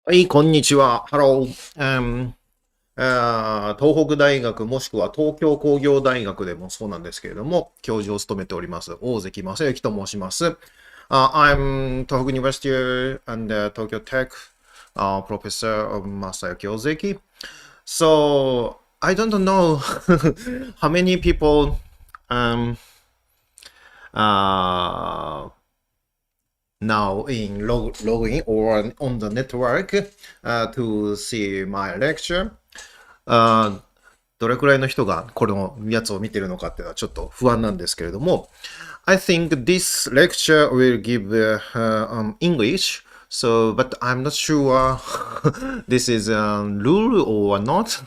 はい、こんにちは。ハロー。東北大学もしくは東京工業大学でもそうなんですけれども、教授を務めております、大関正幸と申します。I'm Tohoku University and Tokyo Tech Professor of Masayuki Ohzeki. So, I don't know how many people uh, now in logging or on the network to see my lecture. どれくらいの人がこのやつを見てるのかっていうのはちょっと不安なんですけれども、I think this lecture will give English, so but I'm not sure this is a rule or not.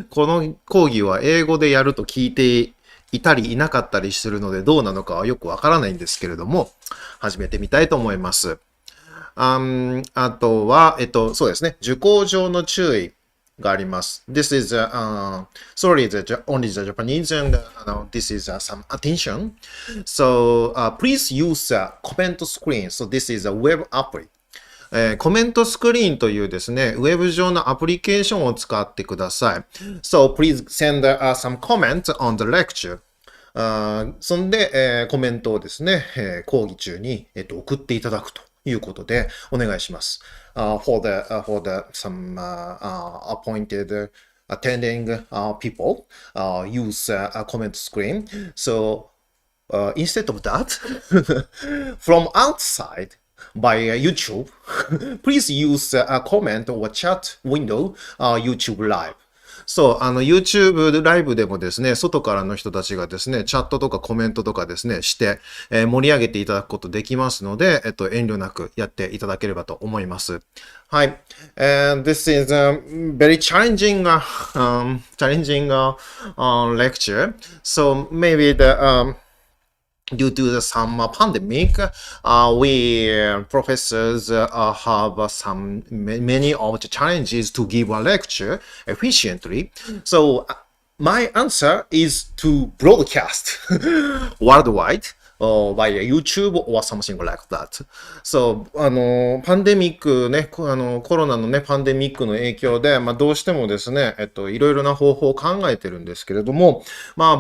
この講義は英語でやると聞いていたりいなかったりするのでどうなのかはよくわからないんですけれども、始めてみたいと思います。あとは、そうですね、受講上の注意があります。This is, sorry, only the Japanese and this is some attention. So, please use a comment screen. So, this is a web apply. コメントスクリーンというですね、ウェブ上のアプリケーションを使ってください。So, please send some comments on the lecture. そんで、コメントをですね、講義中に、送っていただくということでお願いします。for some appointed attending people use a comment screen. So instead of that, from outside by YouTube, please use a comment or chat window YouTube Live. そう、YouTube ライブでもですね、外からの人たちがですね、チャットとかコメントとかですね、して、盛り上げていただくことできますので、遠慮なくやっていただければと思います。はい。This is a very challenging, lecture. So maybe due to some pandemic, we professors have many of the challenges to give a lecture efficiently. So my answer is to broadcast worldwide. via YouTube or something like that. So, パンデミックね、コロナのね、パンデミックの影響で、どうしてもですね、いろいろな方法を考えてるんですけれども、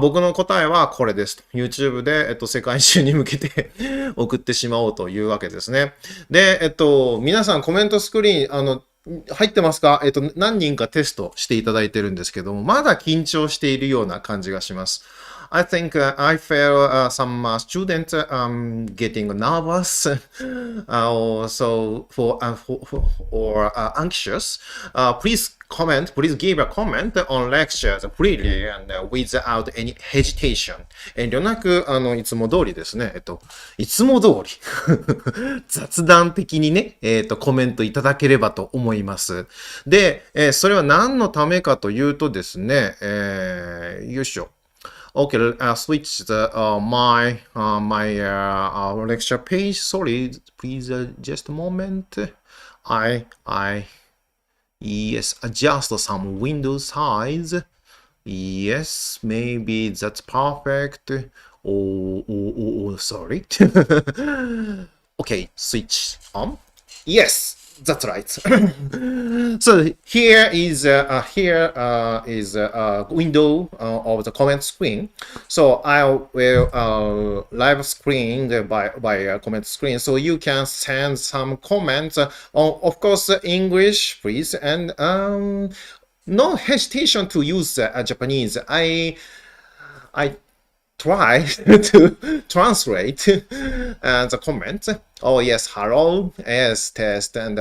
僕の答えはこれです。YouTube で、世界中に向けて送ってしまおうというわけですね。で、皆さんコメントスクリーン、入ってますか？何人かテストしていただいてるんですけども、まだ緊張しているような感じがします。I think I feel some students getting nervous or anxious. Please give a comment on lectures freely and without any hesitation. 遠慮なく、いつも通りですね。いつも通り雑談的にね、コメントいただければと思います。で、それは何のためかというとですね、よいしょ。Okay, switch my lecture page. Sorry, please just a moment. Yes, adjust some window size. Yes, maybe that's perfect. Sorry. Okay, switch on. Yes. That's right. So here is a window of the comment screen. So I will live screen by a comment screen. So you can send some comments. Of course, English, please, and no hesitation to use Japanese. I try to translate the comment. Oh yes, hello, yes, test, and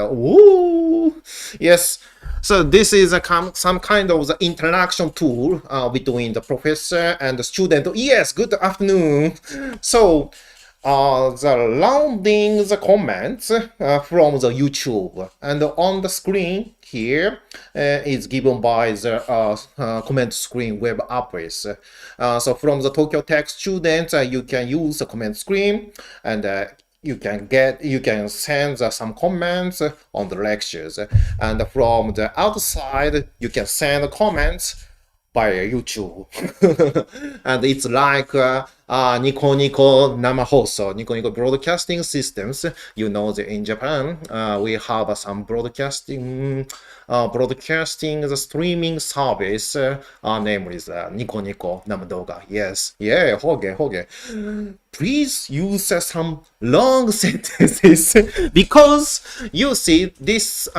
yes. So this is some kind of the interaction tool between the professor and the student. Yes, good afternoon. So the rounding the comments from the YouTube, and on the screen here is given by the comment screen web apples. So from the Tokyo Tech students, you can use the comment screen, and you can send some comments on the lectures, and from the outside you can send comments by YouTube. And it's like Nico Nico Namahoso, Nico Nico broadcasting systems. You know that in Japan, we have some broadcasting the streaming service. Name is Nico Nico Namadoga. Yes. Yeah, hoge. Please use some long sentences because you see this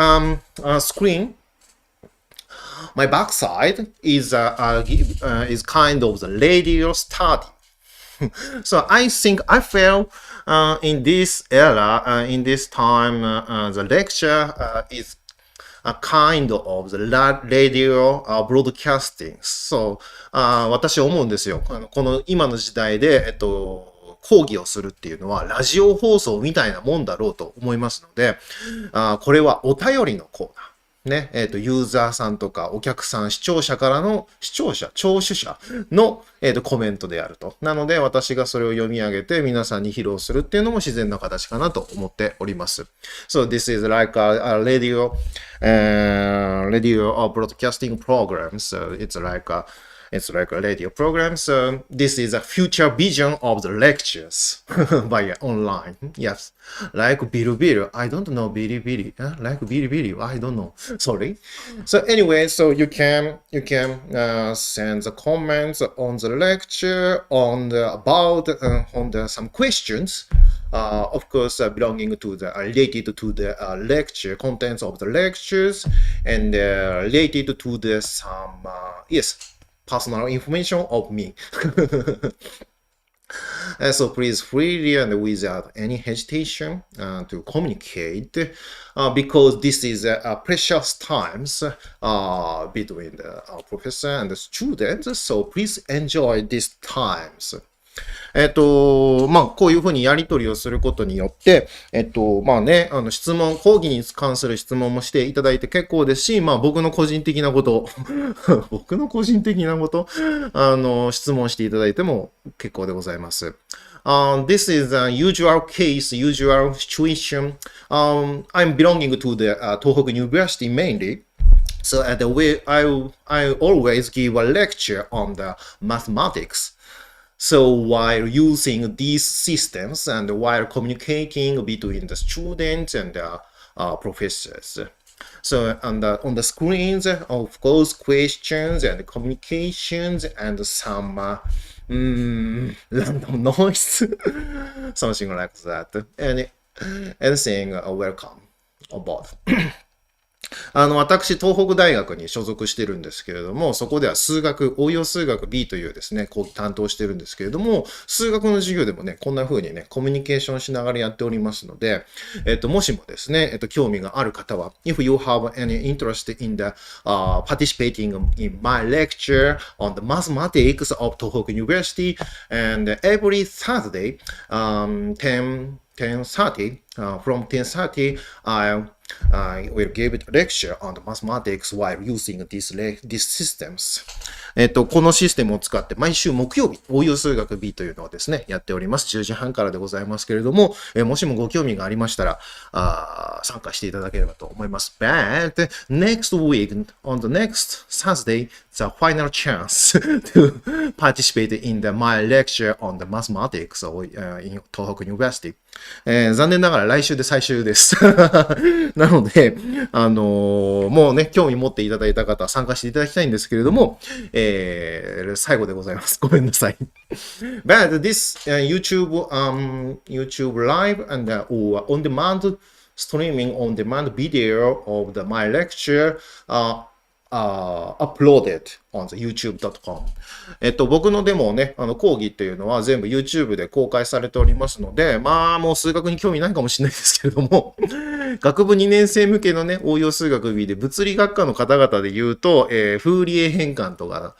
screen. My backside is kind of the radio study. So I think I feel in this era, in this time, the lecture is a kind of the radio broadcasting. So 私思うんですよ。この今の時代で、講義をするっていうのはラジオ放送みたいなもんだろうと思いますので、これはお便りのコーナー。ね、ユーザーさんとかお客さん、視聴者からの、聴取者の、コメントであると。なので、私がそれを読み上げて皆さんに披露するっていうのも自然な形かなと思っております。So this is like a radio broadcasting program. So it's like a radio program. So this is a future vision of the lectures by online. Yes. Like Bilibili. I don't know Bilibili. Like Bilibili. I don't know. Sorry. So anyway, so you can send the comments on the lecture on some questions. Of course, belonging to related to the lecture contents of the lectures and related to the some personal information of me. So please freely and without any hesitation to communicate because this is precious times between the professor and the students. So please enjoy these times. こういうふうにやり取りをすることによって、質問、講義に関する質問もしていただいて結構ですし、僕の個人的なこと、質問していただいても結構でございます。This is a usual case, usual situation. I'm belonging to the Tohoku University mainly. So I always give a lecture on the mathematics. So while using these systems and while communicating between the students and the professors. So on the screens, of course, questions and communications and some random noise, something like that. And anything welcome aboard. 私、東北大学に所属してるんですけれども、そこでは応用数学 B というですね、講義担当してるんですけれども、数学の授業でもね、こんな風にね、コミュニケーションしながらやっておりますので、もしもですね、興味がある方は、if you have any interest in the participating in my lecture on the mathematics of Tohoku University, and every Thursday, 10:30, from 10:30, I will give a lecture on the mathematics while using these systems. このシステムを使って毎週木曜日、応用数学 B というのをですね、やっております。10時半からでございますけれども、もしもご興味がありましたら、参加していただければと思います。But next week, on the next Thursday, the final chance to participate in my lecture on the mathematics in Tohoku University. 残念ながら来週で最終です。なので、もうね、興味持っていただいた方は参加していただきたいんですけれども、最後でございます。ごめんなさい。But this YouTube live and or on-demand streaming on-demand video of my lecture uploaded on the youtube.com. 僕のデモをね、講義っていうのは全部 YouTube で公開されておりますので、もう数学に興味ないかもしれないですけれども、学部2年生向けのね、応用数学 B で物理学科の方々で言うと、フーリエ変換とか、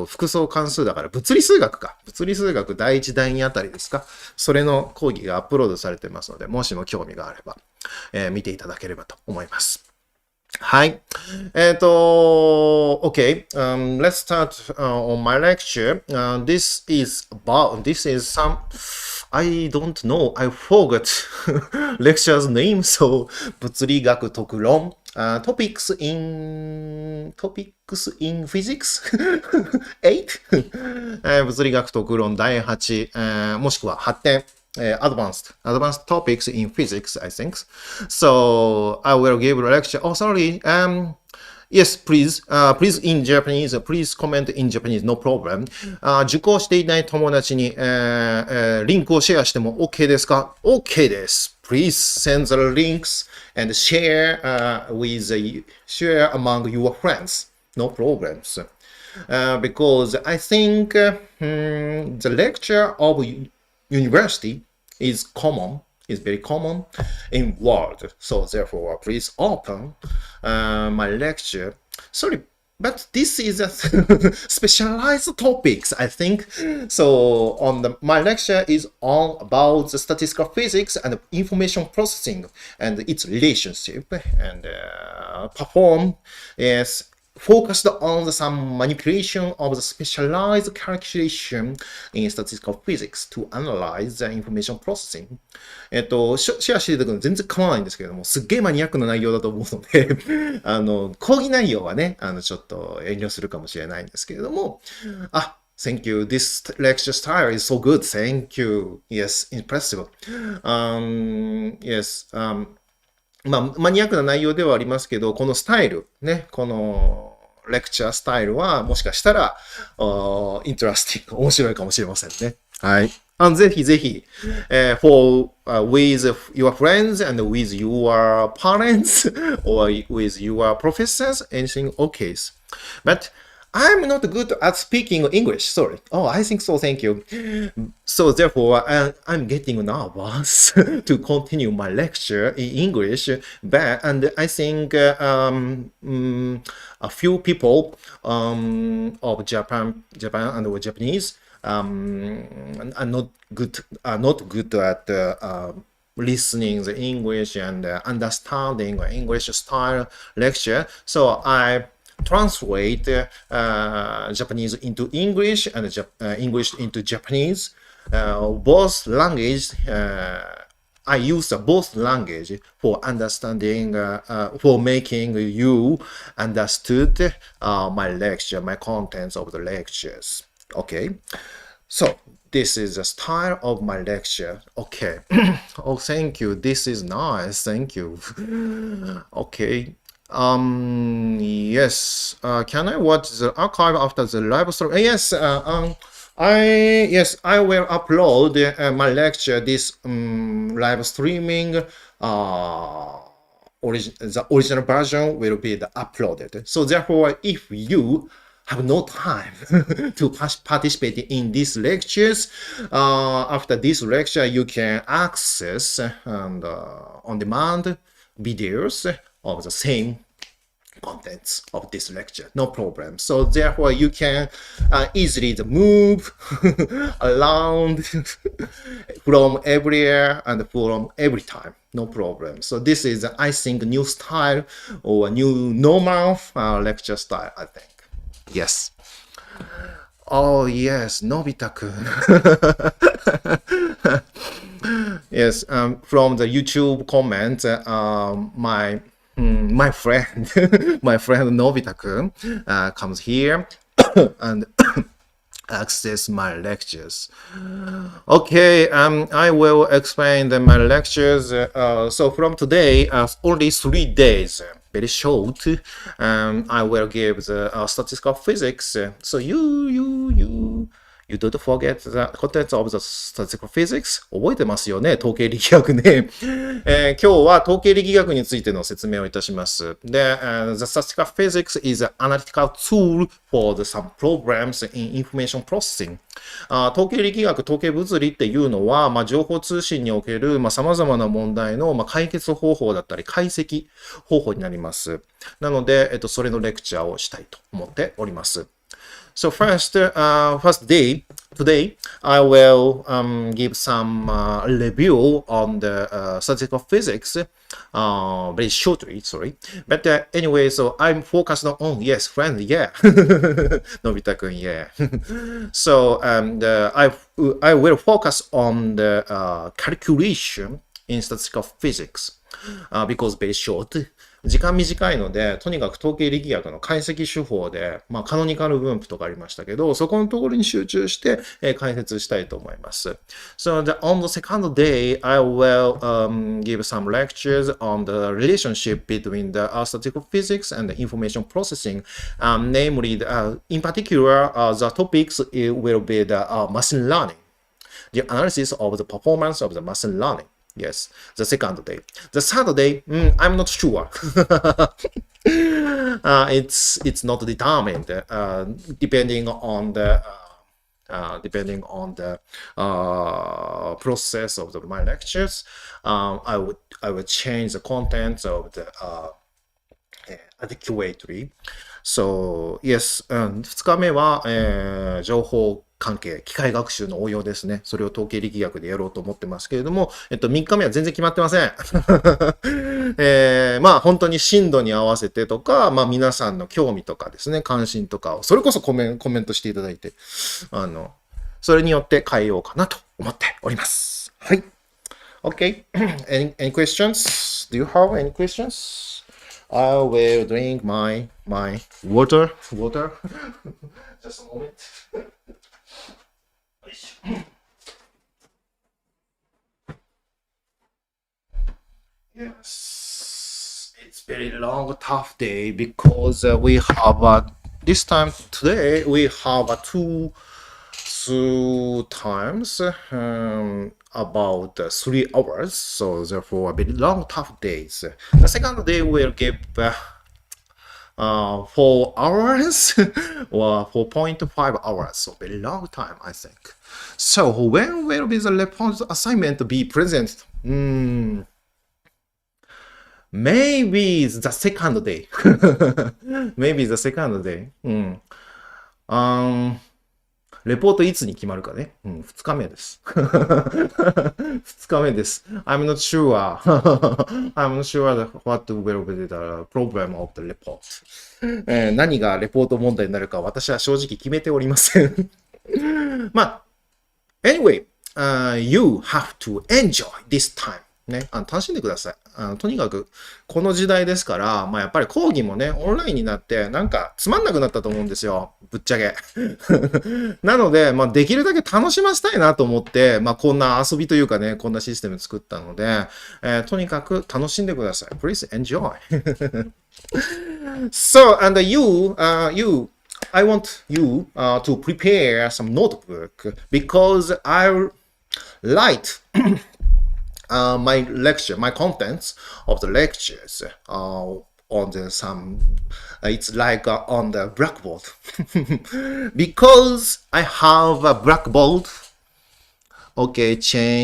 複層関数だから物理数学か。物理数学第1、第2あたりですか。それの講義がアップロードされてますので、もしも興味があれば、見ていただければと思います。はい。Okay. Let's start on my lecture. This is some, I don't know, I forgot lecture's name. So, 物理学特論 topics in physics 8 物理学特論第8、もしくは発展advanced topics in physics, I think. So I will give a lecture. Oh, sorry. Yes, please in Japanese, please comment in Japanese, no problem. 受講していない友達に、リンクをシェアしても OK ですか？ OK です。Please send the links and share among your friends. No problems. Because I think the lecture of university is very common in world. So therefore, please open my lecture. Sorry, but this is a specialized topics, I think. So my lecture is all about the statistical physics and information processing and its relationship and perform focused on some manipulation of the specialized calculation in statistical physics to analyze the information processing. シェアしていただくの全然構わないんですけれども、すっげえマニアックな内容だと思うので、講義内容はね、ちょっと遠慮するかもしれないんですけれども、Thank you. This lecture style is so good. Thank you. Yes, impressive. Yes. マニアックな内容ではありますけど、このスタイル、ね、このレクチャースタイルはもしかしたら、イントラスティング、面白いかもしれませんね。はい。ぜひぜひ、with your friends and with your parents or with your professors, anything okay. But I'm not good at speaking English, sorry. Oh, I think so, thank you. So therefore, I'm getting nervous to continue my lecture in English, and I think a few people of Japan and Japanese are not good at listening the English and understanding English style lecture. So I translate Japanese into English and English into Japanese. Both language. I use both language for understanding, for making you understood my lecture, my contents of the lectures. Okay, so this is the style of my lecture. Okay. Oh, thank you. This is nice. Thank you. Okay. Yes. Can I watch the archive after the live stream? Yes. I will upload my lecture. This live streaming. The original version will be uploaded. So therefore, if you have no time to participate in these lectures, after this lecture, you can access on-demand videos of the same contents of this lecture, no problem. So therefore, you can easily move around from everywhere and from every time, no problem. So this is, I think, new style or new normal lecture style, I think. Yes. Oh yes, Nobita-kun. Yes, from the YouTube comment, my friend Nobita-kun comes here and access my lectures. Okay, I will explain my lectures. So from today, only 3 days, very short. I will give the statistical physics. So you don't forget the contents of the statistical physics. 覚えてますよね、統計力学ね。今日は統計力学についての説明をいたします。で、the statistical physics is an analytical tool for some programs in information processing. 統計力学、統計物理っていうのは、情報通信における様々な問題の解決方法だったり解析方法になります。なので、それのレクチャーをしたいと思っております。So first day, today, I will give some review on the statistical physics, very shortly, sorry. But anyway, so I'm focused on, yes, friend, yeah. Nobita-kun, yeah. So I will focus on the calculation in statistical physics because very short. 時間短いので、とにかく統計力学の解析手法で、カノニカル分布とかありましたけど、そこのところに集中して、解説したいと思います。So on the second day, I will give some lectures on the relationship between the statistical physics and the information processing. Namely, in particular, the topics will be the machine learning, the analysis of the performance of the machine learning. Yes, the second day. The third day, I'm not sure. It's not determined, depending on the process of my lectures. I would change the contents of the adequately. So yes, 2日目は、情報関係、機械学習の応用ですね。それを統計力学でやろうと思ってますけれども、3日目は全然決まってません。本当に進度に合わせてとか、皆さんの興味とかですね、関心とかを、それこそコメントしていただいて、それによって変えようかなと思っております。はい。Okay. Any questions? Do you have any questions? I will drink my water. Just a moment. Yes, it's very long, tough day because we have this time today we have two times about 3 hours, so therefore a very long, tough days. The second day will give 4 hours or 4.5 hours, so very long time, I think. So when will be the report assignment be present? Maybe the second day. Maybe the second day. レポートいつに決まるかね。2日目です。2日目です。I'm not sure. I'm not sure what will be the problem of the report. 何がレポート問題になるか私は正直決めておりません。Anyway, you have to enjoy this time. ね、楽しんでください。とにかく、この時代ですから、やっぱり講義もね、オンラインになって、なんかつまんなくなったと思うんですよ。ぶっちゃけ。なので、できるだけ楽しませたいなと思って、こんな遊びというかね、こんなシステム作ったので、とにかく楽しんでください。Please enjoy. So, and I want you to prepare some notebook because I write my lecture, my contents of the lectures on it's like on the blackboard. Because I have a blackboard, okay,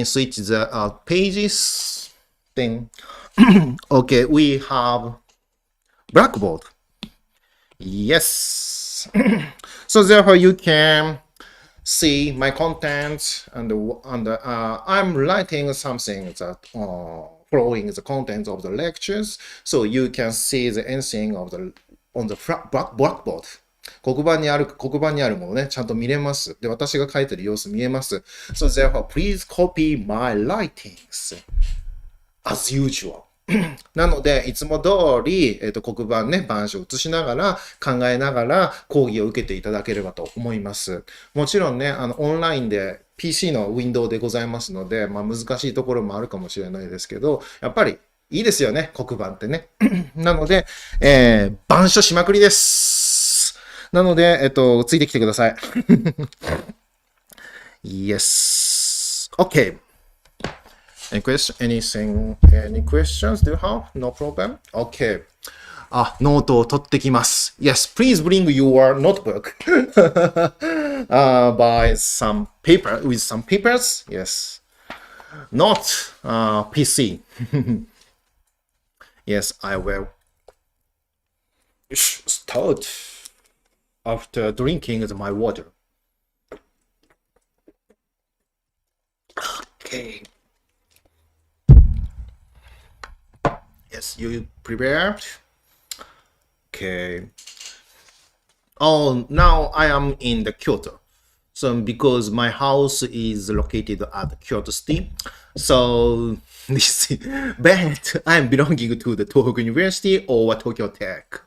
switch the pages thing. Okay, we have blackboard. Yes. So therefore you can see my content and I'm writing something that following the content of the lectures, so you can see the anything of the on the blackboard. 黒板にあるものね、ちゃんと見れます。で、私が書いてる様子見えます。So therefore, please copy my writings as usual. なので、いつも通り、黒板ね、板書を写しながら、考えながら講義を受けていただければと思います。もちろんね、オンラインで PC のウィンドウでございますので、難しいところもあるかもしれないですけど、やっぱりいいですよね、黒板ってね。なので、板書しまくりです。なので、ついてきてください。Yes. Okay. Any questions do you have? No problem? Okay. ノートを取ってきます。Yes, please bring your notebook by some paper, with some papers. Yes. Not PC. Yes, I will start after drinking my water. Okay. Yes, you prepared? Okay. Oh, now I am in the Kyoto. So because my house is located at Kyoto City, so this but I'm belonging to the Tohoku University or Tokyo Tech.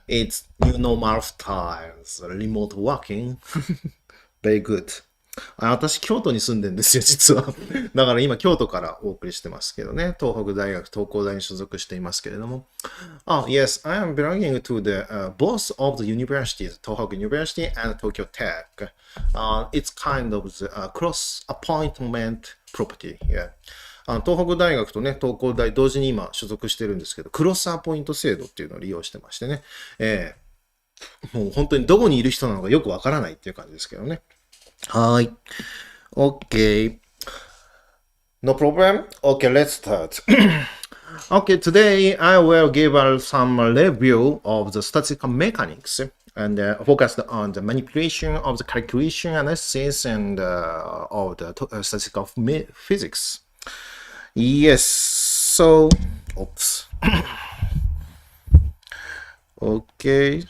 It's new normal styles, remote working. Very good. 私、京都に住んでるんですよ、実は。だから今、京都からお送りしてますけどね。東北大学、東工大に所属していますけれども。yes, I am belonging to the both of the universities, Tohoku University and Tokyo Tech. It's kind of the cross appointment property. Yeah. 東北大学とね、東工大同時に今所属してるんですけど、クロスアポイント制度っていうのを利用してましてね。もう本当にどこにいる人なのかよくわからないっていう感じですけどね。はい。Okay. No problem. Okay, let's start. Okay, today I will give some review of the statistical mechanics and focused on the manipulation of the calculation analysis and of the statistical physics. Yes, so, oops. Okay.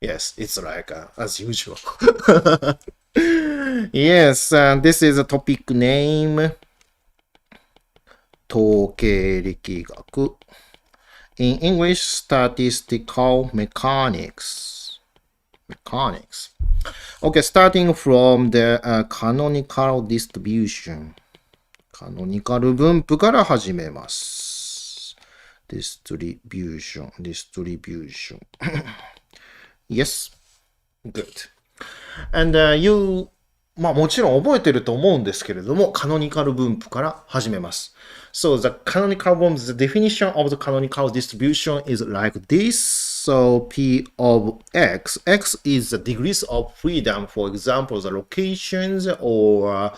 Yes, it's like as usual. Yes, this is a topic name 統計力学 in English statistical mechanics. Okay, starting from the canonical distribution. カノニカル分布から始めます。distribution. Yes, good. Andまあもちろん覚えてると思うんですけれども、カノニカル分布から始めます。So the canonical form, the definition of the canonical distribution is like this. So P of X. X is the degrees of freedom, for example, the locations or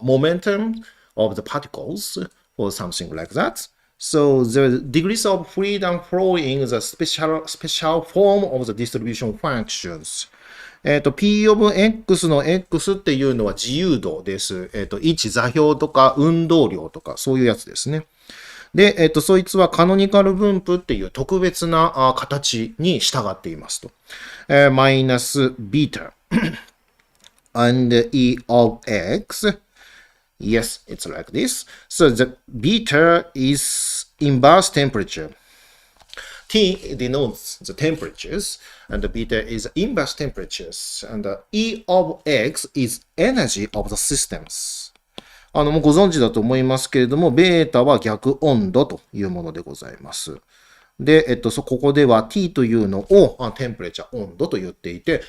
momentum of the particles or something like that. So the degrees of freedom following the special form of the distribution functions. P of X の X っていうのは自由度です。位置座標とか運動量とかそういうやつですね。で、そいつはカノニカル分布っていう特別な形に従っていますと。マイナスビータand E of X.Yes, it's like this. So the beta is inverse temperature. T denotes the temperatures, and the beta is inverse temperatures. And the E of X is energy of the systems. もうご存知だと思いますけれども、ベータは逆温度というものでございます。で、ここでは t というのをテンプレチャー温度と言っていて、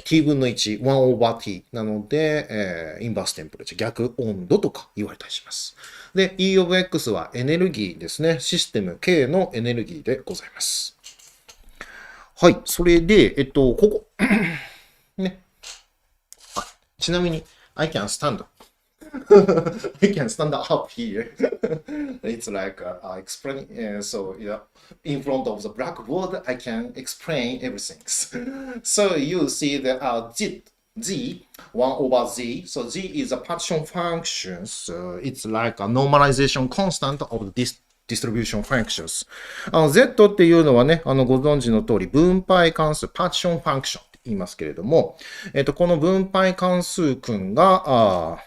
t 分の1、1 over t なので、インバーステンプレチャー、逆温度とか言われたりします。で、E of X はエネルギーですね。システム K のエネルギーでございます。はい。それで、ここ。ね。ちなみに、I can stand.I can stand up here. It's like explaining. So yeah, in front of the blackboard, I can explain everything. So you see the z 1 over z. So z is a partition function. So it's like a normalization constant of this distribution functions. z っていうのはね、ご存知の通り分配関数、partition function って言いますけれども、この分配関数群が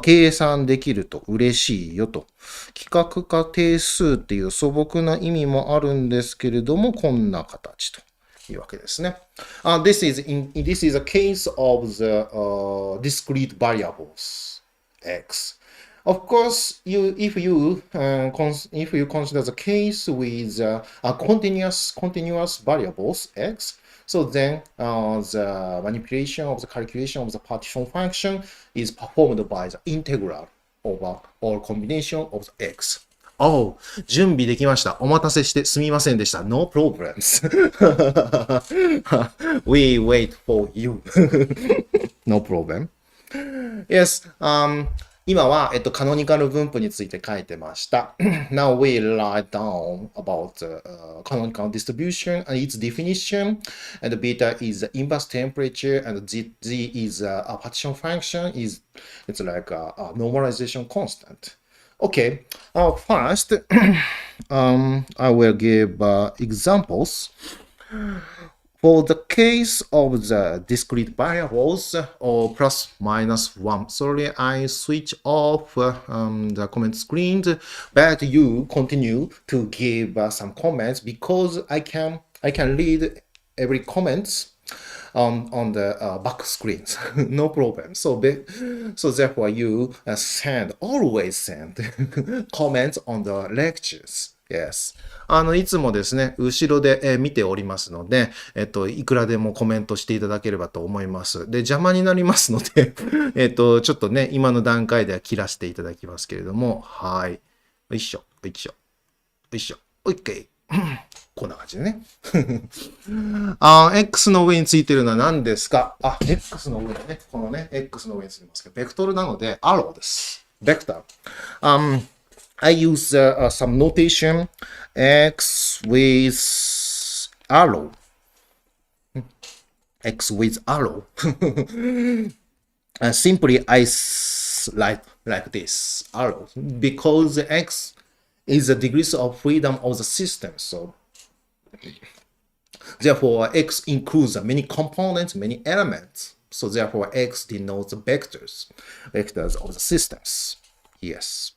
計算できると嬉しいよと。規格化定数っていう素朴な意味もあるんですけれども、こんな形というわけですね。This is a case of the discrete variables x. Of course, if you consider the case with continuous variables x,So then the manipulation of the calculation of the partition function is performed by the integral over all combination of the x. Oh, 準備できました。お待たせしてすみませんでした。No problems. We wait for you. No problem. Yes, 今は、カノニカル分布について書いてました。Now we write down about the canonical distribution and its definition. And beta is the inverse temperature, and z is a partition function. It's like a normalization constant. Okay, first, I will give examples. For the case of the discrete variables or plus minus 1, sorry, I switch off the comment screen, but you continue to give some comments because I can read every comment on the back screens. No problem. So therefore you always send comments on the lectures. Yes. いつもですね、後ろで、見ておりますので、いくらでもコメントしていただければと思います。で、邪魔になりますので、ちょっとね、今の段階では切らせていただきますけれども、はい。よいしょ、よいしょ、よいしょ、OK。こんな感じでね。X の上についてるのは何ですか？X の上ね。このね、X の上についてますけど、ベクトルなので、アローです。ベクター。I use some notation x with arrow. X with arrow. Simply I like this arrow because x is the degrees of freedom of the system. So therefore x includes many components, many elements. So therefore x denotes vectors of the systems. Yes.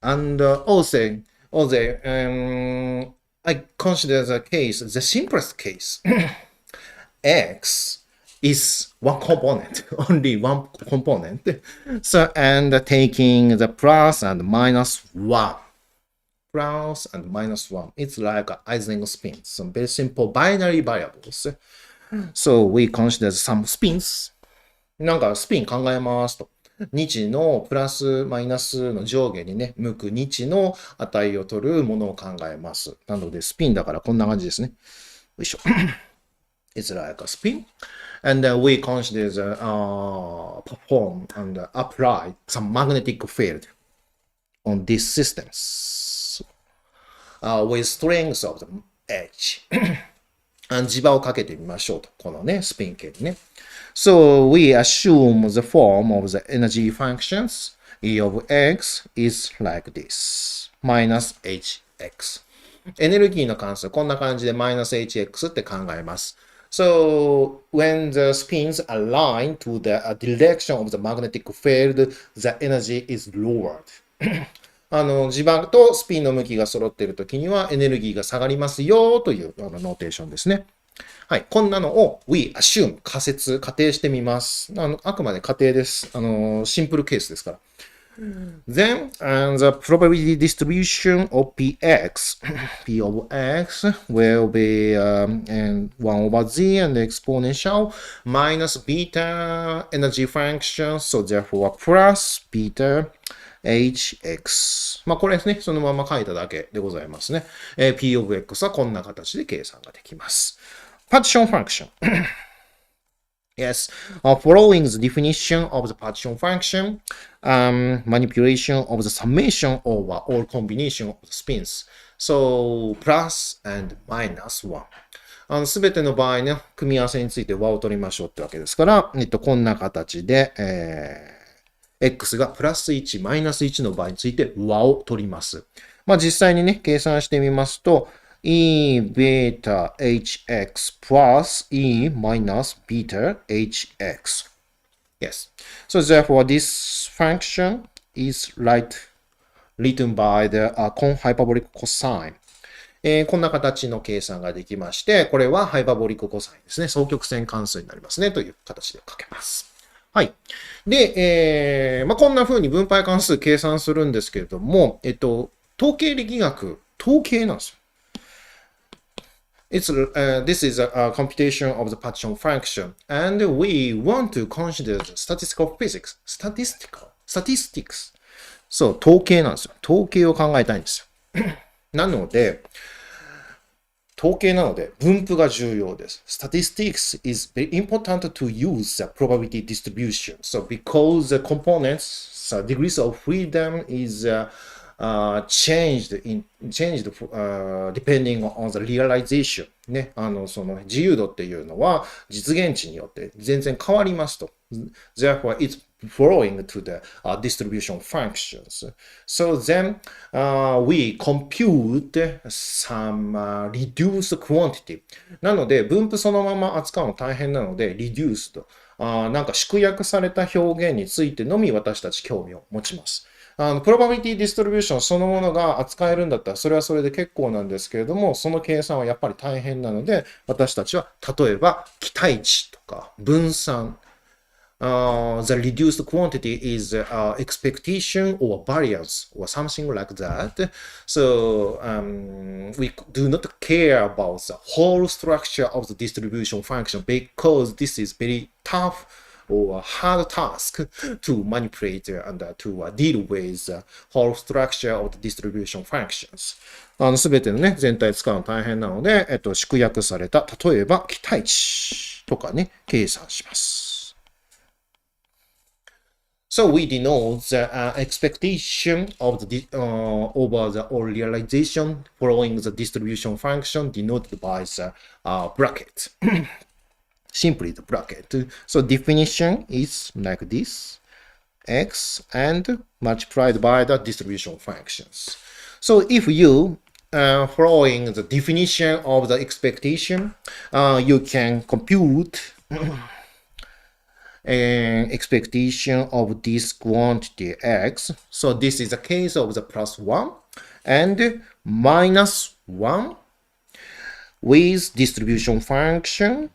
And also, I consider the simplest case. X is one component, only one component. So, and taking the plus and minus 1. Plus and minus 1. It's like Ising spins, some very simple binary variables. So we consider some spins. なんかスピン考えますと。日のプラスマイナスの上下にね、向く日の値を取るものを考えます。なので、スピンだからこんな感じですね。よいしょ。It's like a spin. And we consider the perform and apply some magnetic field on these systems with strings of the edge. 磁場をかけてみましょうと。このね、スピン系にね。So we assume the form of the energy functions E of x is like this. minus hx. エネルギーの関数、こんな感じで minus hx って考えます。So when the spins align to the direction of the magnetic field, the energy is lowered. 磁場とスピンの向きが揃っているときにはエネルギーが下がりますよというノーテーションですね。はい。こんなのを we assume 仮定してみます。あくまで仮定です。シンプルケースですから。Then, the probability distribution of px, p of x will be 1 over z and exponential minus beta energy function, so therefore plus beta hx。まあこれですね、そのまま書いただけでございますね。p of x はこんな形で計算ができます。Partition function. Yes, following the definition of the partition function, manipulation of the summation over all combination of the spins. So, plus and minus 1. すべての場合ね、組み合わせについて和を取りましょうってわけですから、こんな形で、x がプラス1、マイナス1の場合について和を取ります。まあ実際にね、計算してみますと、E beta hx plus E minus beta hx. Yes. So therefore, this function is written by the hyperbolic cosine. こんな形の計算ができまして、これはハイパボリックコサインですね。双曲線関数になりますね。という形で書けます。はい。で、こんな風に分配関数計算するんですけれども、統計力学、統計なんですよ。This is a computation of the partition function, and we want to consider the statistical physics. Statistics. そう、統計なんですよ。統計を考えたいんですよ。なので、統計なので分布が重要です。Statistics is very important to use the probability distribution. So because the components, degrees of freedom is changed depending on the realization ね、その自由度っていうのは実現値によって全然変わりますと。Therefore, it's flowing to the distribution functions. So then we compute some reduced quantity. なので、分布そのまま扱うの大変なので、reduced。なんか縮約された表現についてのみ私たち興味を持ちます。probability distribution そのものが扱えるんだったら、それはそれで結構なんですけれども、その計算はやっぱり大変なので、私たちは例えば期待値とか分散、the reduced quantity is expectation or variance or something like that. So we do not care about the whole structure of the distribution function because this is very tough or hard task to manipulate and to deal with the whole structure of the distribution functions. すべてのね、全体使うの大変なので、縮約された、例えば期待値とかね、計算します。So we denote the expectation of the over the or realization following the distribution function denoted by the bracket. Simply the bracket. So definition is like this, x and multiplied by the distribution functions. So if you following the definition of the expectation, you can compute expectation of this quantity x. So this is the case of the +1 and -1 with distribution function.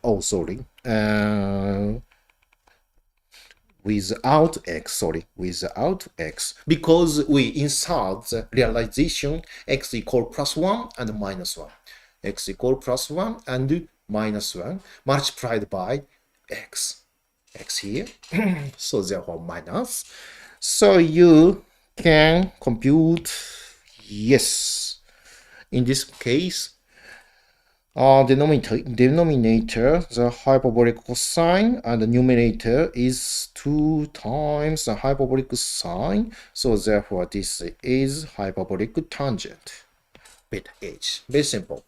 Oh, sorry. Without x, because we insert the realization x equal +1 and -1. X equal +1 and -1 multiplied by x. X here. So therefore minus. So you can compute, yes. In this case, denominator, the hyperbolic cosine, and the numerator is 2 times the hyperbolic sine. So therefore, this is hyperbolic tangent. Beta h. Very simple.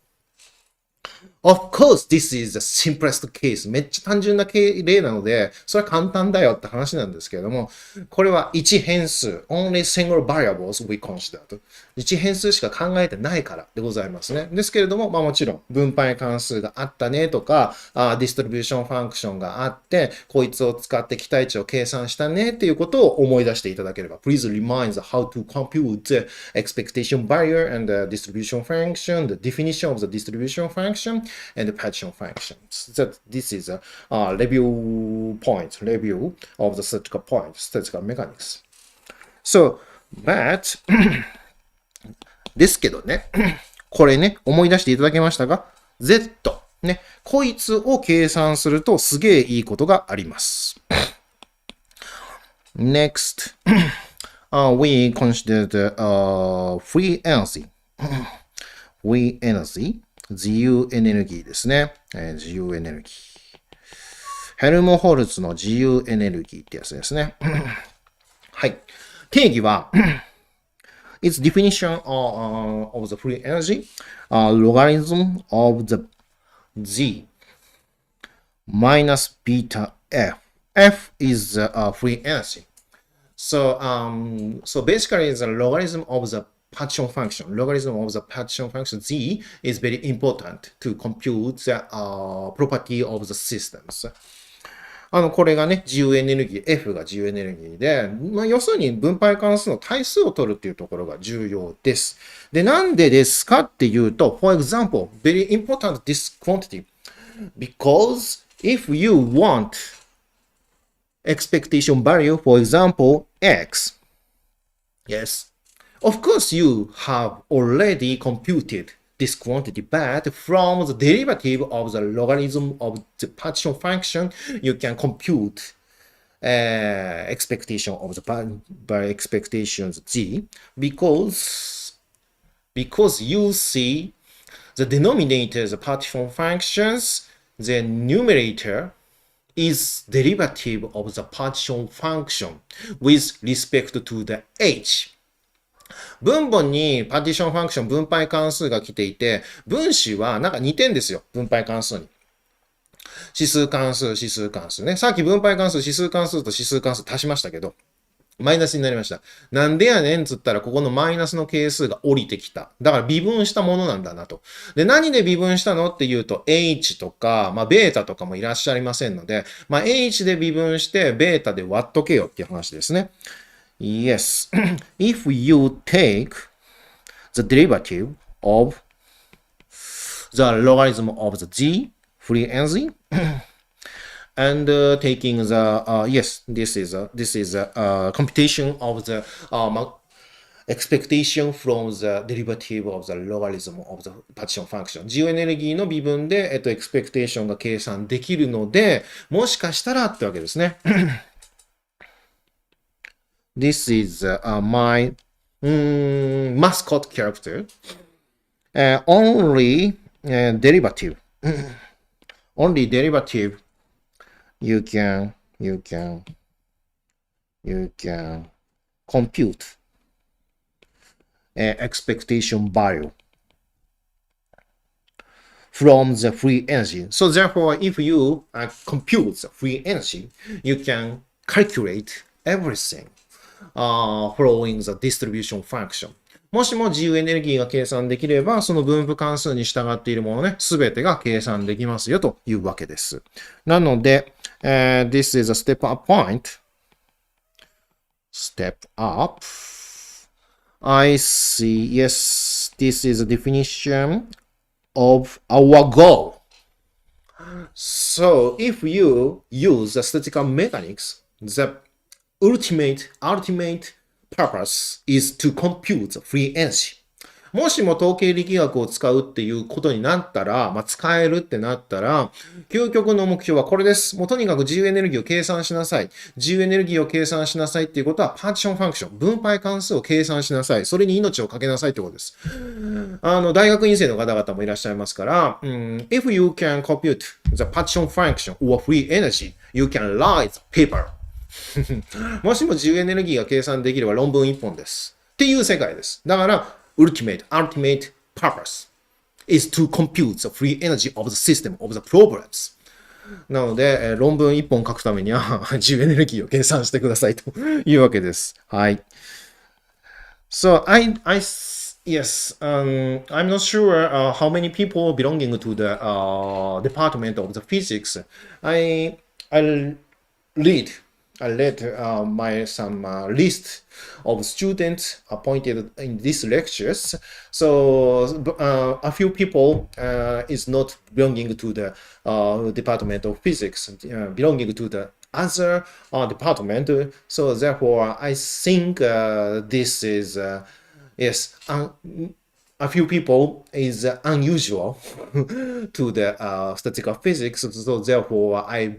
Of course, this is the simplest case. めっちゃ単純な例なので、それは簡単だよって話なんですけれども、これは1変数、only single variables we consider. 1変数しか考えてないからでございますね。ですけれども、もちろん分配関数があったねとか、ディストリビューションファンクションがあって、こいつを使って期待値を計算したねっていうことを思い出していただければ。Please remind how to compute the expectation value and the distribution function, the definition of the distribution function, and the partition functions. This is a review of the statistical point, statistical mechanics. So, but ですけどね、これね、思い出していただけましたが、Z ね、こいつを計算するとすげえいいことがあります。Next, we consider the free energy. Free energy.自由エネルギーですね。自由エネルギー。ヘルムホルツの自由エネルギーってやつですね。はい。定義は、its definition of the free energy, logarithm of the z minus beta f. F is the free energy. So basically, the logarithm of the partition function, logarithm of the partition function z is very important to compute the property of the systems. これがね、自由エネルギー、F が自由エネルギーで、要するに分配関数の対数を取るっていうところが重要です。で、なんでですかっていうと、for example, very important this quantity. Because if you want expectation value, for example, x, yes.Of course, you have already computed this quantity, but from the derivative of the logarithm of the partition function, you can compute expectation of the by expectations z because you see the denominator, the partition functions, the numerator is derivative of the partition function with respect to the h. 分母にパーティションファンクション分配関数が来ていて、分子はなんか似てんですよ。分配関数に。指数関数、指数関数ね。さっき分配関数、指数関数と指数関数足しましたけど、マイナスになりました。なんでやねんつったら、ここのマイナスの係数が降りてきた。だから微分したものなんだなと。で、何で微分したのっていうと、H とか、ベータとかもいらっしゃいませんので、H で微分して、ベータで割っとけよっていう話ですね。Yes. If you take the derivative of the logarithm of the g, free energy, and taking the yes, this is a computation of the expectation from the derivative of the logarithm of the partition function。自由エネルギーの微分で、expectation が計算できるので、もしかしたらってわけですね。This is my mascot character. Only derivative. Only derivative. You can compute expectation value from the free energy. So therefore, if you compute the free energy, you can calculate everything following the distribution function. もしも自由エネルギーが計算できれば、その分布関数に従っているものね、すべてが計算できますよというわけです。なので、this is a step up point. Step up. I see, yes, this is a definition of our goal. So, if you use the statistical mechanics, the ultimate purpose is to compute the free energy. もしも統計力学を使うっていうことになったら、使えるってなったら、究極の目標はこれです。もうとにかく自由エネルギーを計算しなさい。自由エネルギーを計算しなさいっていうことは、パーティションファンクション、分配関数を計算しなさい。それに命をかけなさいってことです。大学院生の方々もいらっしゃいますから、if you can compute the partition function or free energy, you can write the paper. もしも自由エネルギーが計算できれば論文1本です。っていう世界です。だから、ultimate purpose is to compute the free energy of the system of the problems. なので、論文1本書くためには自由エネルギーを計算してくださいというわけです。はい。So, yes, I'm not sure how many people belonging to the department of the physics. I read some list of students appointed in these lectures. So a few people is not belonging to the Department of Physics, belonging to the other department. So therefore, I think this is yes. A few people is unusual to the statistical physics. So therefore, I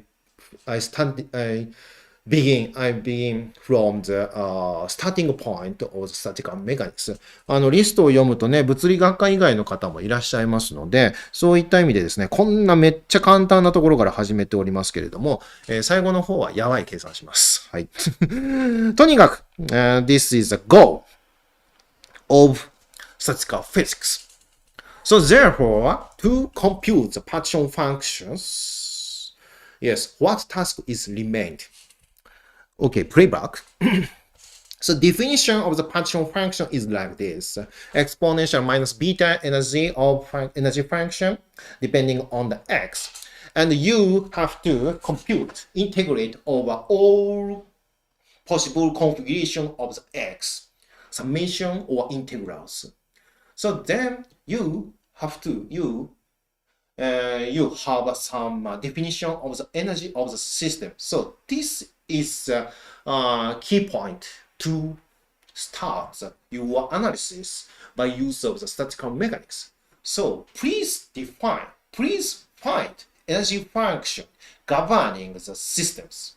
begin from the starting point of the statistical mechanics. リストを読むとね、物理学科以外の方もいらっしゃいますので、そういった意味でですね、こんなめっちゃ簡単なところから始めておりますけれども、最後の方はやばい計算します。はい。とにかく、this is the goal of statistical physics. So therefore, to compute the partition functions, yes, what task is remained? Okay, playback. So definition of the partition function is like this. Exponential minus beta energy of energy function depending on the x. And you have to integrate over all possible configuration of the x, summation or integrals. So then you have some definition of the energy of the system. So this is a key point to start your analysis by use of the statistical mechanics. So please find energy function governing the systems.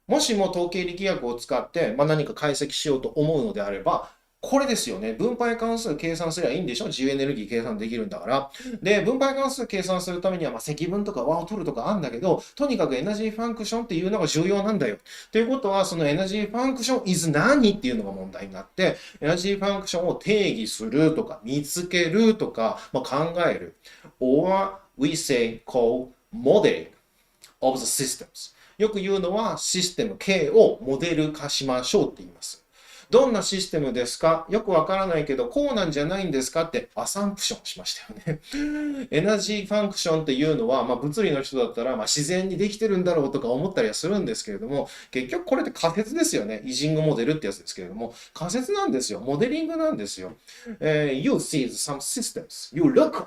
もしも統計力学を使って、何か解析しようと思うのであれば、これですよね。分配関数計算すればいいんでしょ？自由エネルギー計算できるんだから。で、分配関数計算するためには、積分とか和を取るとかあるんだけど、とにかくエナジーファンクションっていうのが重要なんだよ。ということは、そのエナジーファンクション is 何っていうのが問題になって、エナジーファンクションを定義するとか、見つけるとか、考える。or we say call modeling of the systems。よく言うのは、システム K をモデル化しましょうって言います。どんなシステムですか？よくわからないけど、こうなんじゃないんですかってアサンプションしましたよね。エナジーファンクションっていうのは、物理の人だったら、自然にできてるんだろうとか思ったりはするんですけれども、結局これって仮説ですよね。イジングモデルってやつですけれども、仮説なんですよ。モデリングなんですよ。You see some systems. You look at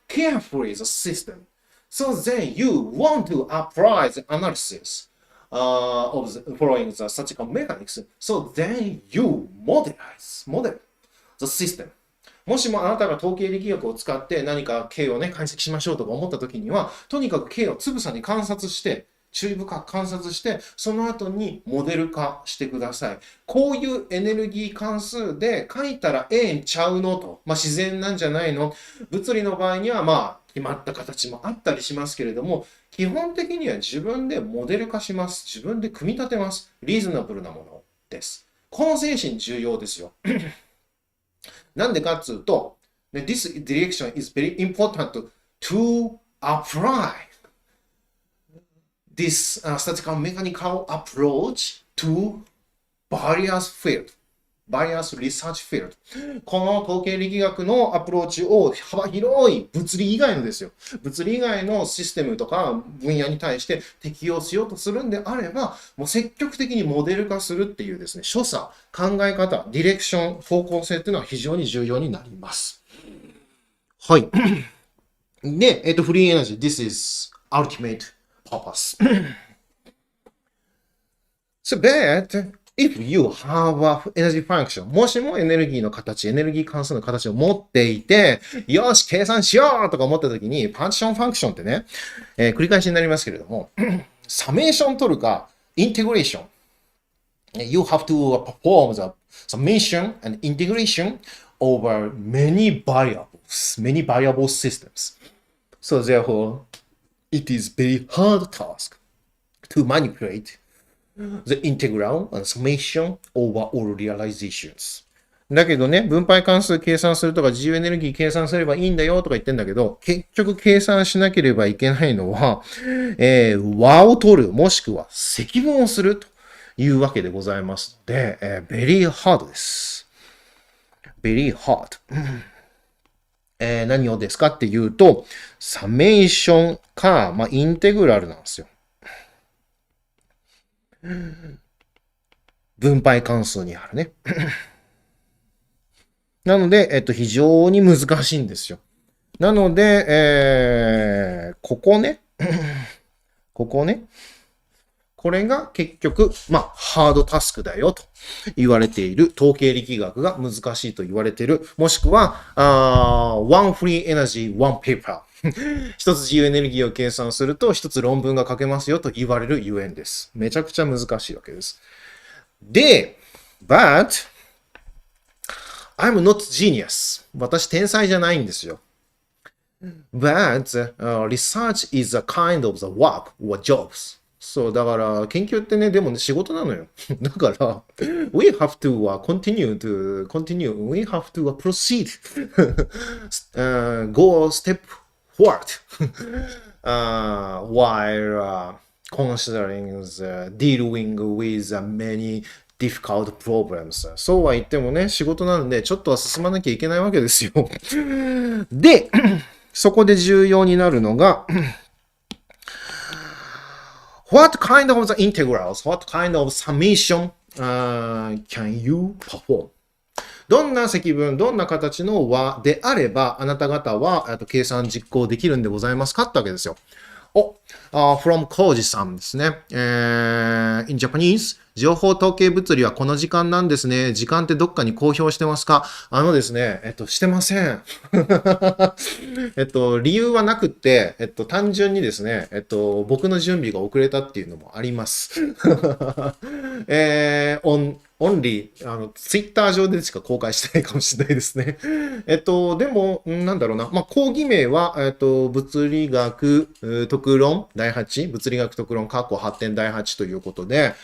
carefully the system. So then you want to apply the analysis of the following the statistical mechanics. So then you model the system. もしもあなたが統計力学を使って何か K をね、解析しましょうとか思った時には、とにかく K をつぶさに観察して、注意深く観察して、その後にモデル化してください。こういうエネルギー関数で書いたらええんちゃうのと。自然なんじゃないの？物理の場合には決まった形もあったりしますけれども、基本的には自分でモデル化します。自分で組み立てます。リーズナブルなものです。この精神重要ですよ。なんでかっつうと、This direction is very important to apply this statistical mechanical approach to various research field。この統計力学のアプローチを幅広い物理以外のですよ。物理以外のシステムとか分野に対して適用しようとするんであれば、もう積極的にモデル化するっていうですね、所作、考え方、ディレクション、方向性っていうのは非常に重要になります。はい。で、フリーエナジー、This is ultimate purpose. So but if you have a energy function, もしもエネルギーの形、エネルギー関数の形を持っていて、よし、計算しようとか思ったときに、パーティションファンクションってね、繰り返しになりますけれども、サメーション取るか、インテグレーション。You have to perform the summation and integration over many variable systems. So therefore, it is very hard task to manipulate the integral and summation over all realizations. だけどね、分配関数計算するとか自由エネルギー計算すればいいんだよとか言ってんだけど、結局計算しなければいけないのは、和を取る、もしくは積分をするというわけでございますので、very hard です。very hard。何をですかっていうと、サメーションか、インテグラルなんですよ。分配関数にあるね。なので、非常に難しいんですよ。なので、ここね。これが結局、ハードタスクだよと言われている、統計力学が難しいと言われている、もしくは、one free energy, one paper。一つ自由エネルギーを計算すると、一つ論文が書けますよと言われるゆえんです。めちゃくちゃ難しいわけです。で、but, I'm not genius. 私天才じゃないんですよ。But, research is a kind of the work or jobs. そう、だから、研究ってね、でもね、仕事なのよ。だから、we have to continue. We have to proceed. Go step forward. While considering dealing with many difficult problems. そうは言ってもね、仕事なんで、ちょっとは進まなきゃいけないわけですよ。で、そこで重要になるのが、What kind of the integrals, what kind of summation can you perform? どんな積分、どんな形の和であれば、あなた方は計算実行できるんでございますかってわけですよ。from コウジさんですね。in Japanese, 情報統計物理はこの時間なんですね。時間ってどっかに公表してますか？ですね、してません。理由はなくって、単純にですね、僕の準備が遅れたっていうのもあります。only、ツイッター上でしか公開してないかもしれないですね。でも、なんだろうな。講義名は、物理学特論第8、物理学特論括弧発展第8ということで、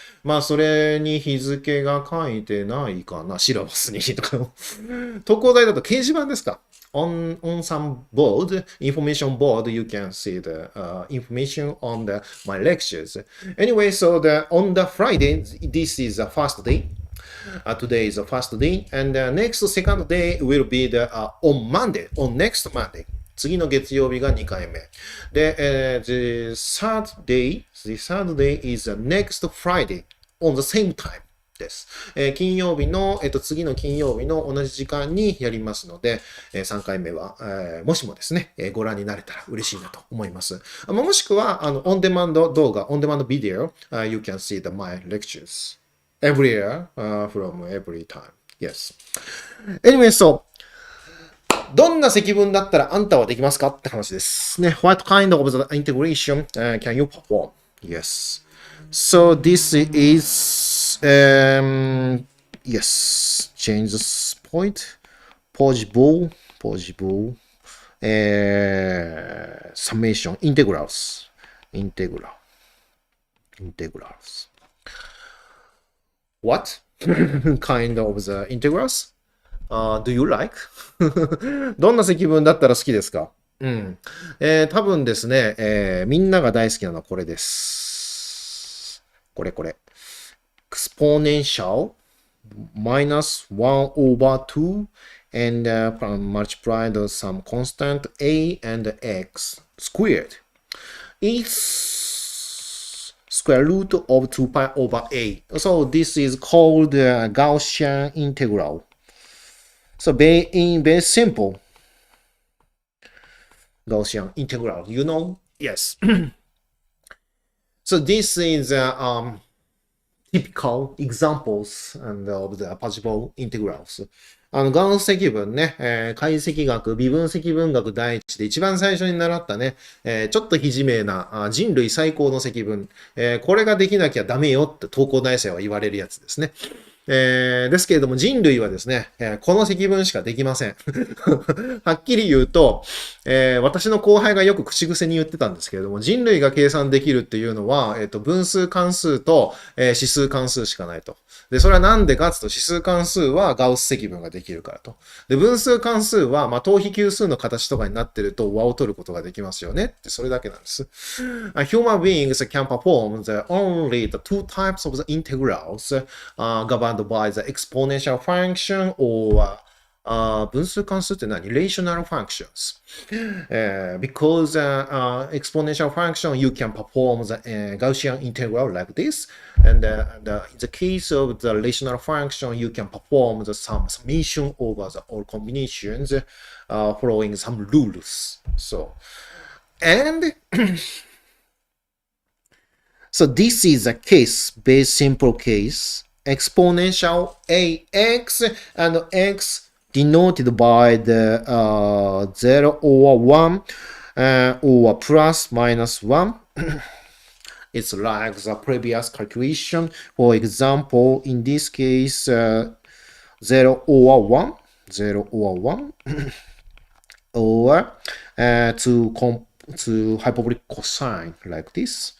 それに日付が書いてないかな。シラバスにとか。東工大だと掲示板ですか？On some board, information board, you can see the information on my lectures. Anyway, so on the Friday, this is the first day. Today is the first day, and second day will be on Monday, on next Monday. 次の月曜日が2回目。で、the third day is the next Friday on the same time.です。金曜日の、次の金曜日の同じ時間にやりますので、3回目は、もしもですね、ご覧になれたら嬉しいなと思います。もしくは、オンデマンド動画、オンデマンドビデオ、you can see my lectures every year, from every time. Yes. Anyway, so, どんな積分だったらあんたはできますかって話です。ね、What kind of the integration can you perform? Yes. So, this is...yes, change this point. Possible, summation, integrals. What kind of the integrals? Do you like? どんな積分だったら好きですか？多分ですね、みんなが大好きなのはこれです。これ。exponential minus 1 over 2 and multiplied some constant a and x squared is square root of 2 pi over a. So this is called Gaussian integral. So very simple. Gaussian integral, you know? Yes. So this is typical examples of the possible integrals. ガウス積分ね、解析学、微分積分学第一で一番最初に習ったね、ちょっと非自明な人類最高の積分、これができなきゃダメよって東工大生は言われるやつですね。ですけれども人類はですね、この積分しかできません。はっきり言うと、私の後輩がよく口癖に言ってたんですけれども、人類が計算できるっていうのは、分数関数と、指数関数しかないと。で、それはなんでかっていうと、指数関数はガウス積分ができるからと。で、分数関数は、等比級数の形とかになってると和を取ることができますよねって、それだけなんです。Human beings can perform only the two types of the integrals governed by the exponential function or 分数関数って何？ Rational functions. Because exponential function, you can perform the Gaussian integral like this. And in the case of the rational function, you can perform the summation over the all combinations following some rules. So this is a case, very simple case. Exponential ax and x denoted by the 0 or 1 or plus minus 1. It's like the previous calculation. For example, in this case, 0 or 1, or to hyperbolic cosine like this.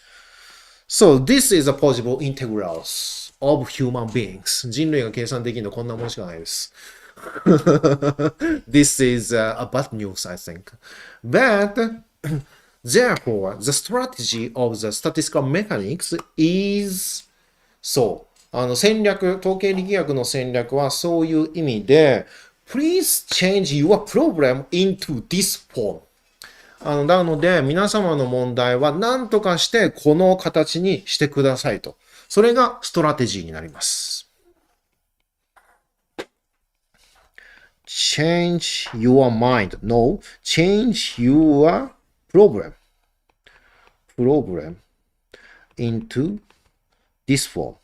So this is a possible integrals of human beings. 人類が計算できるのこんなものしかないです。This is a bad news, I think. But therefore, the strategy of the statistical mechanics is そう。戦略、統計力学の戦略はそういう意味で Please change your problem into this form. なので、皆様の問題は何とかしてこの形にしてくださいと。それがストラテジーになります。Change your mind. No, change your problem into this form.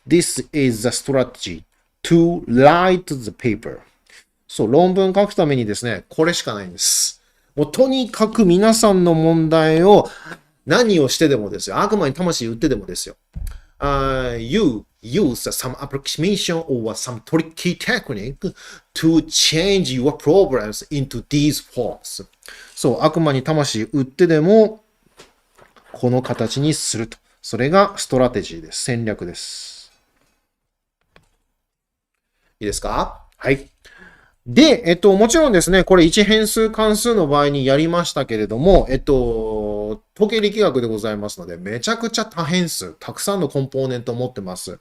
This is the strategy to write the paper. そう、論文書くためにですね、これしかないんです。もうとにかく皆さんの問題を何をしてでもですよ。悪魔に魂売ってでもですよ。you use some approximation or some tricky technique to change your problems into these forms. そう、悪魔に魂売ってでも、この形にすると。それがストラテジーです。戦略です。いいですか？はい。で、もちろんですね、これ一変数関数の場合にやりましたけれども、統計力学でございますので、めちゃくちゃ多変数、たくさんのコンポーネントを持ってます。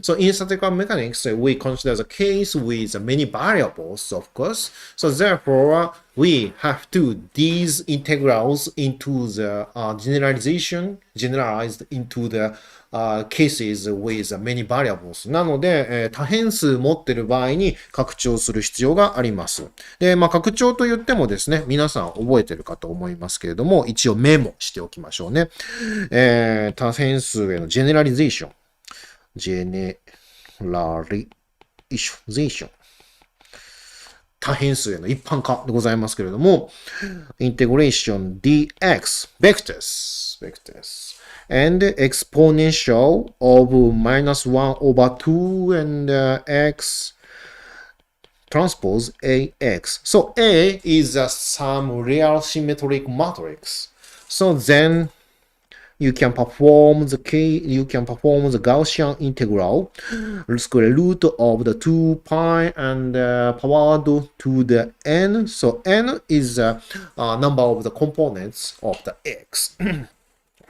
So, in statistical mechanics, we consider the case with many variables, of course. So, therefore, we have to these integrals into the generalized into the cases with many variables なので、多変数持ってる場合に拡張する必要があります。で、拡張と言ってもですね、皆さん覚えてるかと思いますけれども、一応メモしておきましょうね。多変数へのジェネラリゼーション。ジェネラリゼーション。多変数への一般化でございますけれども、インテグレーション dx, vectors, and exponential of minus 1 over 2 and x transpose ax. So A is some real symmetric matrix. So then you can perform the Gaussian integral, square root of the 2 pi and powered to the n. So n is the number of the components of the x.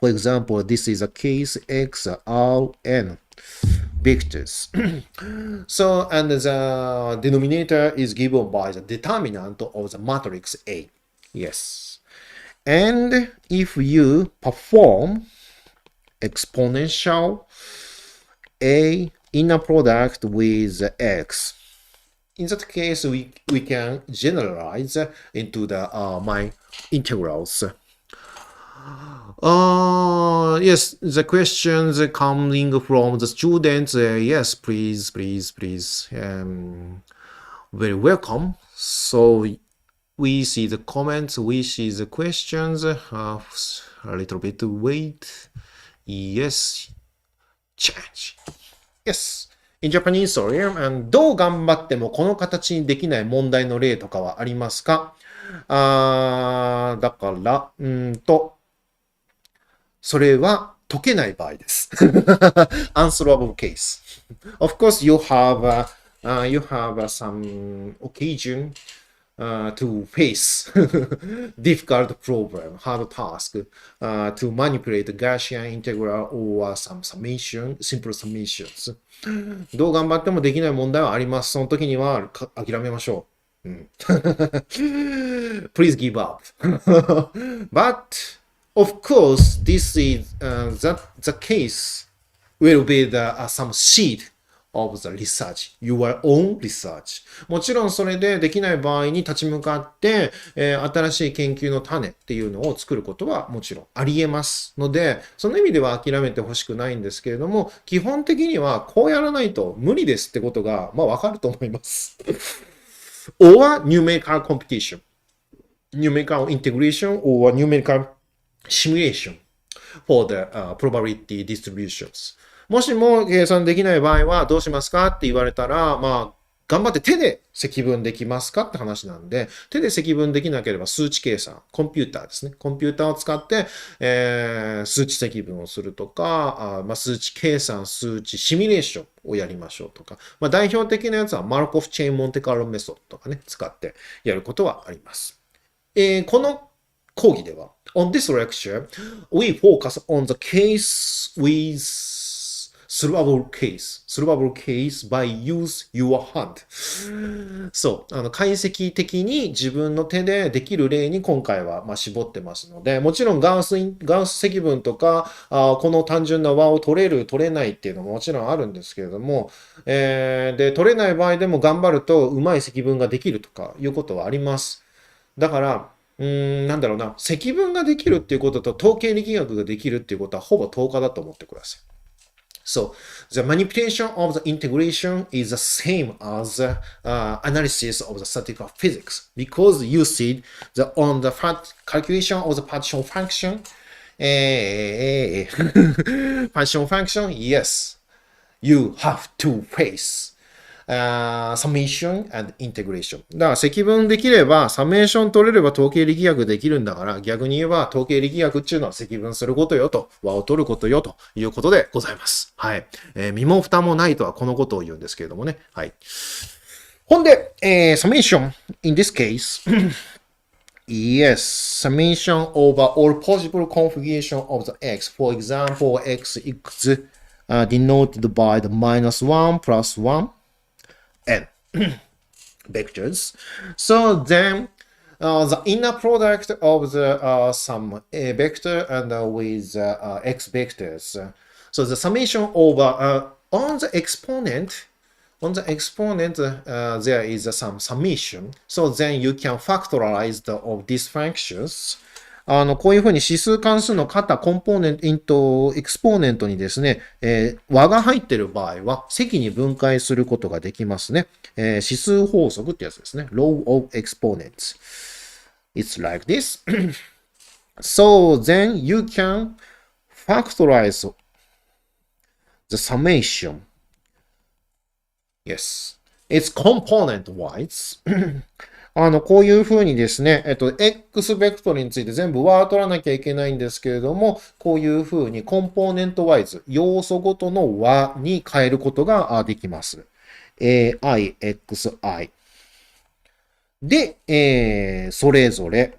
For example, this is a case x r n vectors. So, and the denominator is given by the determinant of the matrix A. Yes. And if you perform exponential A inner product with x, in that case, we can generalize into the my integrals. Yes, the questions coming from the students. Yes, please. Very welcome. So we see the comments, we see the questions. A little bit wait. Yes, change. Yes. In Japanese, sorry. どう頑張ってもこの形にできない問題の例とかはありますか？だから、それは解けない場合です。Answerable case. Of course, you have some occasion to face difficult problem, hard task, to manipulate Gaussian integral or some summation, simple summations. どう頑張ってもできない問題はあります。その時には諦めましょう。Please give up. But of course, this is the case will be some seed of the research, your own research. もちろんそれでできない場合に立ち向かって、新しい研究の種っていうのを作ることはもちろんあり得ますので、その意味では諦めてほしくないんですけれども、基本的にはこうやらないと無理ですってことが、わかると思います。or numerical competition, numerical integration or numerical simulation for the probability distributions. もしも計算できない場合はどうしますかって言われたら、頑張って手で積分できますかって話なんで、手で積分できなければ数値計算、コンピューターですね。コンピューターを使って、数値積分をするとか、数値計算、数値シミュレーションをやりましょうとか、代表的なやつはマルコフチェーンモンテカルロメソッドとかね、使ってやることはあります。この講義では、on this lecture, we focus on the case with solvable case by use your hand. そう、解析的に自分の手でできる例に今回は絞ってますので、もちろんガウス積分とか、この単純な和を取れる、取れないっていうのももちろんあるんですけれども、で、取れない場合でも頑張るとうまい積分ができるとかいうことはあります。だから、積分ができるっていうことと統計力学ができるっていうことはほぼ等価だと思ってください。So, the manipulation of the integration is the same as analysis of the statistical physics because you see on the calculation of the partition function, Partition function, yes. You have to face summation and integration. だから積分できれば、サメーション取れれば統計力学できるんだから、逆に言えば統計力学っていうのは積分することよと、和を取ることよということでございます。はい。身も蓋もないとはこのことを言うんですけれどもね。はい。ほんで、summation in this case yes, summation over all possible configuration of the x. For example, x is denoted by the -1 plus 1 and vectors. So then the inner product of the some a vector and with x vectors. So the summation over on the exponent there is some summation. So then you can factorize of these functions. こういうふうに指数関数の型、コンポーネント、エクスポーネントにですね、和が入っている場合は、積に分解することができますね。指数法則ってやつですね。Law of exponents. It's like this. So then you can factorize the summation. Yes. It's component-wise. こういうふうにですね、X ベクトルについて全部和を取らなきゃいけないんですけれども、こういうふうにコンポーネント wise、要素ごとの和に変えることができます。AI、XI。で、それぞれ、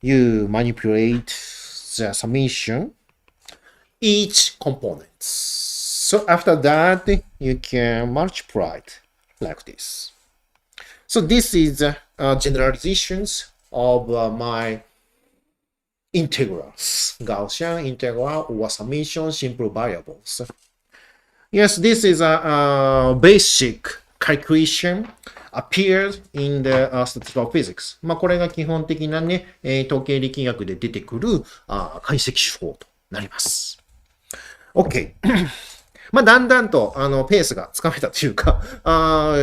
you manipulate the summation each component. So after that, you can multiply it like this. So this is generalizations of my integrals, Gaussian integral or summation simple variables. Yes, this is a basic calculation appeared in the statistical physics. まあこれが基本的なね、統計力学で出てくる解析手法となります。OK 。まあ、だんだんと、ペースがつかめたというか、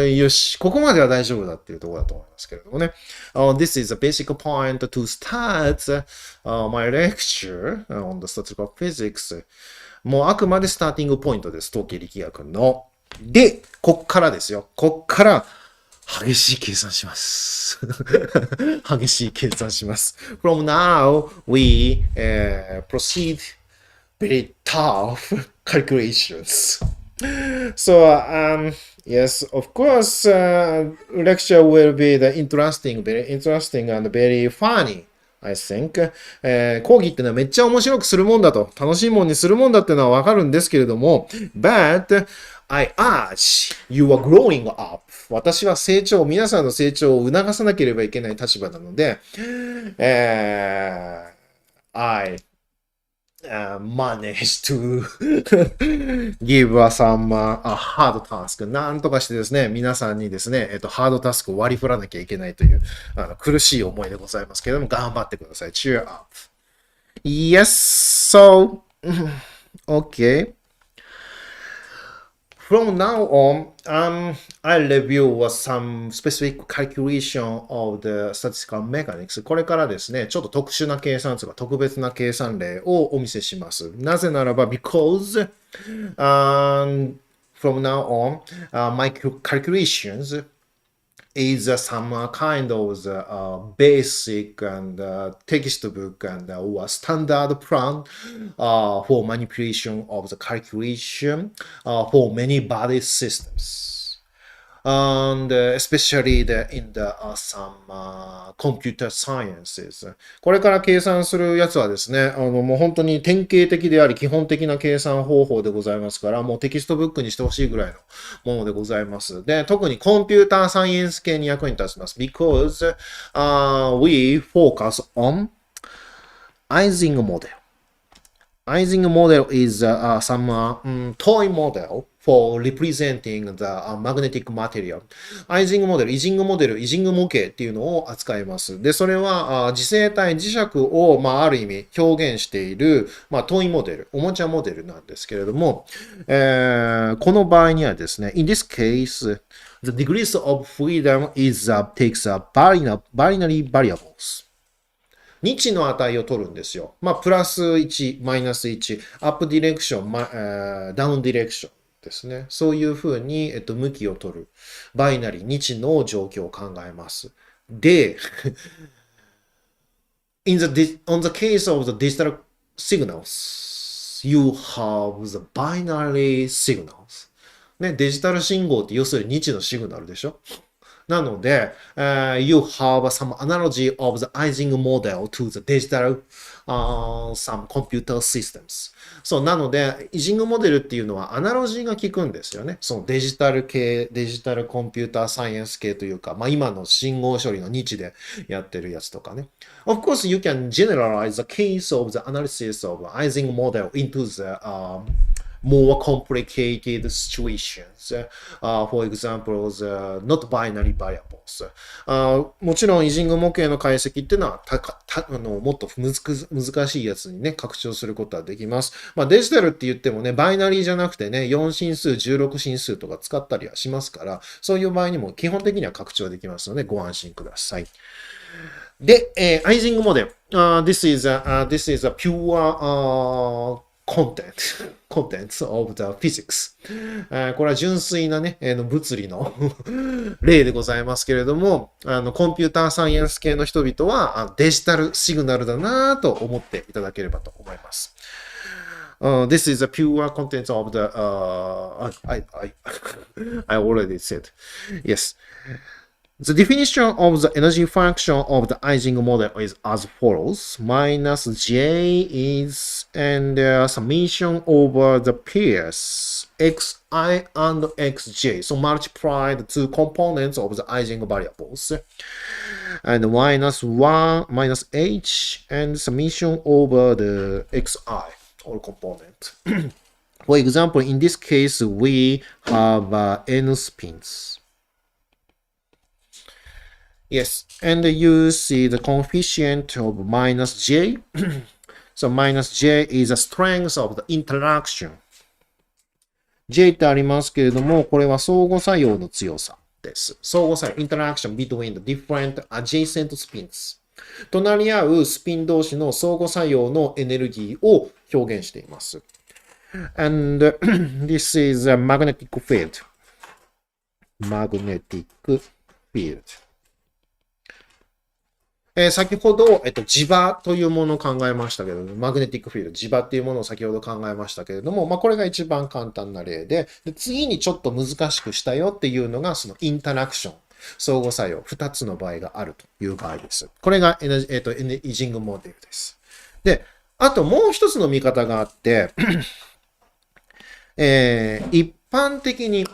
よし、ここまでは大丈夫だっていうところだと思いますけれどもね。This is a basic point to start my lecture on the statistical physics. もうあくまでスターティングポイントです。統計力学の。で、こっからですよ。こっから、激しい計算します。激しい計算します。From now, we proceed very tough calculations. So, yes, of course, lecture will be very interesting and very funny, I think. 講義ってのはめっちゃ面白くするもんだと、楽しいもんにするもんだってのはわかるんですけれども、but I urge you are growing up. 私は皆さんの成長を促さなければいけない立場なので、I managed to give some hard task. なんとかしてですね、皆さんにですね、ハードタスクを割り振らなきゃいけないという苦しい思いでございますけれども、頑張ってください。Cheer up. Yes, so, okay. From now on, I'll review some specific calculation of the statistical mechanics. これからですね、ちょっと特殊な計算とか特別な計算例をお見せします。なぜならば、because from now on, my calculations is some kind of basic and textbook and or standard plan for manipulation of the calculation for many body systems. And especially in some computer sciences. これから計算するやつはですね、もう本当に典型的であり基本的な計算方法でございますから、もうテキストブックにしてほしいぐらいのものでございます。で、特にコンピューターサイエンス系に役に立ちます。Because we focus on Ising model. Ising model is some toy model for representing the magnetic material. アイジングモデル、イジングモデル、イジング模型っていうのを扱います。で、それは磁性体、磁石を、ある意味表現している、トイモデル、おもちゃモデルなんですけれども、この場合にはですね、in this case, the degrees of freedom takes binary variables. 日の値を取るんですよ。まあ、プラス1、マイナス1、アップディレクション、ダウンディレクションですね。そういうふうに、向きを取る。バイナリー、日の状況を考えます。で、on the case of the digital signals, you have the binary signals. ね、デジタル信号って要するに日のシグナルでしょ。なので、you have some analogy of the Ising model to the digital、some computer systems. そう、なので、イジングモデルっていうのはアナロジーが効くんですよね。そのデジタル系、デジタルコンピューターサイエンス系というか、まあ今の信号処理の日でやってるやつとかね。Of course, you can generalize the case of the analysis of the Ising model into the、more complicated situations. For example, the not binary variables. もちろん、イジング模型の解析っていうのはもっと難しいやつにね、拡張することはできます。まあ、デジタルって言ってもね、バイナリーじゃなくてね、4進数、16進数とか使ったりはしますから、そういう場合にも基本的には拡張できますので、ご安心ください。で、アイジングモデル。This is a pure、contents of the physics. これは純粋なね、物理の例でございますけれども、コンピューターサイエンス系の人々はデジタルシグナルだなと思っていただければと思います。This is a pure content of the, I already said. Yes. The definition of the energy function of the Ising model is as follows. Minus J is and summation over the pairs xi and xj. So multiply the two components of the Ising variables. And minus 1 minus h and summation over the xi, all component. For example, in this case, we have n spins.Yes, and you see the coefficient of minus j. So minus j is the strength of the interaction. j ってありますけれども、これは相互作用の強さです。相互作用、interaction between the different adjacent spins. 隣り合うスピン同士の相互作用のエネルギーを表現しています。And this is a magnetic field. Magnetic field.先ほど、磁場というものを考えましたけれども、マグネティックフィールド、磁場っていうものを先ほど考えましたけれども、まあ、これが一番簡単な例で、次にちょっと難しくしたよっていうのが、そのインタラクション、相互作用、2つの場合があるという場合です。これが、イジングモデルです。で、あともう一つの見方があって、一般的に、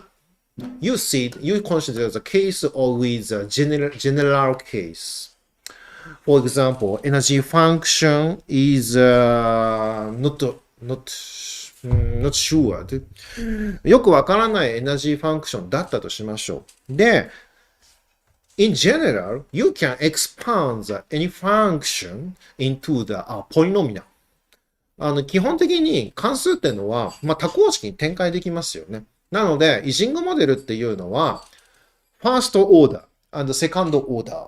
you consider the case with a general case.For example, energy function is not sure. よくわからないエナジーファンクションだったとしましょう。で、in general, you can expand any function into the polynomial. 基本的に関数っていうのは、まあ、多項式に展開できますよね。なので、イジングモデルっていうのは、first order and second order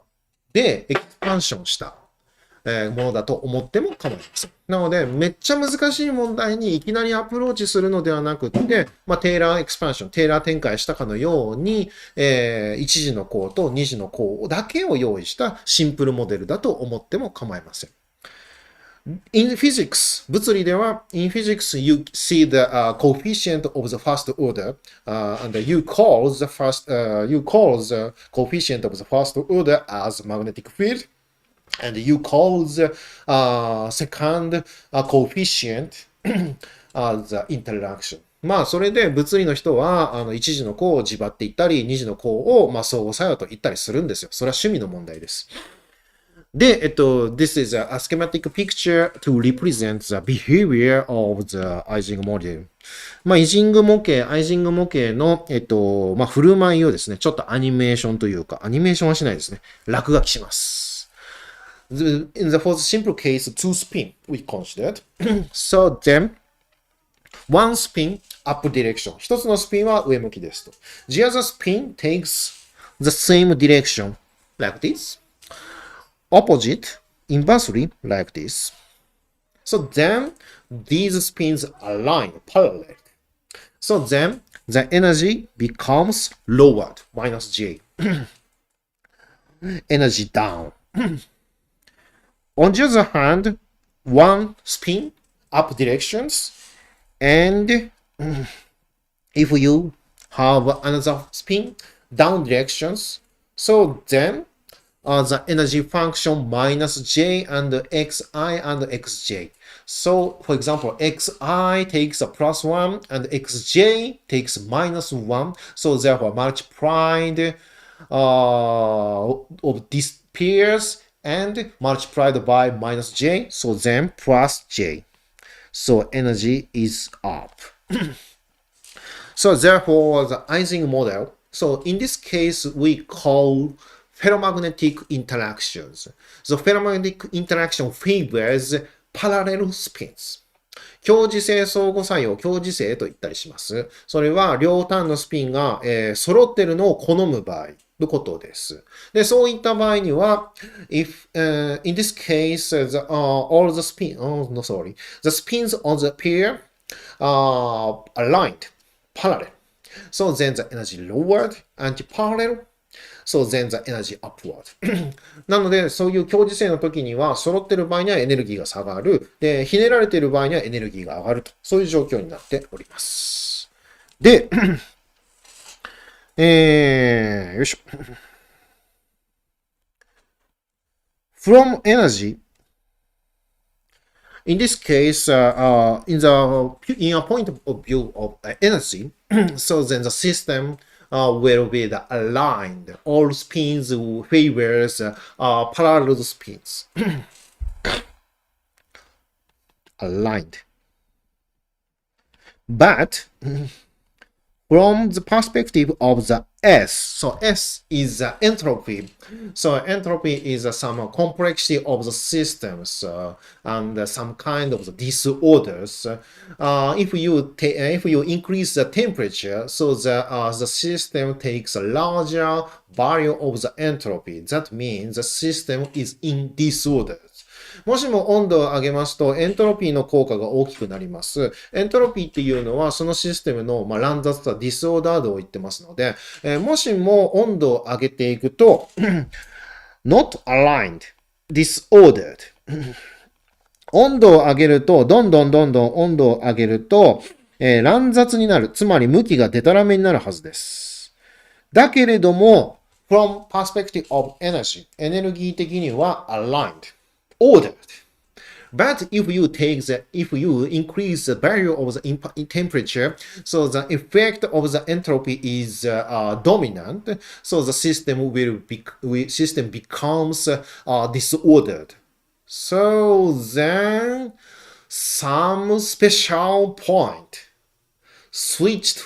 でエクスパンションしたものだと思っても構いません。なので、めっちゃ難しい問題にいきなりアプローチするのではなくて、まあ、テイラーエクスパンション、テイラー展開したかのように、1次の項と2次の項だけを用意したシンプルモデルだと思っても構いません。In physics, 物理では、in physics, you see the、coefficient of the first order、and you call the coefficient of the first order as magnetic field.And you call the、second、coefficient as the interaction. まあ、それで物理の人は、一次の項を磁場って言ったり、二次の項を、まあ、相互作用と言ったりするんですよ。それは趣味の問題です。で、this is a schematic picture to represent the behavior of the Ising model. まあ、アイジング模型の、まあ、振る舞いをですね、ちょっとアニメーションというか、アニメーションはしないですね。落書きします。For the simple case, two spin we considered. So then, one spin up direction. 一つのスピンは上向きですと。The other spin takes the same direction like this. Opposite inversely like this. So then these spins align parallel. So then the energy becomes lowered, minus J. Energy down. On the other hand, one spin up directions, and if you have another spin down directions, so then the energy function minus J and Xi and Xj. So, for example, Xi takes a plus 1 and Xj takes minus 1. So, therefore, multiplied of these pairs and multiplied by minus J. So, then plus J. So, energy is up. So, therefore, the Ising model. So, in this case, we call ferromagnetic interactions. The ferromagnetic interaction favors parallel spins. 共時性相互作用、共時性と言ったりします。それは両端のスピンが、揃っているのを好む場合のことです。で、そういった場合には、if, in this case, all the spins on the pair are aligned, parallel. So then the energy lowered, anti-parallel. So then the energy upward. なので、そういう共時性の時には、揃っている場合にはエネルギーが下がる。で、ひねられている場合にはエネルギーが上がると。そういう状況になっております。で、よいしょ。From energy, in this case, in a point of view of energy, so then the system will be aligned. All spins favors parallel spins. Aligned. But from the perspective of the S, so S is entropy. So entropy is some complexity of the systems and some kind of the disorders. If you increase the temperature, so the system takes a larger value of the entropy. That means the system is in disorder. もしも温度を上げますと、エントロピーの効果が大きくなります。エントロピーっていうのは、そのシステムの、乱雑さ、ディスオーダー度を言ってますので、もしも温度を上げていくと、not aligned, disordered. 温度を上げると、どんどん温度を上げると、乱雑になる。つまり向きがデタラメになるはずです。だけれども、from perspective of energy, エネルギー的には aligned.Ordered. But if you increase the value of the temperature, so the effect of the entropy is dominant, so the system becomes disordered. So then some special point switched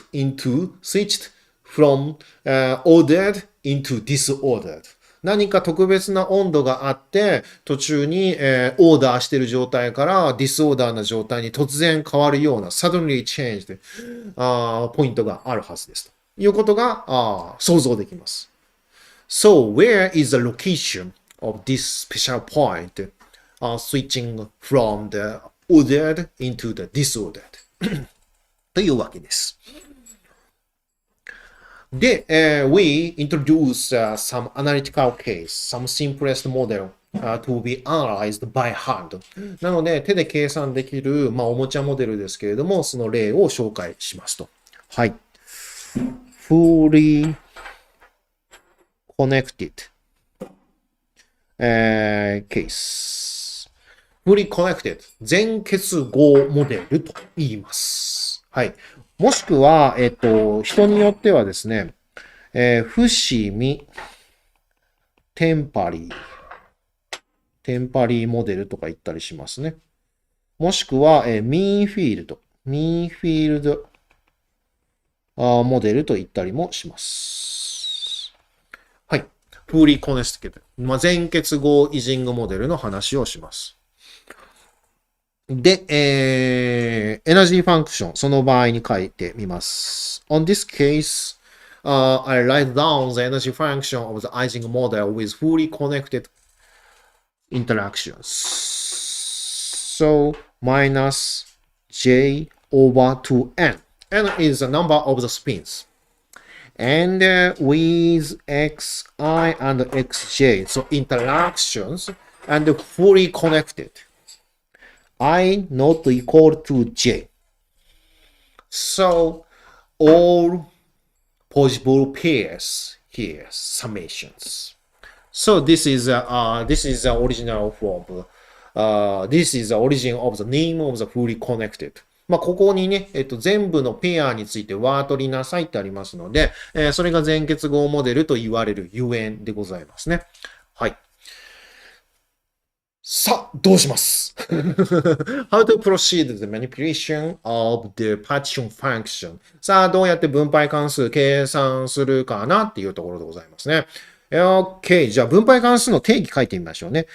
from ordered into disordered.何か特別な温度があって、途中に、オーダーしている状態からディスオーダーな状態に突然変わるような suddenly changed ポイントがあるはずですということが想像できます。So, where is the location of this special point switching from the ordered into the disordered というわけです。で、we introduce some analytical case, some simplest model to be analyzed by hand. なので、手で計算できる、おもちゃモデルですけれども、その例を紹介しますと。はい。fully connected case. fully connected 全結合モデルと言います。はい。もしくは、人によってはですね、伏見、テンパリーモデルとか言ったりしますね。もしくは、ミーフィールドモデルと言ったりもします。はい。fully connected。全結合イジングモデルの話をします。で、エナジーファンクション、その場合に書いてみます。On this case, I write down the energy function of the Ising model with fully connected interactions. So minus j over 2n. N is the number of the spins. And with xi and xj, so interactions and fully connected. I not equal to j. So all possible pairs here, summations. So this is the original form. This is the origin of the name of the fully connected. まあ、ここにね、全部のペアについて和取りなさいってありますので、それが全結合モデルと言われるゆえんでございますね。はい。さあ、どうします？ How to proceed the manipulation of the partition function. さあ、どうやって分配関数計算するかなっていうところでございますね。OK。じゃあ、分配関数の定義書いてみましょうね。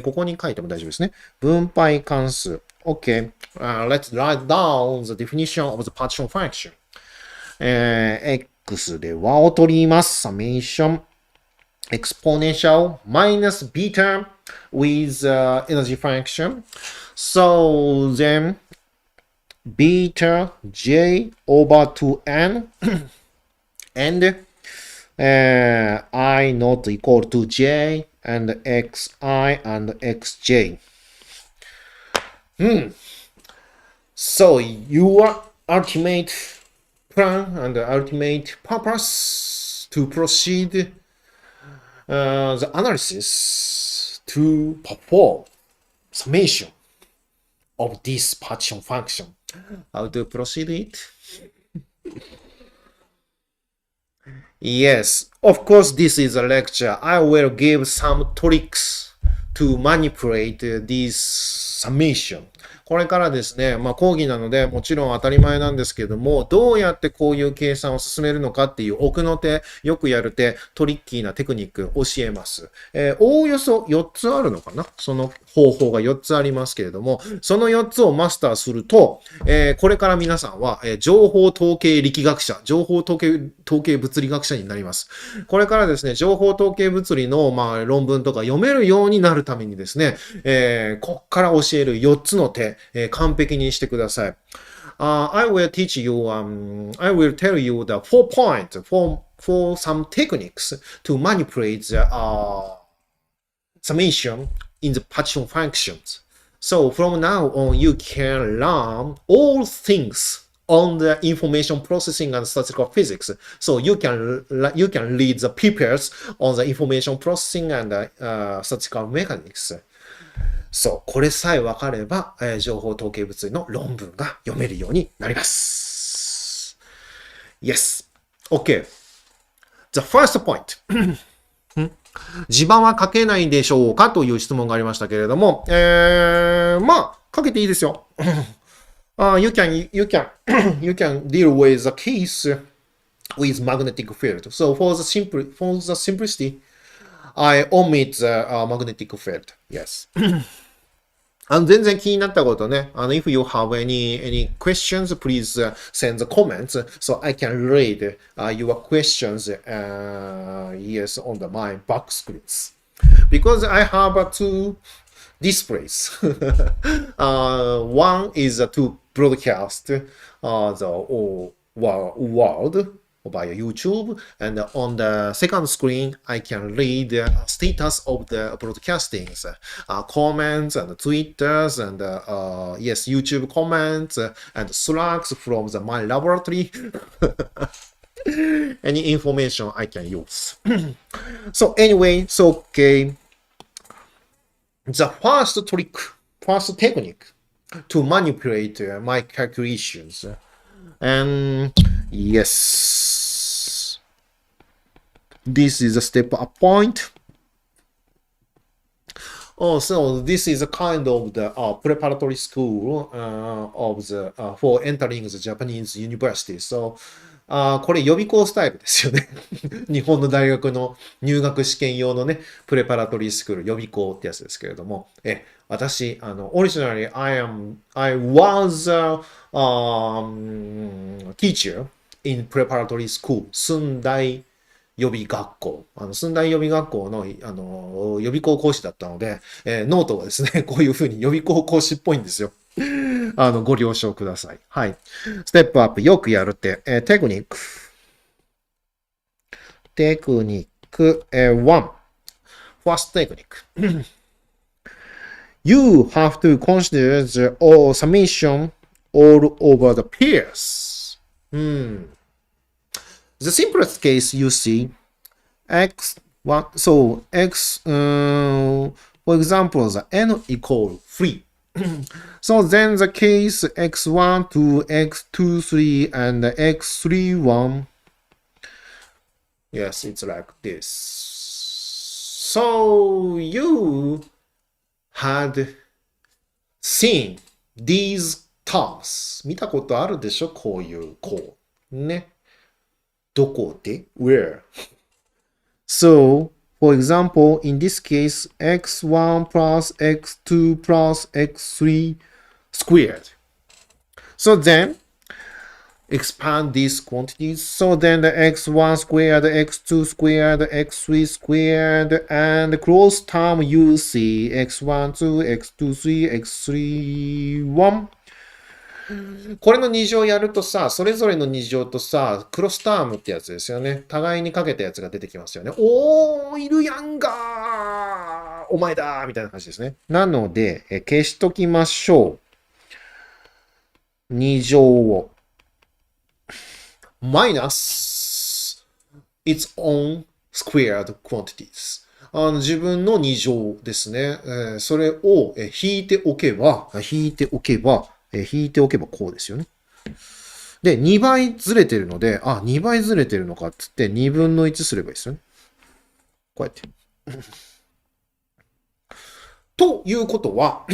ここに書いても大丈夫ですね。分配関数。OK. Let's write down the definition of the partition function. X で和を取ります。summation exponential minus beta with energy function. So then beta j over 2n and I not equal to j and xi and xj. So your ultimate plan and ultimate purpose to proceed the analysis to perform summation of this partition function. How to proceed it? Yes, of course, this is a lecture. I will give some tricks to manipulate this summation. これからですね、まあ講義なのでもちろん当たり前なんですけども、どうやってこういう計算を進めるのかっていう奥の手、よくやる手、トリッキーなテクニック教えます。おおよそ4つあるのかな？その方法が4つありますけれども、その4つをマスターすると、これから皆さんは、情報統計力学者、情報統計物理学者になります。これからですね、情報統計物理の、まあ、論文とか読めるようになるためにですね、こっから教える4つの手、完璧にしてください。I will teach you, I will tell you the 4 points for some techniques to manipulate the summation in the partition functions. So from now on, you can learn all things on the information processing and statistical physics. So you can read the papers on the information processing and statistical mechanics. そう、これさえ分かれば、情報統計物理の論文が読めるようになります。Yes. Okay. The first point. 地盤は書けないでしょうかという質問がありましたけれども、まあ、書けていいですよ。You can deal with the case with magnetic field. So for the simplicity, I omit the magnetic field. Yes. 全然気になったことね。if you have any questions, please send the comments so I can read your questions, yes, on my back screens. Because I have 2 displays. One is to broadcast the world via YouTube, and on the second screen, I can read the status of the broadcastings, comments and Twitters and yes, YouTube comments and Slacks from my laboratory. Any information I can use. So anyway, so okay. The first technique to manipulate my calculations. And yes, this is a step up point. So this is a kind of the preparatory school for entering the Japanese university. So これ予備校スタイルですよね。日本の大学の入学試験用のね、プレパラトリースクール予備校ってやつですけれども、私、originally I was a teacher in preparatory school, 寸大予備学校、寸大予備学校の、予備校講師だったので、ノートはですね、こういうふうに予備校講師っぽいんですよ。ご了承ください。はい。ステップアップ、よくやるって、テクニック。テクニック、1。First technique. You have to consider the all summation all over the pairs. The simplest case you see, so x, for example, the n equal 3. So then the case x1 to x2, 3 and x3, 1. Yes, it's like this. So you had seen these terms. 見たことあるでしょこういう項。ね。どこで where? So, for example, in this case, x1 plus x2 plus x3 squared. So then, expand these quantities. So then the x1 squared, x2 squared, x3 squared, and the close term you see x1, 2, x2, 3, x3, 1. これの2乗やるとさ、それぞれの2乗とさ、クロスタームってやつですよね。互いにかけたやつが出てきますよね。おー、いるやんがーお前だーみたいな感じですね。なので、消しときましょう。2乗を。minus its own squared quantities. 自分の2乗ですね。それを引いておけばこうですよね。で、2倍ずれてるので、2倍ずれてるのかっつって2分の1すればいいですよね。こうやって。ということは、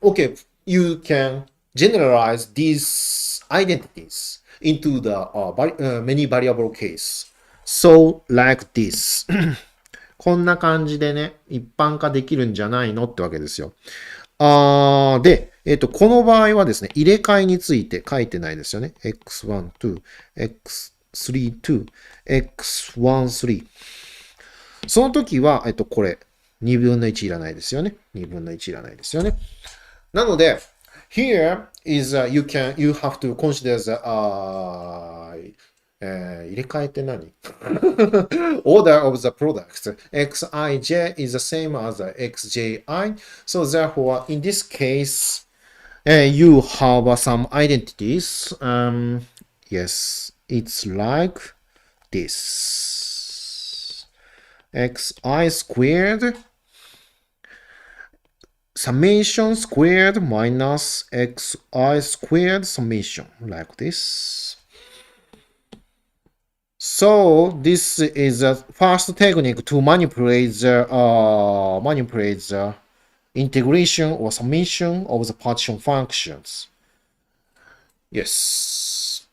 OK, you can generalize these identities into the many variable case. So, like this. こんな感じでね、一般化できるんじゃないのってわけですよ。で、この場合はですね、入れ替えについて書いてないですよね。x1 to x3 to x1 3。その時は、これ、2分の1いらないですよね。2分の1いらないですよね。なので、here is, you have to consider the, 入れ替えって何order of the product. xij is the same as xji. So therefore, in this case, you have some identities. Yes, it's like this. xi squared summation squared minus xi squared summation, like this. So this is the first technique to manipulate the integration or summation of the partition functions. Yes.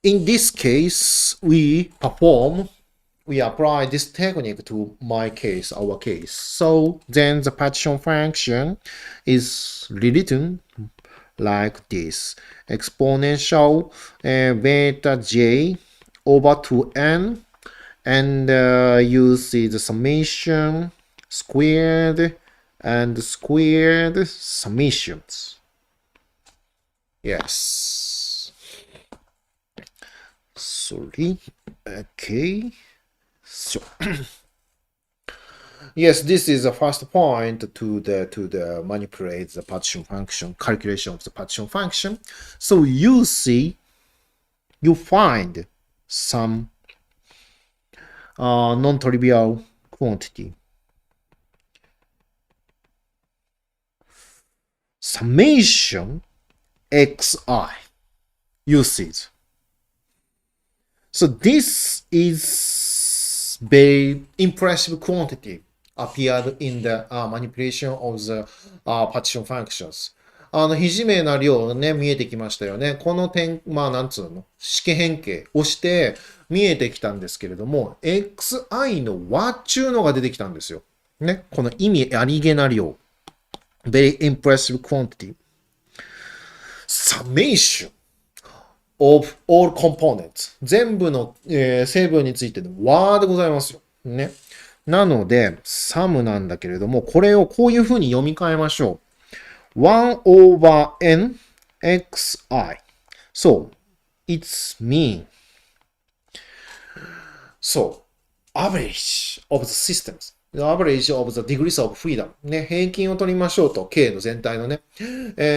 In this case, we apply this technique to our case. So then the partition function is rewritten like this. Exponential beta j over 2n, and you see the summation squared and squared summations. Yes. Sorry. Okay. So yes, this is the first point to the manipulate the partition function, calculation of the partition function. So you find some non-trivial quantity. Summation xi. You see it. So this is very impressive quantity appeared in the manipulation of the partition functions. 非自明な量ね、見えてきましたよね。この点、なんつうの、式変形をして見えてきたんですけれども、xi の和っていうのが出てきたんですよ。ね、この意味ありげな量。very impressive quantity. Summation. of all components 全部の、成分についての和でございますよ。ね。なので、sum なんだけれども、これをこういうふうに読み替えましょう。1 over n xi. So, it's mean. So, average of the systems. The average of the degrees of freedom. ね、平均を取りましょうと。K の全体のね、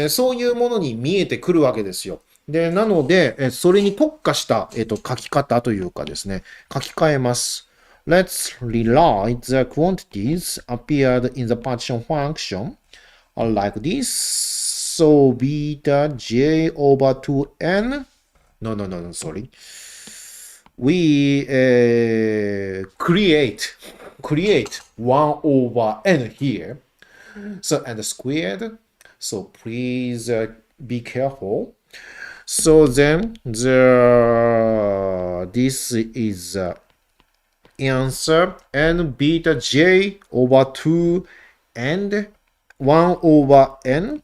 そういうものに見えてくるわけですよ。で、なので、それに特化した、書き方というかですね、書き換えます。Let's rewrite the quantities appeared in the partition function like this. So beta j over 2n. No, sorry. We create 1 over n here. So and squared. So please be careful. So then this is answer and beta j over 2 and 1 over n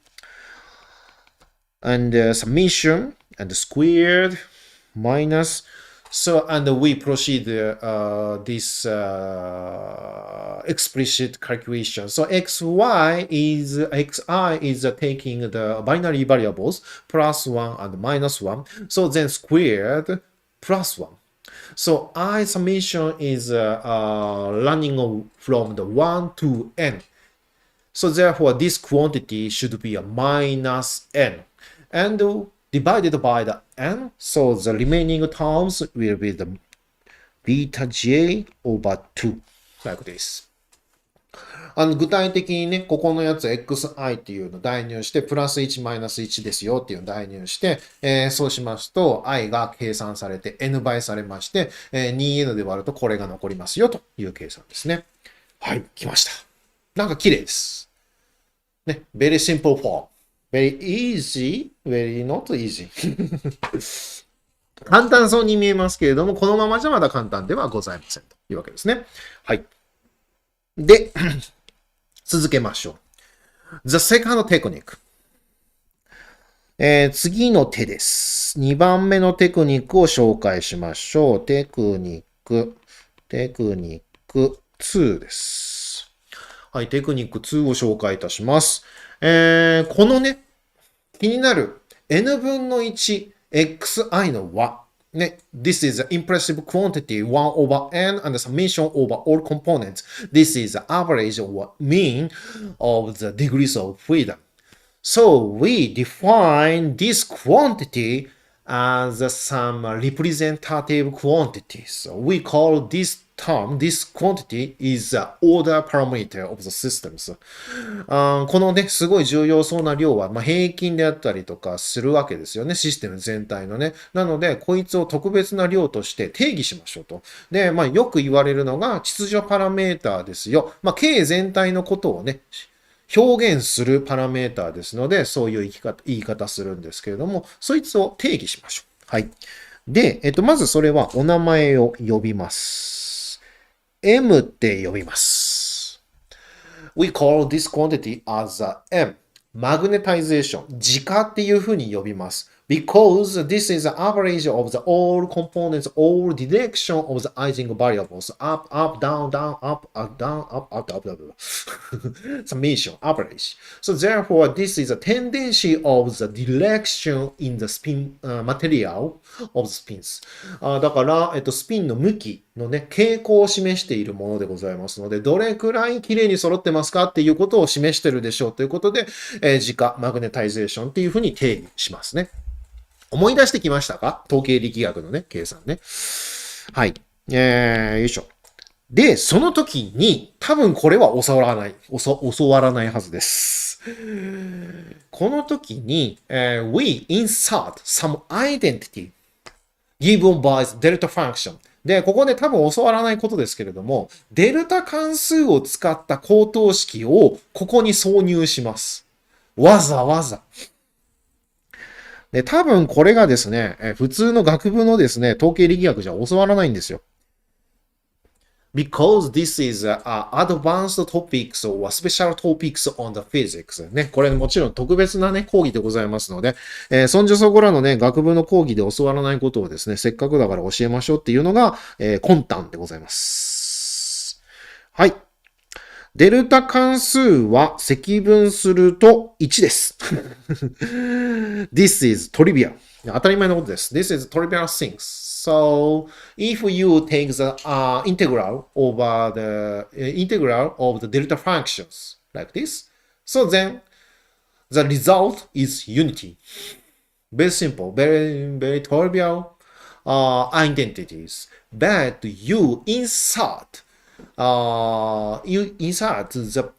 and summation and squared minus. So and we proceed this explicit calculation. So xi is taking the binary variables plus 1 and minus 1. So then squared plus 1. So I summation is running from the 1 to n. So therefore this quantity should be a minus n. And divided by the n, so the remaining terms will be the beta j over 2, like this. 具体的にね、ここのやつ xi っていうのを代入して、プラス1マイナス1ですよっていうのを代入して、そうしますと、i が計算されて n 倍されまして、2n で割るとこれが残りますよという計算ですね。はい、来ました。なんか綺麗です。ね、very simple form.Very easy, very not easy. 簡単そうに見えますけれども、このままじゃまだ簡単ではございませんというわけですね。はい。で、続けましょう。The second technique、次の手です。2番目のテクニックを紹介しましょう。テクニック2です。はい、テクニック2を紹介いたします。このね、気になる n 分の 1xi の和。ね、This is the impressive quantity 1 over n and the summation over all components. This is the average or mean of the degrees of freedom. So we define this quantity as some representative quantities. We call this term, this quantity is the order parameter of the systems. このね、すごい重要そうな量は、平均であったりとかするわけですよね。システム全体のね。なので、こいつを特別な量として定義しましょうと。で、よく言われるのが秩序パラメーターですよ。K 全体のことをね、表現するパラメーターですので、そういう言い方するんですけれども、そいつを定義しましょう。はい。で、まずそれはお名前を呼びます。M って呼びます。We call this quantity as a M. Magnetization. 時価っていうふうに呼びます。Because this is the average of the all components, all direction of the Ising variables. Up, up, down, down, up, up, down, up, up, up, up. Summation, average. So therefore, this is a tendency of the direction in the spin material of the spins. だから、スピンの向きのね、傾向を示しているものでございますので、どれくらい綺麗に揃ってますかっていうことを示してるでしょうということで、時価、マグネタイゼーションっていうふうに定義しますね。思い出してきましたか？統計力学のね、計算ね。はい。よいしょ。で、その時に、多分これは教わらないはずです。この時に、we insert some identity given by the delta function。で、ここで多分教わらないことですけれども、デルタ関数を使った項等式をここに挿入します。わざわざ。で、多分これがですね、普通の学部のですね、統計力学じゃ教わらないんですよ。because this is advanced topics or special topics on the physics ね。これもちろん特別なね、講義でございますので、そんじょそこらのね、学部の講義で教わらないことをですね、せっかくだから教えましょうっていうのが、魂胆でございます。はい。デルタ関数は積分すると1です。This is trivial. 当たり前のことです。This is trivial things. So, if you take the integral over the integral of the delta functions like this, so then the result is unity. Very simple, very trivial identities. But you insert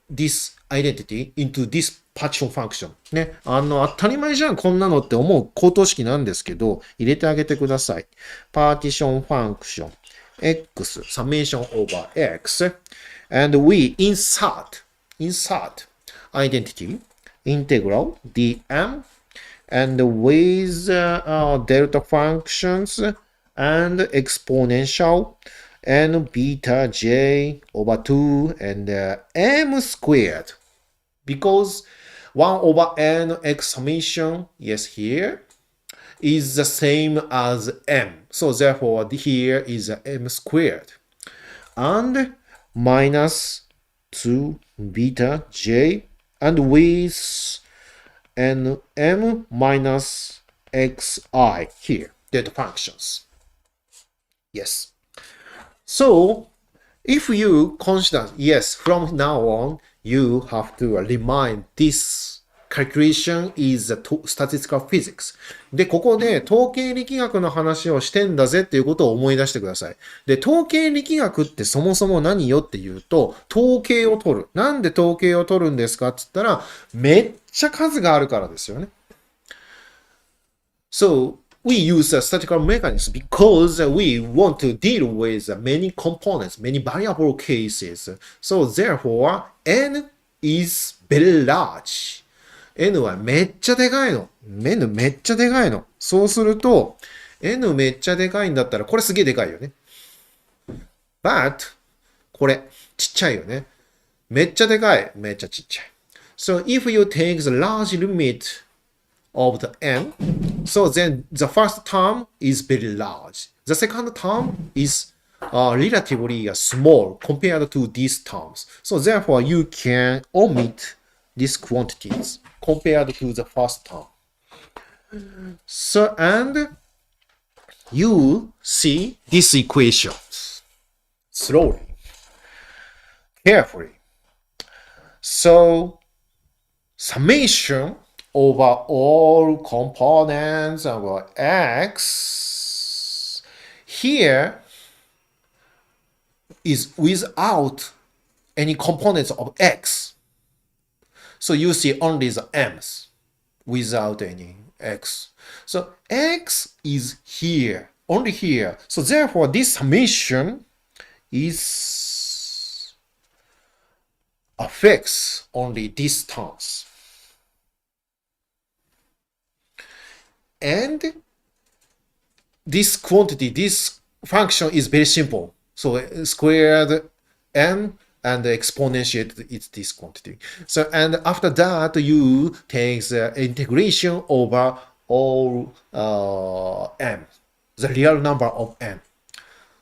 this identity into this partition function ね。当たり前じゃんこんなのって思う口頭式なんですけど、入れてあげてください。partition function x summation over x and we insert identity integral dm and with delta functions and exponential and beta j over 2 and m squared because 1 over n x summation, yes, here is the same as m. So therefore, here is m squared. And minus 2 beta j and with n m minus xi here, delta functions. Yes. So, if you consider, yes, from now on, you have to remind this calculation is statistical physics. で、ここで統計力学の話をしてんだぜっていうことを思い出してください。で、統計力学ってそもそも何よっていうと、統計を取る。なんで統計を取るんですかって言ったら、めっちゃ数があるからですよね。So, we use a statistical mechanism because we want to deal with many components, many variable cases. So therefore, n is very large. n はめっちゃでかいの。n めっちゃでかいの。そうすると、n めっちゃでかいんだったら、これすげえでかいよね。but, これ、ちっちゃいよね。めっちゃでかい。めっちゃちっちゃい。So if you take the large limit of the n, so then the first term is very large. The second term is relatively small compared to these terms. So therefore, you can omit these quantities compared to the first term. So, and you see this equation slowly, carefully. So, summation over all components of x here is without any components of x. So you see only the m's without any x. So x is here, only here. So therefore this summation is affects only these terms. And this quantity, this function is very simple. So squared m and exponentiate is this quantity. So and after that, you take the integration over all m, the real number of m.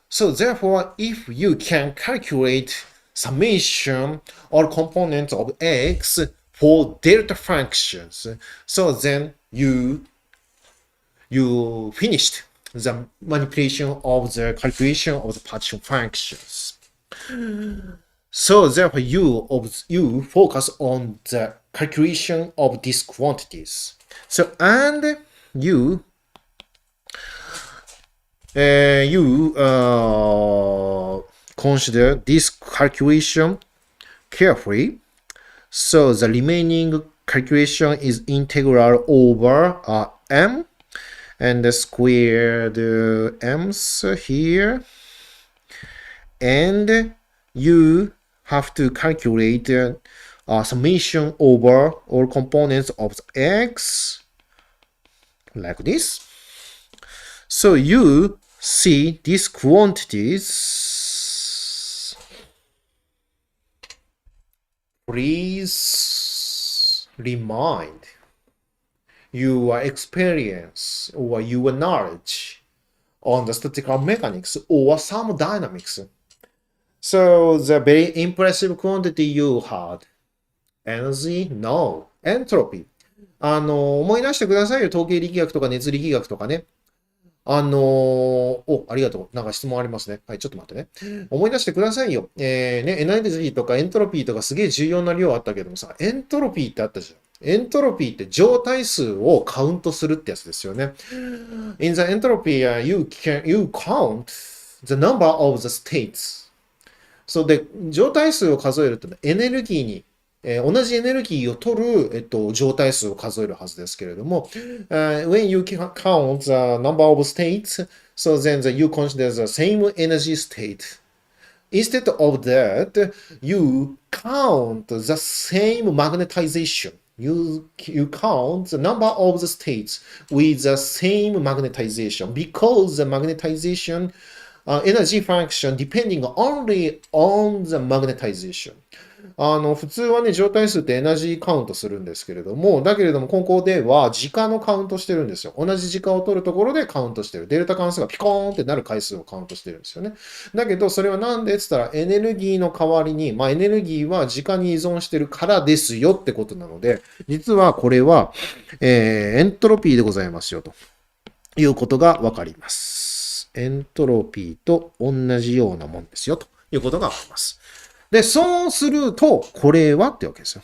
So therefore, if you can calculate summation or components of x for delta functions, so then you finished the manipulation of the calculation of the partition functions. So therefore, you focus on the calculation of these quantities. So and you consider this calculation carefully. So the remaining calculation is integral over m. And the squared m's here. And you have to calculate summation over all components of x like this. So you see these quantities please remind your experience or your knowledge on the statistical mechanics or thermodynamics. So the very impressive quantity you had. Energy? No. Entropy. 思い出してくださいよ。統計力学とか熱力学とかね。ありがとう。なんか質問ありますね。はい、ちょっと待ってね。思い出してくださいよ。エネルギーとかエントロピーとかすげえ重要な量あったけどもさ、エントロピーってあったじゃん。エントロピーって状態数をカウントするってやつですよね。In the entropy, you count the number of the states. そうで、状態数を数えるとエネルギーに同じエネルギーを取る、状態数を数えるはずですけれども、when you count the number of states, so then you consider the same energy state. Instead of that, you count the same magnetization. You count the number of the states with the same magnetization because the magnetization energy function depending only on the magnetization. 普通はね、状態数ってエナジーカウントするんですけれども、だけれども、ここでは時間のカウントしてるんですよ。同じ時間を取るところでカウントしてる。デルタ関数がピコーンってなる回数をカウントしてるんですよね。だけど、それはなんでって言ったら、エネルギーの代わりに、エネルギーは時間に依存してるからですよってことなので、実はこれは、エントロピーでございますよということがわかります。エントロピーと同じようなもんですよということがわかります。で、そうすると、これはってわけですよ。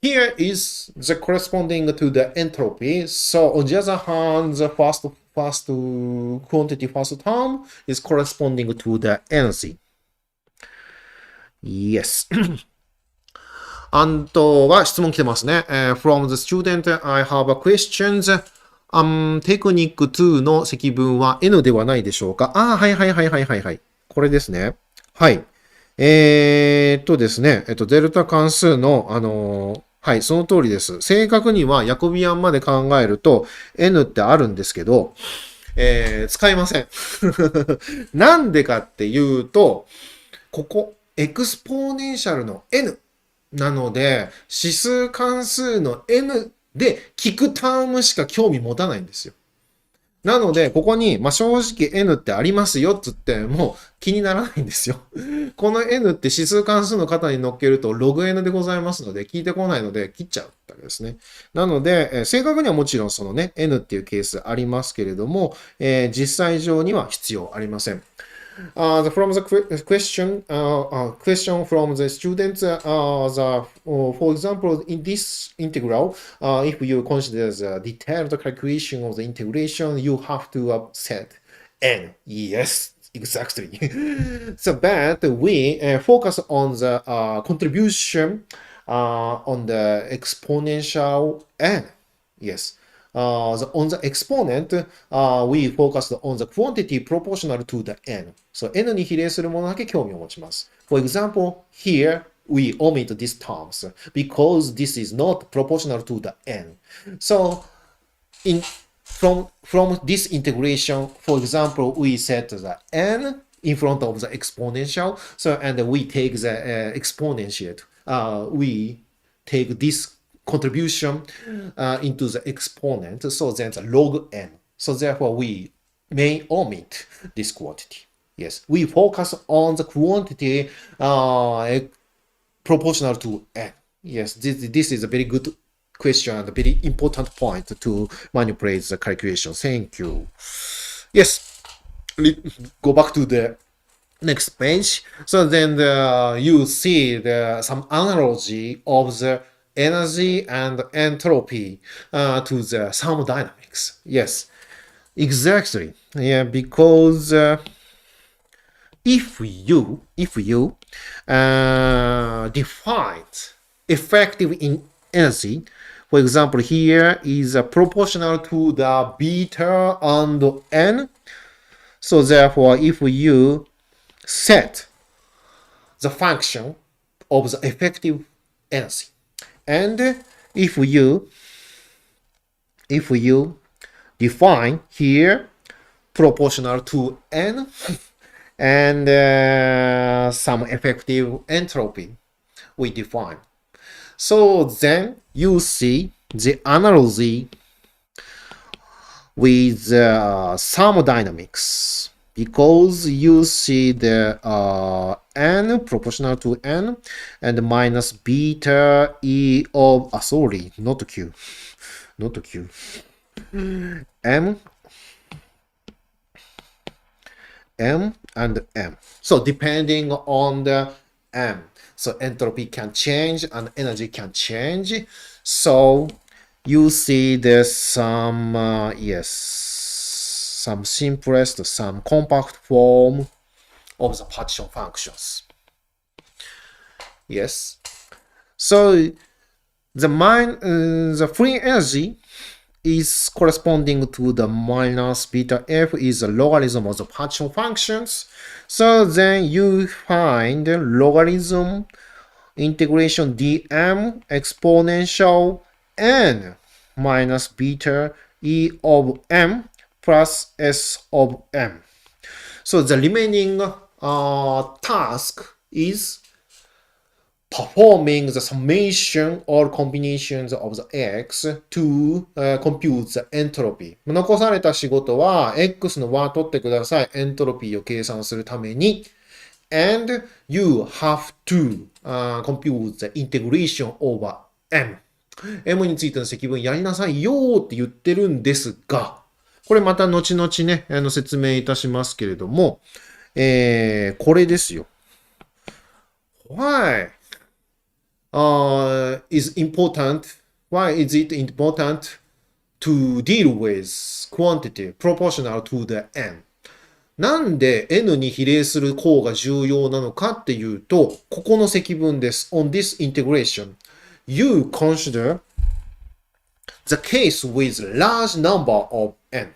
Here is the corresponding to the entropy. So, on the other hand, the first quantity first term is corresponding to the energy. Yes. あとは質問来てますね。From the student, I have a questions. テクニック2の積分は N ではないでしょうか？はい。これですね。はい。ですね、デルタ関数の、はい、その通りです。正確にはヤコビアンまで考えると N ってあるんですけど、使いません。なんでかっていうと、ここ、エクスポーネンシャルの N なので、指数関数の N で聞くタームしか興味持たないんですよ。なので、ここに、正直 N ってありますよっつっても気にならないんですよ。この N って指数関数の型に乗っけると log N でございますので、聞いてこないので切っちゃうわけですね。なので、正確にはもちろんそのね、N っていうケースありますけれども、実際上には必要ありません。From the question from the students, for example, in this integral, if you consider the detailed calculation of the integration, you have to set n. Yes, exactly. So, but we focus on the contribution on the exponential n. Yes. On the exponent, we focused on the quantity proportional to the n. So, n に比例するものだけ興味を持ちます。For example, here, we omit these terms because this is not proportional to the n. So, from this integration, for example, we set the n in front of the exponential. So, and we take the exponentiate. We take this contribution into the exponent, so then the log n. So therefore, we may omit this quantity. Yes, we focus on the quantity proportional to n. Yes, this is a very good question and a very important point to manipulate the calculation. Thank you. Yes, go back to the next page. So then you see some analogy of the energy and entropy to the thermodynamics. Yes, exactly. Yeah, because if you define effective in energy, for example, here is proportional to the beta and n. So therefore, if you set the function of the effective energy, and if you define here proportional to n and some effective entropy, we define. So then you see the analogy with thermodynamics because you see the n proportional to n and minus beta e of sorry, not q, m and m. So depending on the m, so entropy can change and energy can change. So you see there's some some simplest, some compact form of the partition functions. Yes. So the free energy is corresponding to the minus beta f is the logarithm of the partition functions. So then you find logarithm integration dm exponential n minus beta e of m plus s of m. So the remaining task is performing the summation or combinations of the x to compute the entropy. 残された仕事は x の和取ってください。エントロピーを計算するために。And you have to compute the integration over m. m についての積分やりなさいよって言ってるんですが、これまた後々ね、説明いたしますけれども、これですよ。Why is it important to deal with quantity proportional to the n? なんで n に比例する項が重要なのかっていうと、ここの積分です。On this integration, you consider the case with large number of n.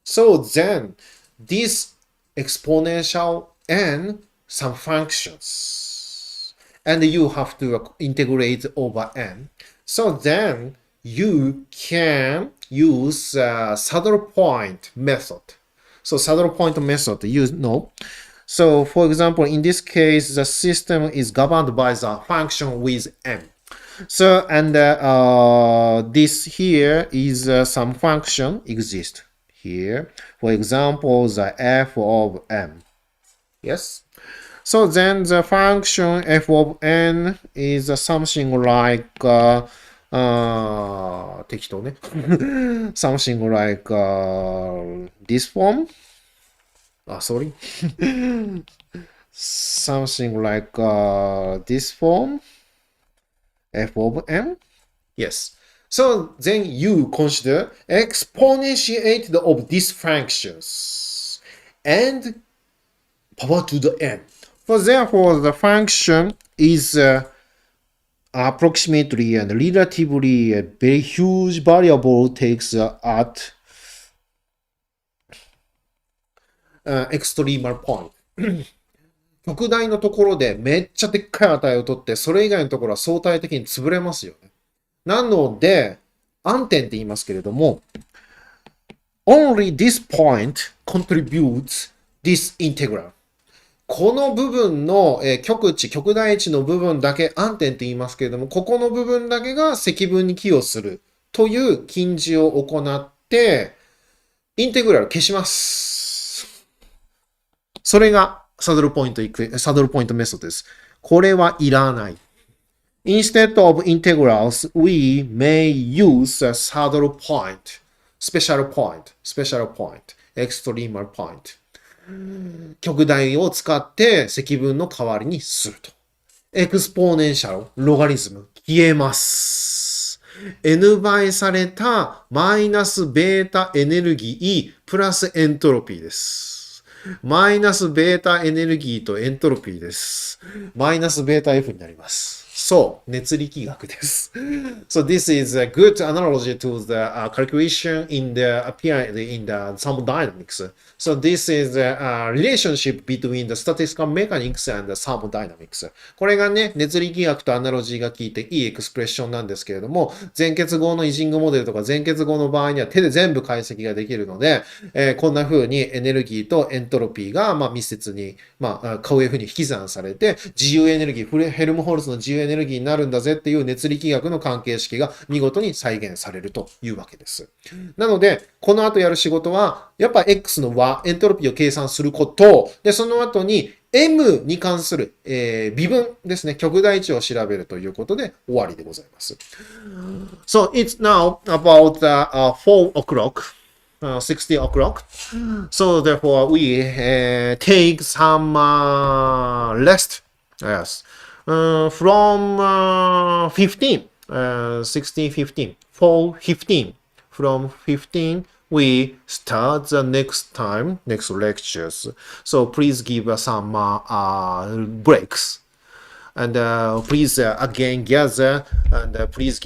So then, this exponential n some functions, and you have to integrate over n. So then, you can use saddle point method. So saddle point method, you know. So for example, in this case, the system is governed by the function with n. So, and this here is some function exist here. For example, the f of m. Yes. So then the function f of n is something like something like this form. Sorry. Something like this form. F of m. Yes. So then you consider exponentiate of these functions and power to the n. So therefore, the function is approximately and relatively a very huge variable takes at extremal point. 極大のところでめっちゃでっかい値を取って、それ以外のところは相対的に潰れますよね。なので、暗点って言いますけれども、only this point contributes this integral. この部分の極大値の部分だけ暗点って言いますけれども、ここの部分だけが積分に寄与するという近似を行って、インテグラル消します。それがサドルポイントメソッドです。これはいらない。Instead of integrals, we may use a saddle point, special point, extremal point. 極大を使って積分の代わりにすると。エクスポーネンシャル、ロガリズム、消えます。n 倍されたマイナスベータエネルギープラスエントロピーです。マイナスベータエネルギーとエントロピーです。マイナスベータ F になります。そう、熱力学です。So this is a good analogy to the calculation in the appearance in the thermodynamics. So this is a relationship between the statistical mechanics and the thermodynamics. これがね、熱力学とアナロジーが効いていいエクスプレッションなんですけれども、全結合のイジングモデルとか全結合の場合には手で全部解析ができるので、こんな風にエネルギーとエントロピーが、密接に、こういう風に引き算されて、自由エネルギー、ヘルムホルツの自由エネルギーになるんだぜっていう熱力学の関係式が見事に再現されるというわけです。なので、この後やる仕事は、やっぱ X の和、エントロピーを計算すること、で、その後に M に関する、微分ですね、極大値を調べるということで終わりでございます。So it's now about 4 o'clock. 60 o'clock. So therefore we take some rest. Yes. From 15, 16, 15, 4, 15. From 15, we start the next time, next lectures. So please give us some breaks. And please again gather and please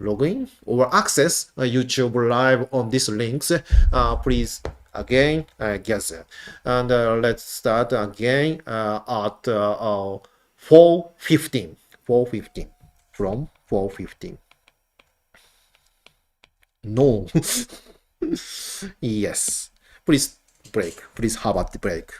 log in or access YouTube live on these links. Please again gather and let's start again at 4:15 4:15 from 4:15. No. Yes. Please break. Please have a break.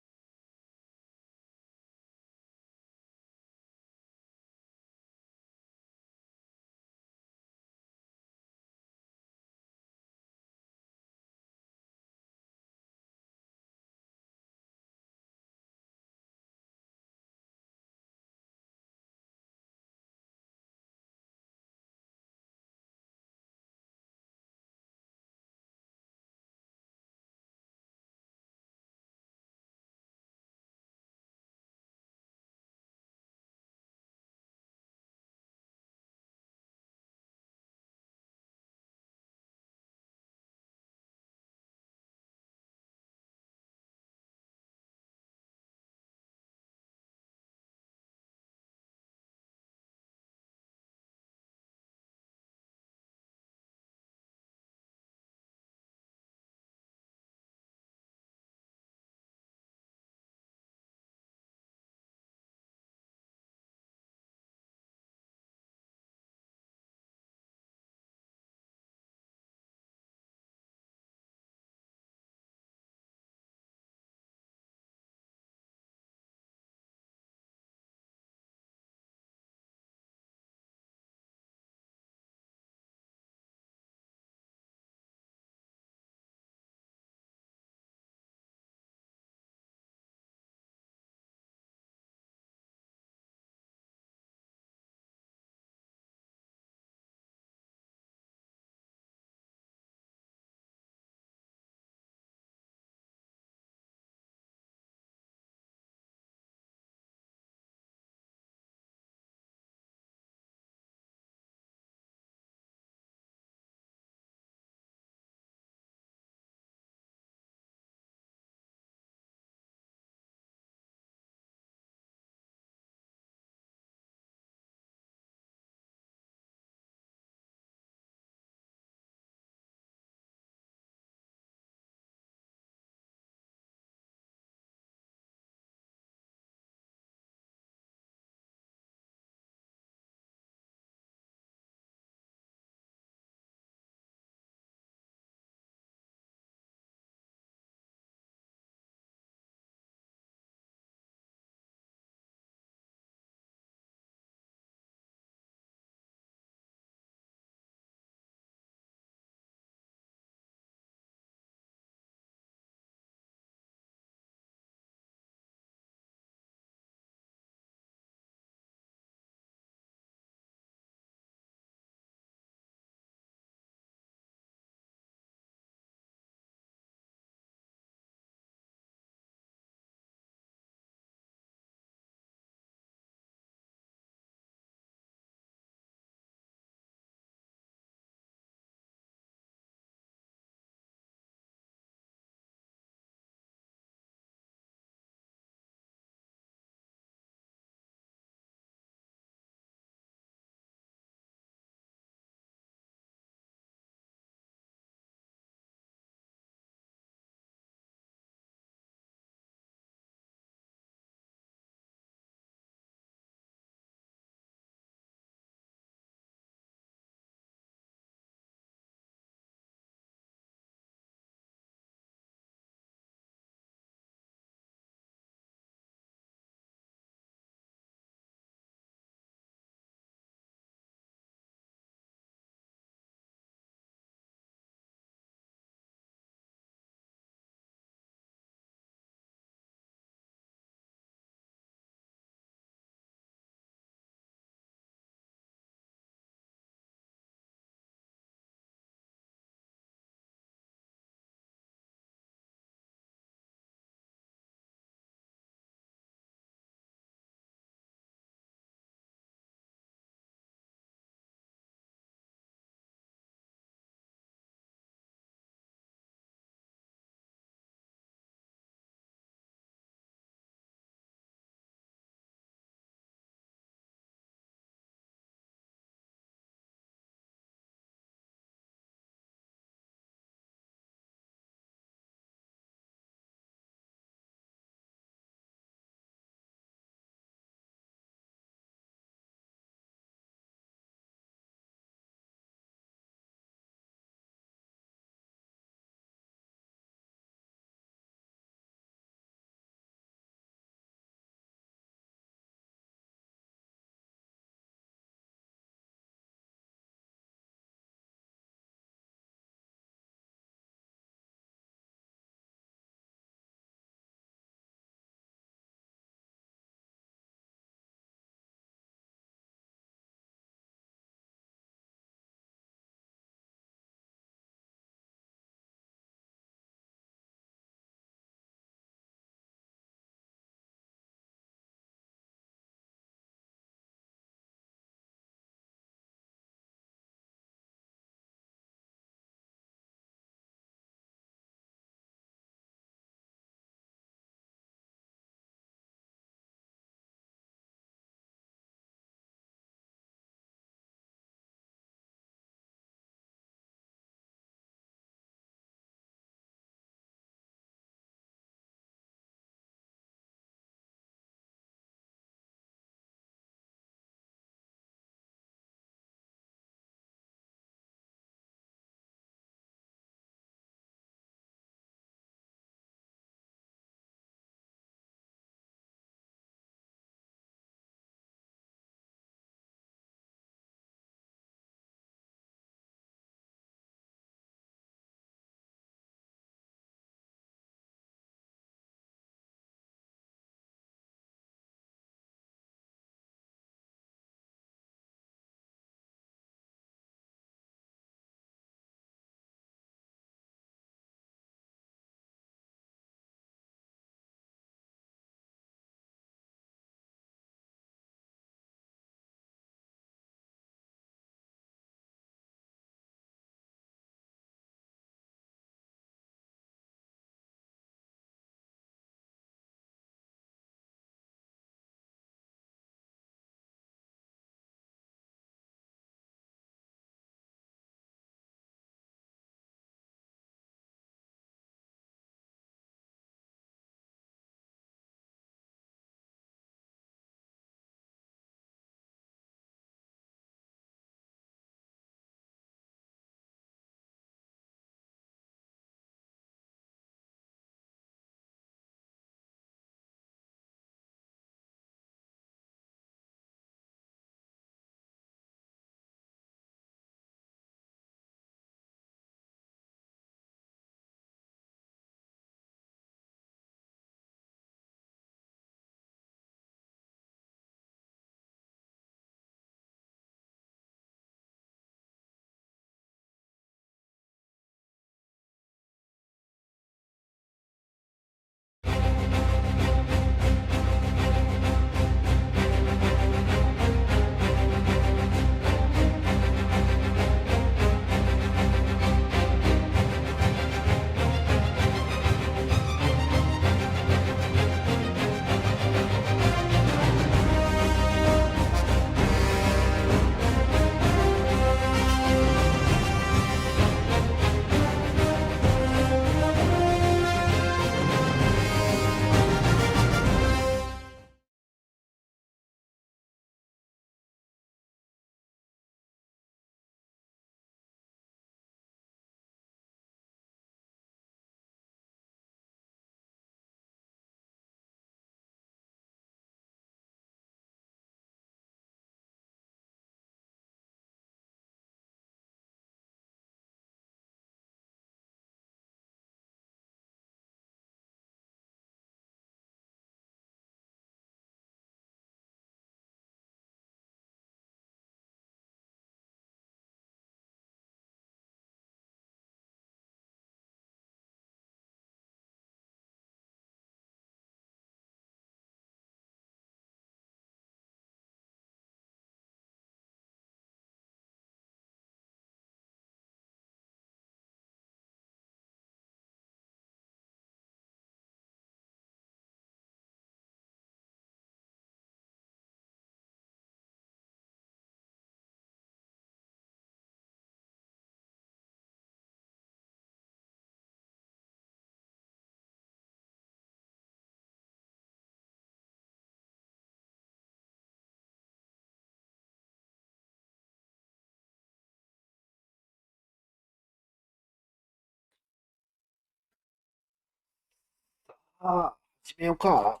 始めようか。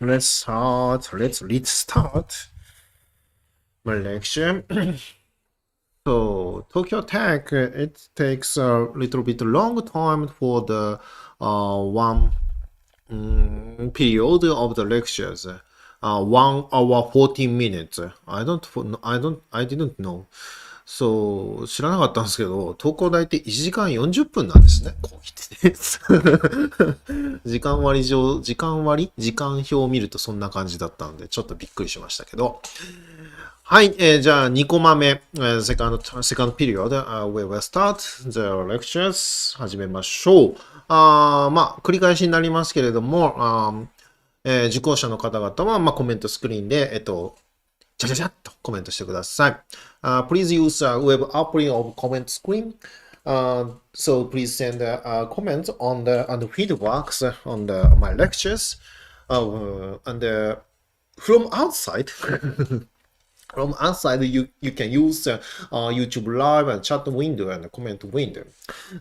Let's start my lecture. So, Tokyo Tech, it takes a little bit long time for the one period of the lectures. 1 hour 14 minutes. I didn't know. そう、知らなかったんですけど、東工大って1時間40分なんですね。講義ってね。時間表を見るとそんな感じだったので、ちょっとびっくりしましたけど。はい、じゃあ2コマ目、second period, we will start the lectures. 始めましょう。繰り返しになりますけれども、受講者の方々は、コメントスクリーンで、ちゃちゃちゃっとコメントしてください。Please use web apply of comment screen. So please send comments on the feedbacks on my lectures. And from outside, from outside, you can use YouTube Live and chat window and comment window.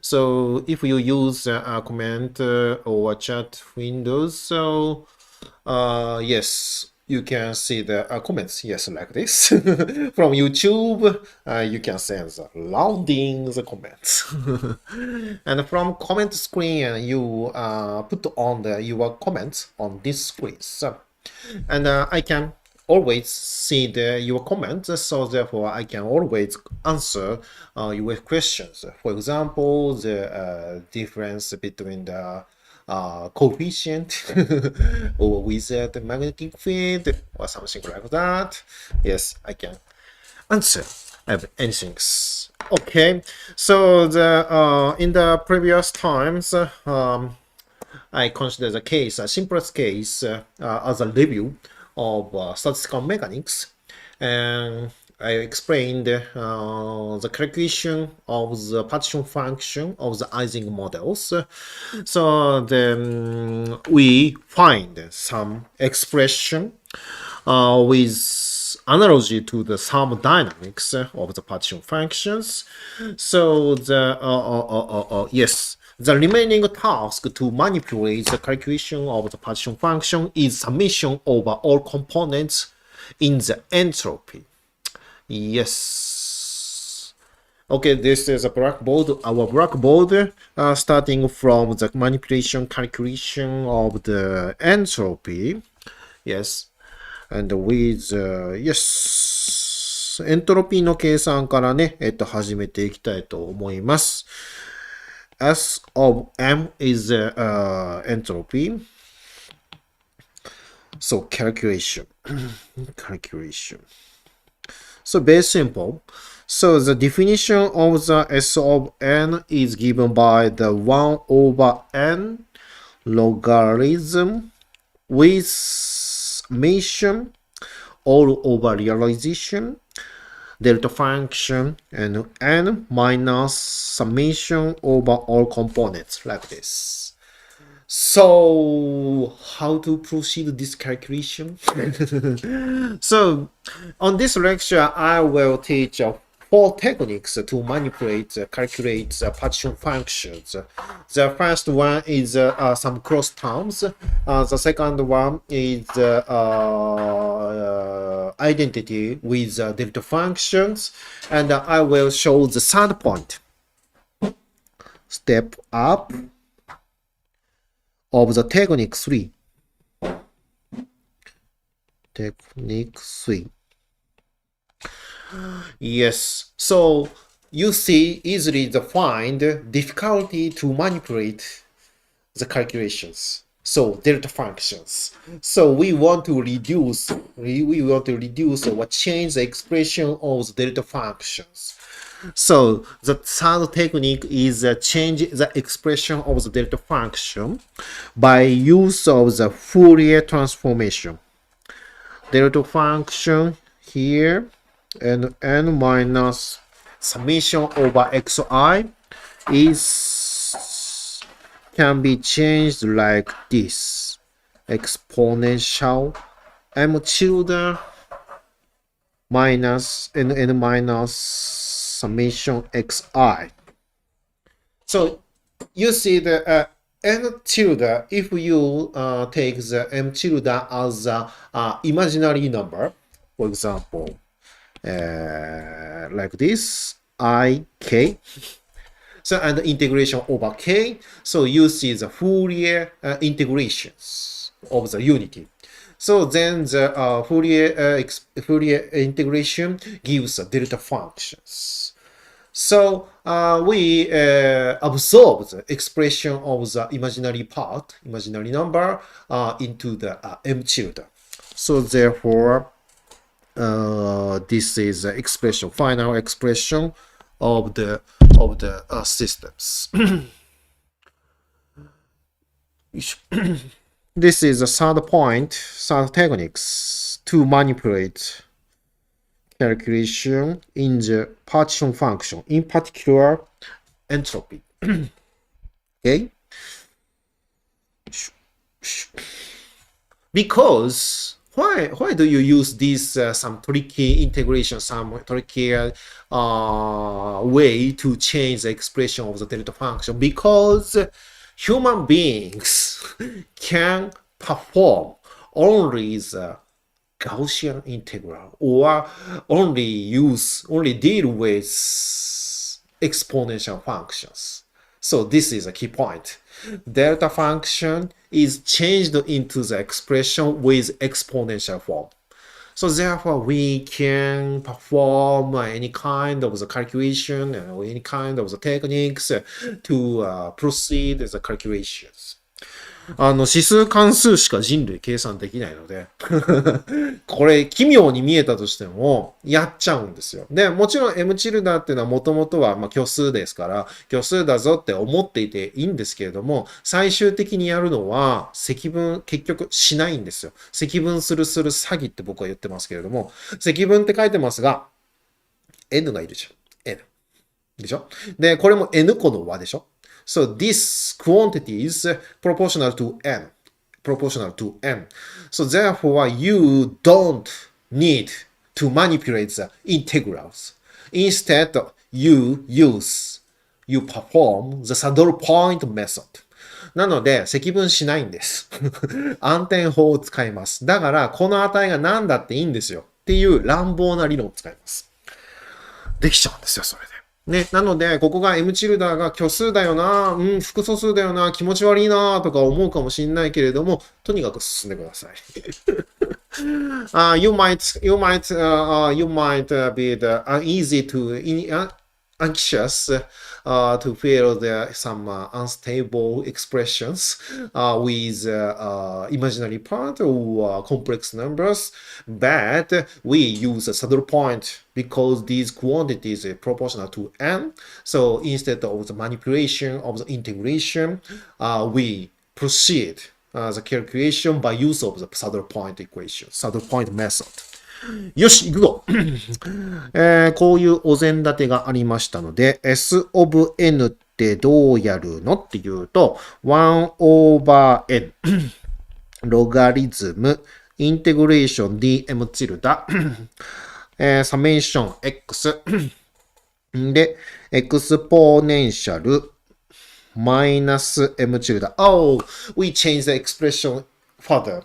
So if you use comment or chat windows, so yes, you can see the comments, yes, like this. From YouTube, you can send the loading the comments. And from comment screen, you put on your comments on this screen. So, and I can always see your comments, so therefore I can always answer your questions. For example, the difference between the coefficient or with the magnetic field or something like that. Yes, I can answer anything. Okay, so in the previous times, I consider the case, a simplest case, as a review of statistical mechanics, and I explained the calculation of the partition function of the Ising models. So then we find some expression with analogy to the thermodynamics of the partition functions. So the remaining task to manipulate the calculation of the partition function is summation over all components in the entropy. Yes. Okay, this is a blackboard. Our blackboard, starting from the manipulation calculation of the entropy. Yes. And with, yes. エントロピーの計算からね、始めていきたいと思います。S of M is entropy. So calculation. So very simple. So the definition of the S of n is given by the 1 over n logarithm with summation all over realization, delta function, and n minus summation over all components, like this. So how to proceed this calculation? So on this lecture, I will teach 4 techniques to manipulate, calculate the partition functions. The first one is some cross terms. The second one is identity with delta functions. And I will show the third point. Step up of the technique 3. Technique 3. Yes, so you see easily the find difficulty to manipulate the calculations. So delta functions. So we want to reduce or change the expression of the delta functions. So the third technique is change the expression of the delta function by use of the Fourier transformation. Delta function here and n minus summation over xi can be changed like this. Exponential m tilde minus n minus summation xi. So you see the n tilde, if you take the m tilde as a imaginary number, for example, like this, I, k, so and integration over k, so you see the Fourier integrations of the unity. So then the Fourier integration gives the delta functions. So we absorb the expression of the imaginary part, imaginary number, into the m tilde. So therefore, this is the expression, final expression of the systems. This is the third point, third techniques to manipulate calculation in the partition function, in particular entropy. Okay? Because why do you use this some tricky integration, some tricky way to change the expression of the delta function? Because human beings can perform only the Gaussian integral or only deal with exponential functions. So this is a key point. Delta function is changed into the expression with exponential form. So therefore, we can perform any kind of the calculation or any kind of the techniques to proceed the calculations. 指数関数しか人類計算できないのでこれ奇妙に見えたとしてもやっちゃうんですよ。で、もちろん M チルダっていうのはもともとは虚数ですから虚数だぞって思っていていいんですけれども、最終的にやるのは積分結局しないんですよ。積分する詐欺って僕は言ってますけれども、積分って書いてますが N がいるじゃん。N でしょ。で、これも N 個の和でしょ。So this quantity is proportional to n. So therefore, you don't need to manipulate the integrals. Instead, you perform the saddle point method. なので、積分しないんです。暗転法を使います。だから、この値が何だっていいんですよ。っていう乱暴な理論を使います。できちゃうんですよ、それで。ね、なので、ここが M チルダーが虚数だよな、複素数だよな、気持ち悪いな、とか思うかもしれないけれども、とにかく進んでください。you might be uneasy to anxious to feel some unstable expressions with imaginary part or complex numbers, but we use a saddle point because these quantities are proportional to n. So instead of the manipulation of the integration, we proceed the calculation by use of the saddle point equation, saddle point method. よし、行くぞ、こういうお膳立てがありましたので、S of n ってどうやるのっていうと、1 over n ロガリズムインテグレーション dm チルダサメーション x で、エクスポネンシャルマイナス m チルダ。Oh, we change the expression further.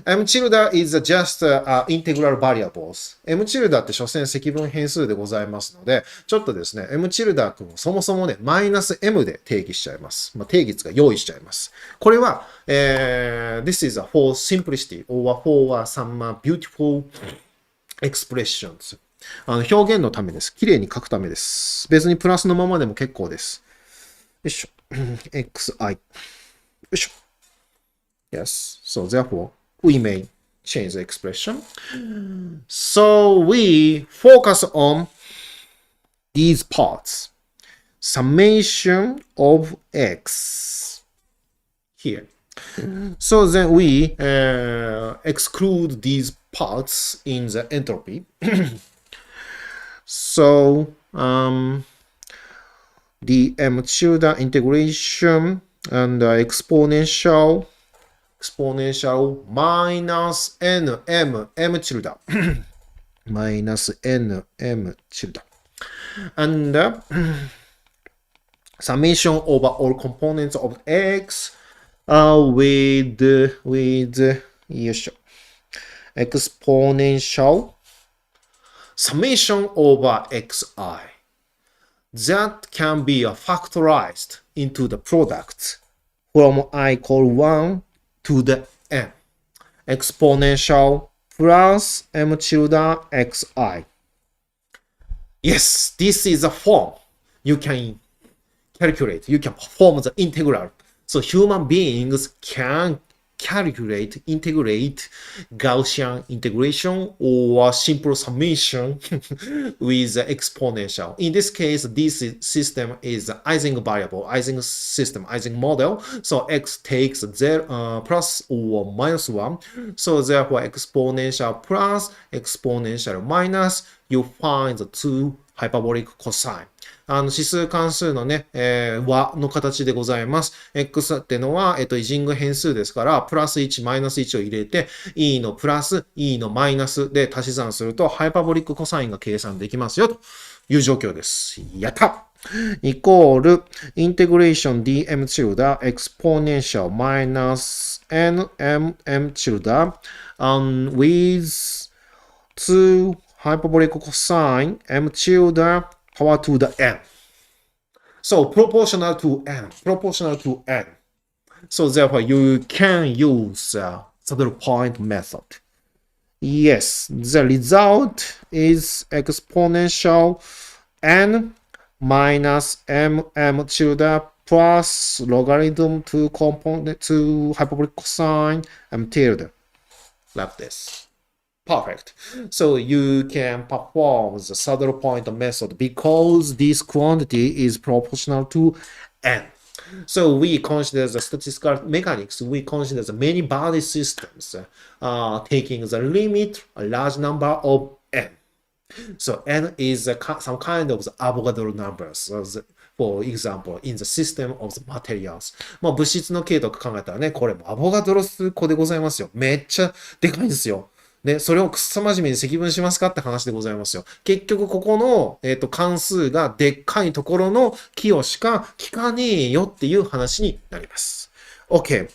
M チルダ is just integral variables. M チルダって所詮積分変数でございますので、ちょっとですね、M チルダ君をそもそもね、マイナス M で定義しちゃいます。定義が用意しちゃいます。これは、this is for simplicity or for some beautiful expressions. 表現のためです。綺麗に書くためです。別にプラスのままでも結構です。よいしょ。xi。よいしょ。Yes, so therefore, we may change the expression. So we focus on these parts. Summation of x here. So then we exclude these parts in the entropy. So the m tilde integration and exponential minus n m tilde minus n m tilde and summation over all components of x with よいしょ exponential summation over xi that can be factorized into the product from I equal 1 to the n exponential plus m tilde xi. Yes, this is a form you can calculate, you can perform the integral. So human beings can calculate, integrate Gaussian integration or simple summation with exponential. In this case, this system is Ising variable, Ising system, Ising model. So x takes 0, plus or minus 1. So therefore exponential plus, exponential minus, you find the two hyperbolic cosine. 指数関数のね、和の形でございます。x ってのは、イジング変数ですから、プラス1、マイナス1を入れて、e のプラス、e のマイナスで足し算すると、ハイパボリックコサインが計算できますよ、という状況です。やったイコール、インテグレーション dm チルダ、エクスポネンシャルマイナス nmm チルダ、with 2 hyperbolic cosine m tilde power to the n. So proportional to n, proportional to n. So therefore you can use saddle point method. Yes, the result is exponential n minus mm tilde plus logarithm to component to hyperbolic cosine m tilde. Like this. Perfect. So you can perform the saddle point method because this quantity is proportional to n. So we consider the statistical mechanics. We consider the many body systems taking the limit a large number of n. So n is some kind of the Avogadro numbers. For example, in the system of the materials. 物質の系とか考えたらね、これもアボガドロ数個でございますよ。めっちゃでかいんですよ。ね、それをくっさ真面目に積分しますかって話でございますよ。結局ここの、関数がでっかいところの寄与しか効かねえよっていう話になります。Okay.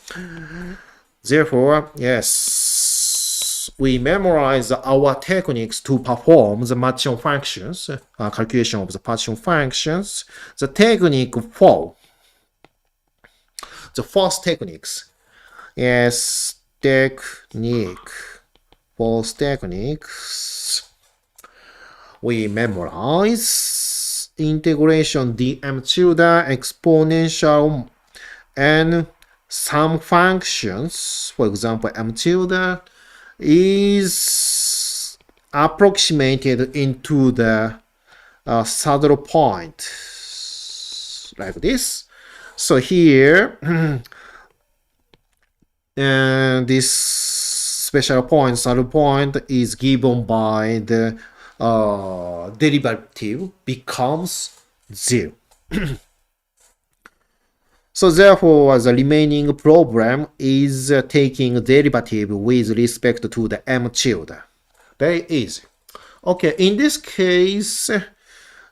Therefore, yes, we memorize our techniques to perform the partition functions, calculation of the partition functions. The technique for the first techniques. Yes, Both techniques, we memorize integration dm tilde exponential and some functions, for example, m tilde is approximated into the saddle point, like this. So here, this special point, saddle point is given by the derivative becomes 0. So therefore, the remaining problem is taking derivative with respect to the m tilde. Very easy. Okay, in this case,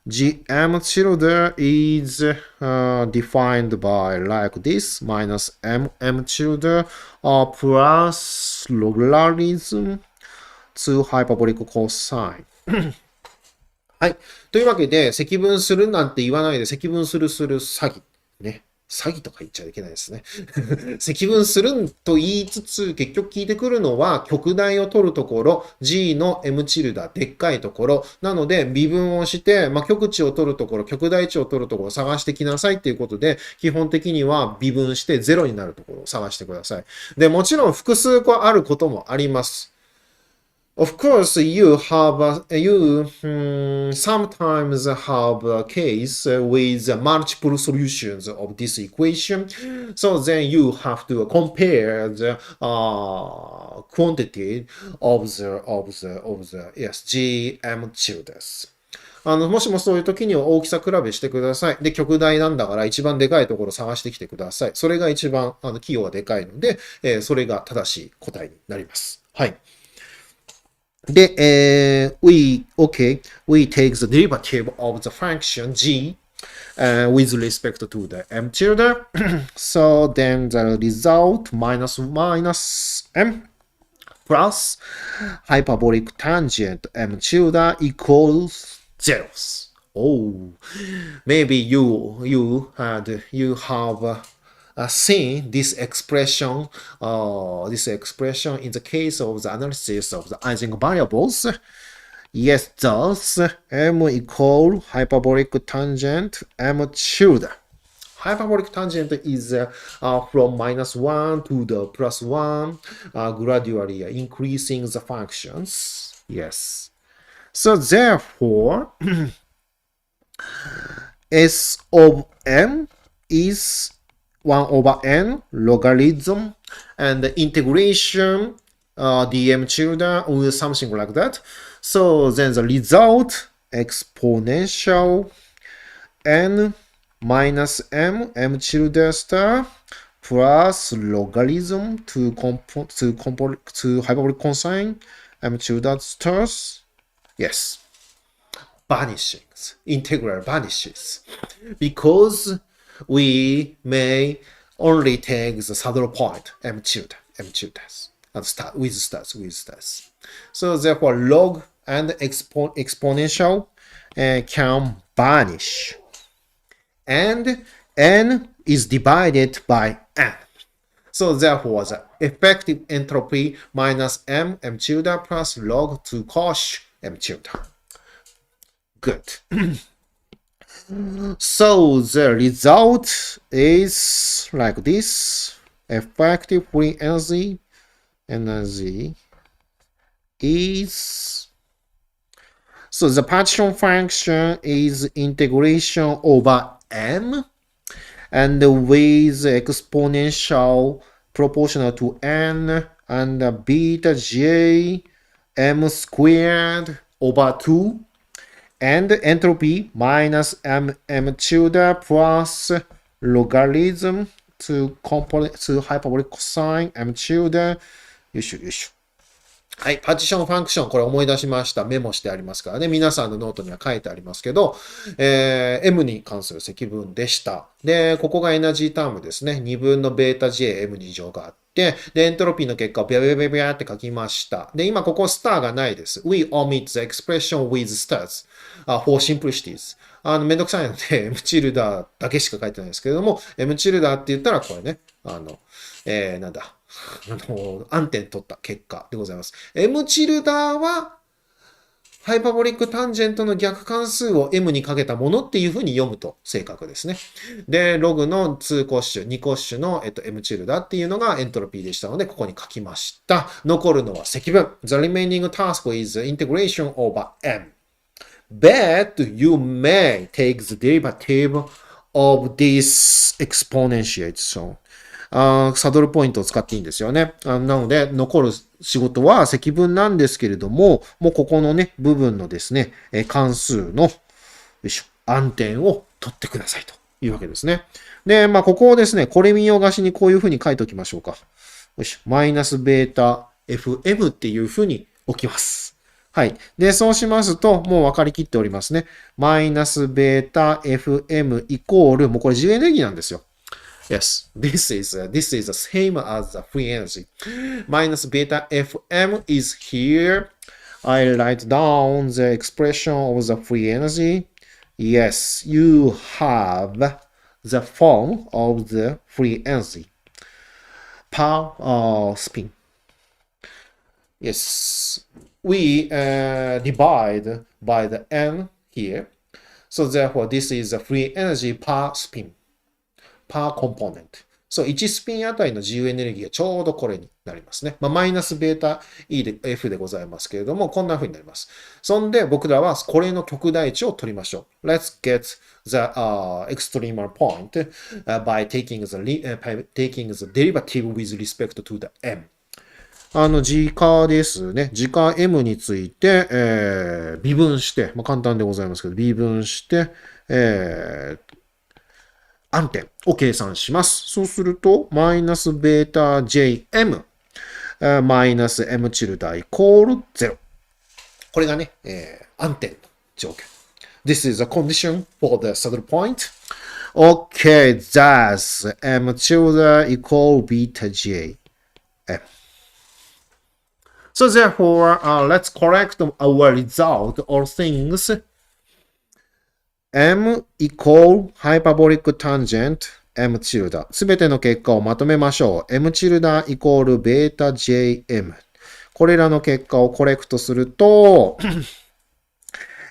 gm tilde is defined by like this, minus m tilde plus logarithm to hyperbolic cosine. はい。というわけで、積分するなんて言わないで、積分する詐欺。ね。詐欺とか言っちゃいけないですね。積分すると言いつつ、結局聞いてくるのは、極大を取るところ、g の m チルダ、でっかいところ。なので、微分をして、極値を取るところ、極大値を取るところを探してきなさいっていうことで、基本的には微分して0になるところを探してください。で、もちろん複数個あることもあります。Of course, you sometimes have a case with multiple solutions of this equation. So then you have to compare the quantity of the GM tildes. もしもそういう時には大きさ比べしてください。で、極大なんだから一番でかいところを探してきてください。それが一番寄与がでかいので、それが正しい答えになります。はい。で、we take the derivative of the function g with respect to the m tilde. So then the result minus m plus hyperbolic tangent m tilde equals 0. Oh, maybe you have seen this expression in the case of the analysis of the eigenvariables. Yes, thus m equal hyperbolic tangent m tilde. Hyperbolic tangent is from -1 to the +1, gradually increasing the functions. Yes. So therefore, S of m is 1 over n logarithm, and the integration dm tilde or something like that. So then the result exponential n minus m tilde star plus logarithm to hyperbolic cosine m tilde stars. Yes, vanishes. Integral vanishes because we may only take the saddle point m tilde and start with stars. So therefore log and exponential can vanish, and n is divided by n. So therefore the effective entropy minus m tilde plus log 2 cosh m tilde. Good. So the result is like this. Effective free energy is, so the partition function is integration over m, and with exponential proportional to n, and beta j m squared over 2, and entropy minus m tilde plus logarithm to hyperbolic cosine m tilde. よいしょよいしょ。はい。パーティションファンクション、これ思い出しました。メモしてありますからね。皆さんのノートには書いてありますけど、M に関する積分でした。で、ここがエナジータームですね。2分のベータ JM2 乗があって、で、エントロピーの結果をビャビャビャビャって書きました。で、今ここスターがないです。We omit the expression with stars、for simplicities。めんどくさいので、M チルダーだけしか書いてないですけれども、M チルダーって言ったらこれね、なんだ。暗点取った結果でございます。M チルダーは、ハイパボリックタンジェントの逆関数を M にかけたものっていうふうに読むと正確ですね。で、ログの2コッシュ、2コッシュの、M チルダーっていうのがエントロピーでしたので、ここに書きました。残るのは積分。The remaining task is integration over M. But you may take the derivative of this exponentiation. サドルポイントを使っていいんですよね。なので、残る仕事は積分なんですけれども、もうここのね、部分のですね、関数の、暗点を取ってくださいというわけですね。で、ここをですね、これ見よがしにこういうふうに書いておきましょうか。マイナスベータ FM っていうふうに置きます。はい。で、そうしますと、もう分かりきっておりますね。マイナスベータ FM イコール、もうこれ自由エネルギーなんですよ。Yes, this is the same as the free energy. Minus beta Fm is here. I write down the expression of the free energy. Yes, you have the form of the free energy per spin. Yes, we divide by the n here. So therefore, this is the free energy per spin.per component. So 1スピンあたりの自由エネルギーがちょうどこれになりますね。マイナスベータ E で F でございますけれども、こんな風になります。そんで僕らはこれの極大値を取りましょう。Let's get the extremal point、by taking the derivative with respect to the m. 時価ですね。時価 m について、微分して、簡単でございますけど、微分して、暗点を計算します。そうすると、マイナスベータ Jm、マイナス M チルダイコール0。これがね、暗点の条件。This is a condition for the saddle point. Okay, thus m tilde equal beta j m. So therefore, let's correct our result or things. m equal hyperbolic tangent m チルダ。すべての結果をまとめましょう。m チルダイコールベータ jm。これらの結果をコレクトすると、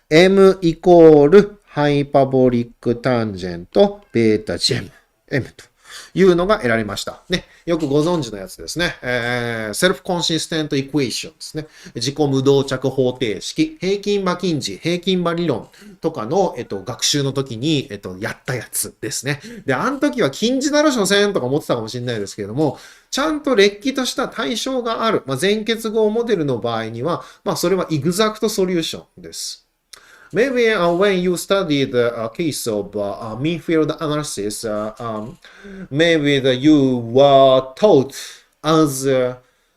m イコールハイパボリックタンジェントベータ jm。m というのが得られました。ね。よくご存知のやつですね。セルフコンシステントイクエーションですね。自己無動着方程式、平均馬近似、平均馬理論とかの、学習の時に、やったやつですね。で、あの時は近似なる所詮とか思ってたかもしれないですけれども、ちゃんとれっきとした対象がある。全結合モデルの場合には、それはエグザクトソリューションです。Maybe when you study the case of mean field analysis, maybe you were taught as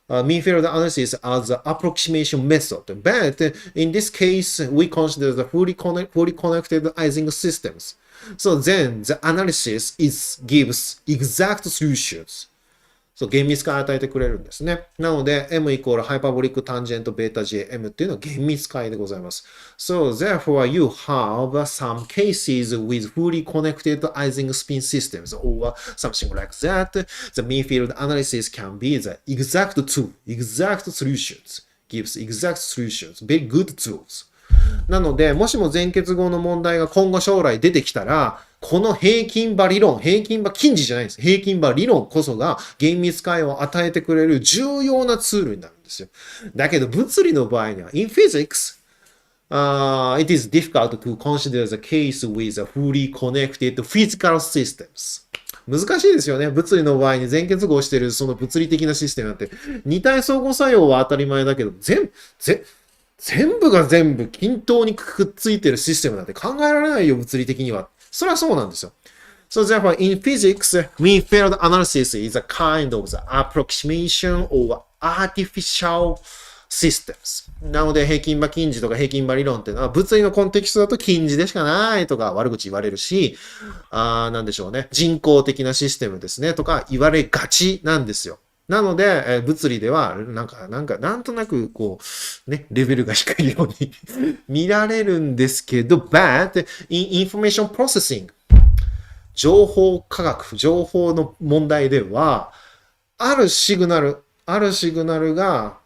mean field analysis as an approximation method. But in this case, we consider the fully connected Ising systems. So then the analysis gives exact solutions. そう、厳密化を与えてくれるんですね。なので、m イコールハイパボリックタンジェントベータ jm っていうのは厳密化でございます。So, therefore, you have some cases with fully connected Ising spin systems or something like that. The mean field analysis can be the exact tool, exact solutions, gives exact solutions, very good tools. なので、もしも全結合の問題が今後将来出てきたら、この平均馬理論、平均馬近似じゃないんです。平均馬理論こそが厳密解を与えてくれる重要なツールになるんですよ。だけど物理の場合には、in physics, it is difficult to consider the case with a fully connected physical systems. 難しいですよね。物理の場合に全結合しているその物理的なシステムなんて、二体相互作用は当たり前だけど、全部が全部均等にくっついてるシステムなんて考えられないよ、物理的には。それはそうなんですよ。So therefore, in physics, mean field analysis is a kind of the approximation or artificial systems. なので、平均馬近似とか平均馬理論っていうのは、物理のコンテキストだと近似でしかないとか悪口言われるし、なんでしょうね。人工的なシステムですねとか言われがちなんですよ。なので、物理では、なんとなく、こう、ね、レベルが低いように見られるんですけど、but in information processing、情報科学、情報の問題では、あるシグナルが、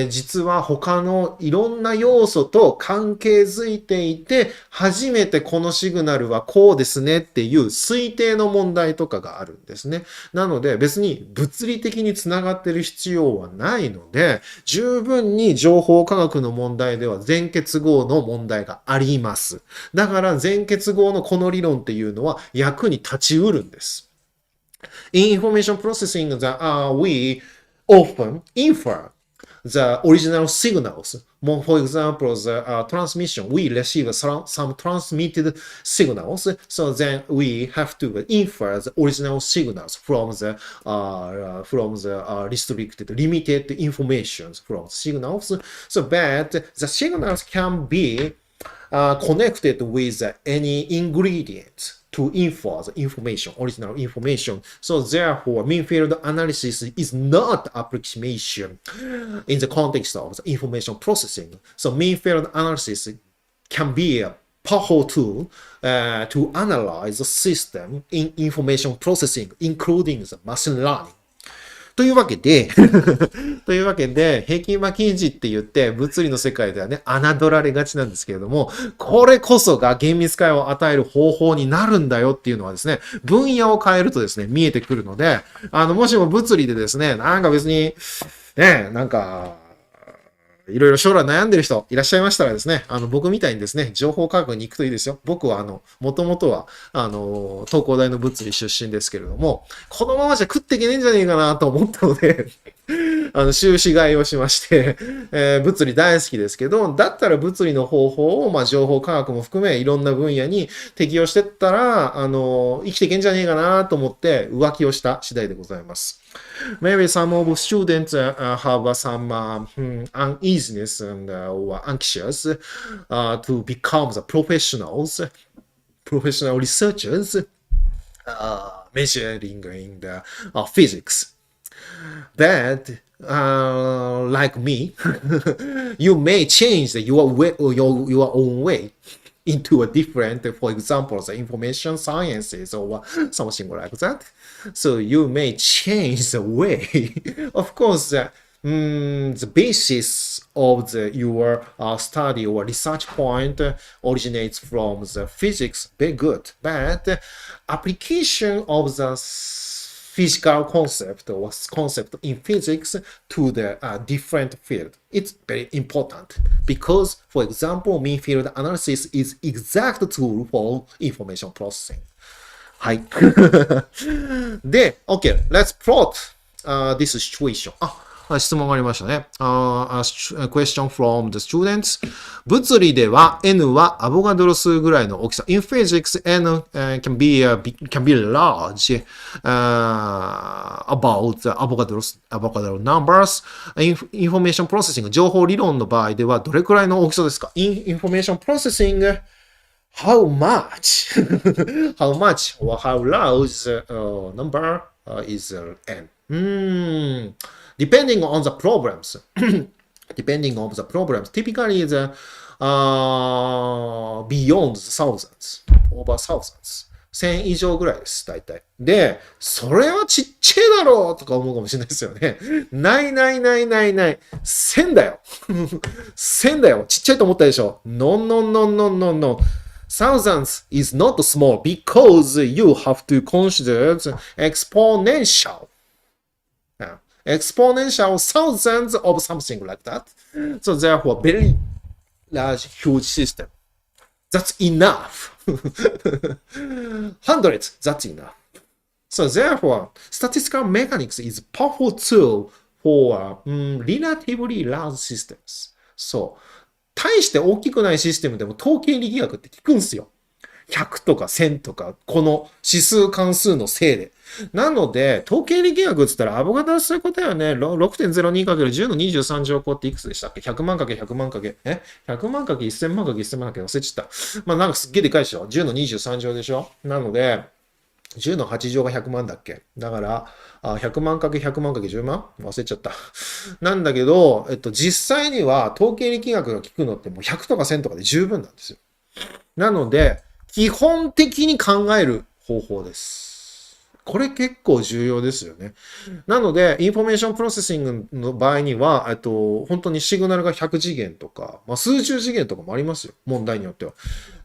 実は他のいろんな要素と関係づいていて、初めてこのシグナルはこうですねっていう推定の問題とかがあるんですね。なので別に物理的につながってる必要はないので、十分に情報科学の問題では全結合の問題があります。だから全結合のこの理論っていうのは役に立ちうるんです。In information processing, we often infer the original signals. For example, the transmission, we receive some transmitted signals, so then we have to infer the original signals from the restricted, limited information from signals, so that the signals can be connected with any ingredient to infer the information, original information. So therefore, mean field analysis is not approximation in the context of the information processing. So mean field analysis can be a powerful tool to analyze the system in information processing, including the machine learning. というわけで、平均馬近似って言って、物理の世界ではね、侮られがちなんですけれども、これこそが厳密解を与える方法になるんだよっていうのはですね、分野を変えるとですね、見えてくるので、もしも物理でですね、別に、いろいろ将来悩んでる人いらっしゃいましたらですね、僕みたいにですね、情報科学に行くといいですよ。僕はもともとは、東工大の物理出身ですけれども、このままじゃ食っていけねえんじゃねえかなと思ったので修士買いをしまして、物理大好きですけど、だったら物理の方法を、情報科学も含めいろんな分野に適用してったら、生きていけんじゃねえかなと思って浮気をした次第でございます。Maybe some of students have some uneasiness and or anxious to become the professional researchers measuring in the physics. That, like me, you may change your own way into a different, for example, the information sciences or something like that. So you may change the way. Of course, the basis of your study or research point originates from the physics, very good. But application of the physical concept or concept in physics to the different field. It's very important because, for example, mean field analysis is exact tool for information processing. はい。で、OK, let's plot this situation. 質問がありましたね。question from the students. 物理では n はアボガドロ数ぐらいの大きさ。In physics, n can be large about the Avogadro numbers. Information processing 情報理論の場合ではどれくらいの大きさですか？ Information processing, how much? How much or how large number is n? Depending on the problems. Depending on the problems. Typically, the beyond thousands. Over thousands. 1000以上ぐらいです、大体。で、それはちっちゃいだろうとか思うかもしれないですよね。ない。1000だよ。1000だよ。ちっちゃいと思ったでしょ。No. Thousands is not small because you have to consider the exponential. Exponential thousands of something like that. So therefore, very large, huge system. That's enough. Hundreds, that's enough. So therefore, statistical mechanics is a powerful tool for relatively large systems. So, 大して大きくないシステムでも統計力学って聞くんすよ。100とか1000とか、この指数関数のせいで。なので、統計力学って言ったら、アボガドロそういうことよね。6.02×10 の23乗項っていくつでしたっけ？ 100 万×100 万×、100万×1000 万×1000万×忘れちゃった。なんかすっげえでかいでしょ？ 10 の23乗でしょ？なので、10の8乗が100万だっけ？だから、100万×100万×10万？忘れちゃった。なんだけど、実際には統計力学が聞くのってもう100とか1000とかで十分なんですよ。なので、基本的に考える方法です。これ結構重要ですよね。なので、インフォメーションプロセッシングの場合には、本当にシグナルが100次元とか、数十次元とかもありますよ。問題によっては。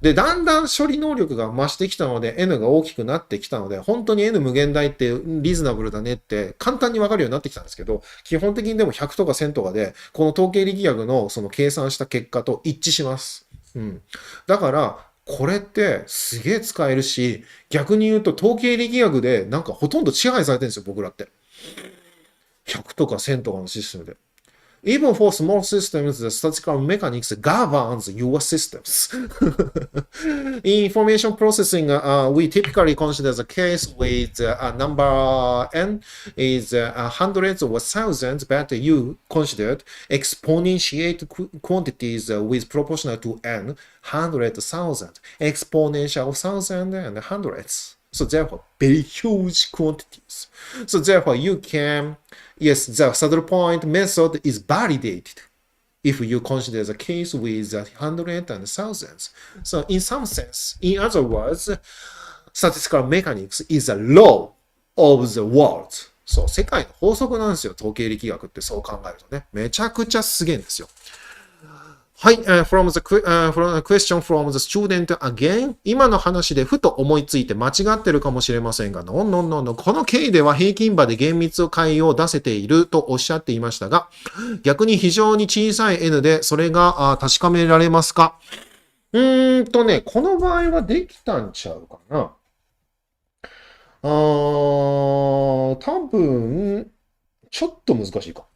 で、だんだん処理能力が増してきたので、N が大きくなってきたので、本当に N 無限大ってリーズナブルだねって簡単にわかるようになってきたんですけど、基本的にでも100とか1000とかで、この統計力学のその計算した結果と一致します。だから、これってすげえ使えるし、逆に言うと統計力学でなんかほとんど支配されてるんですよ、僕らって。100とか1000とかのシステムで。Even for small systems, the statistical mechanics governs your systems. In information processing, we typically consider the case with number n is hundreds or thousands, but you considered exponentiate quantities with proportional to n, 100,000, exponential 1,000 and hundreds. So therefore, very huge quantities. So therefore, you can, yes, the saddle point method is validated if you consider the case with hundreds and thousands. So in some sense, in other words, statistical mechanics is a law of the world. そう、世界の法則なんですよ、統計力学ってそう考えるとね。めちゃくちゃすげえんですよ。はい、from the question from the student again. 今の話でふと思いついて間違ってるかもしれませんが、no. この経緯では平均場で厳密解を出せているとおっしゃっていましたが、逆に非常に小さい n でそれが確かめられますか？この場合はできたんちゃうかな。多分、ちょっと難しいか。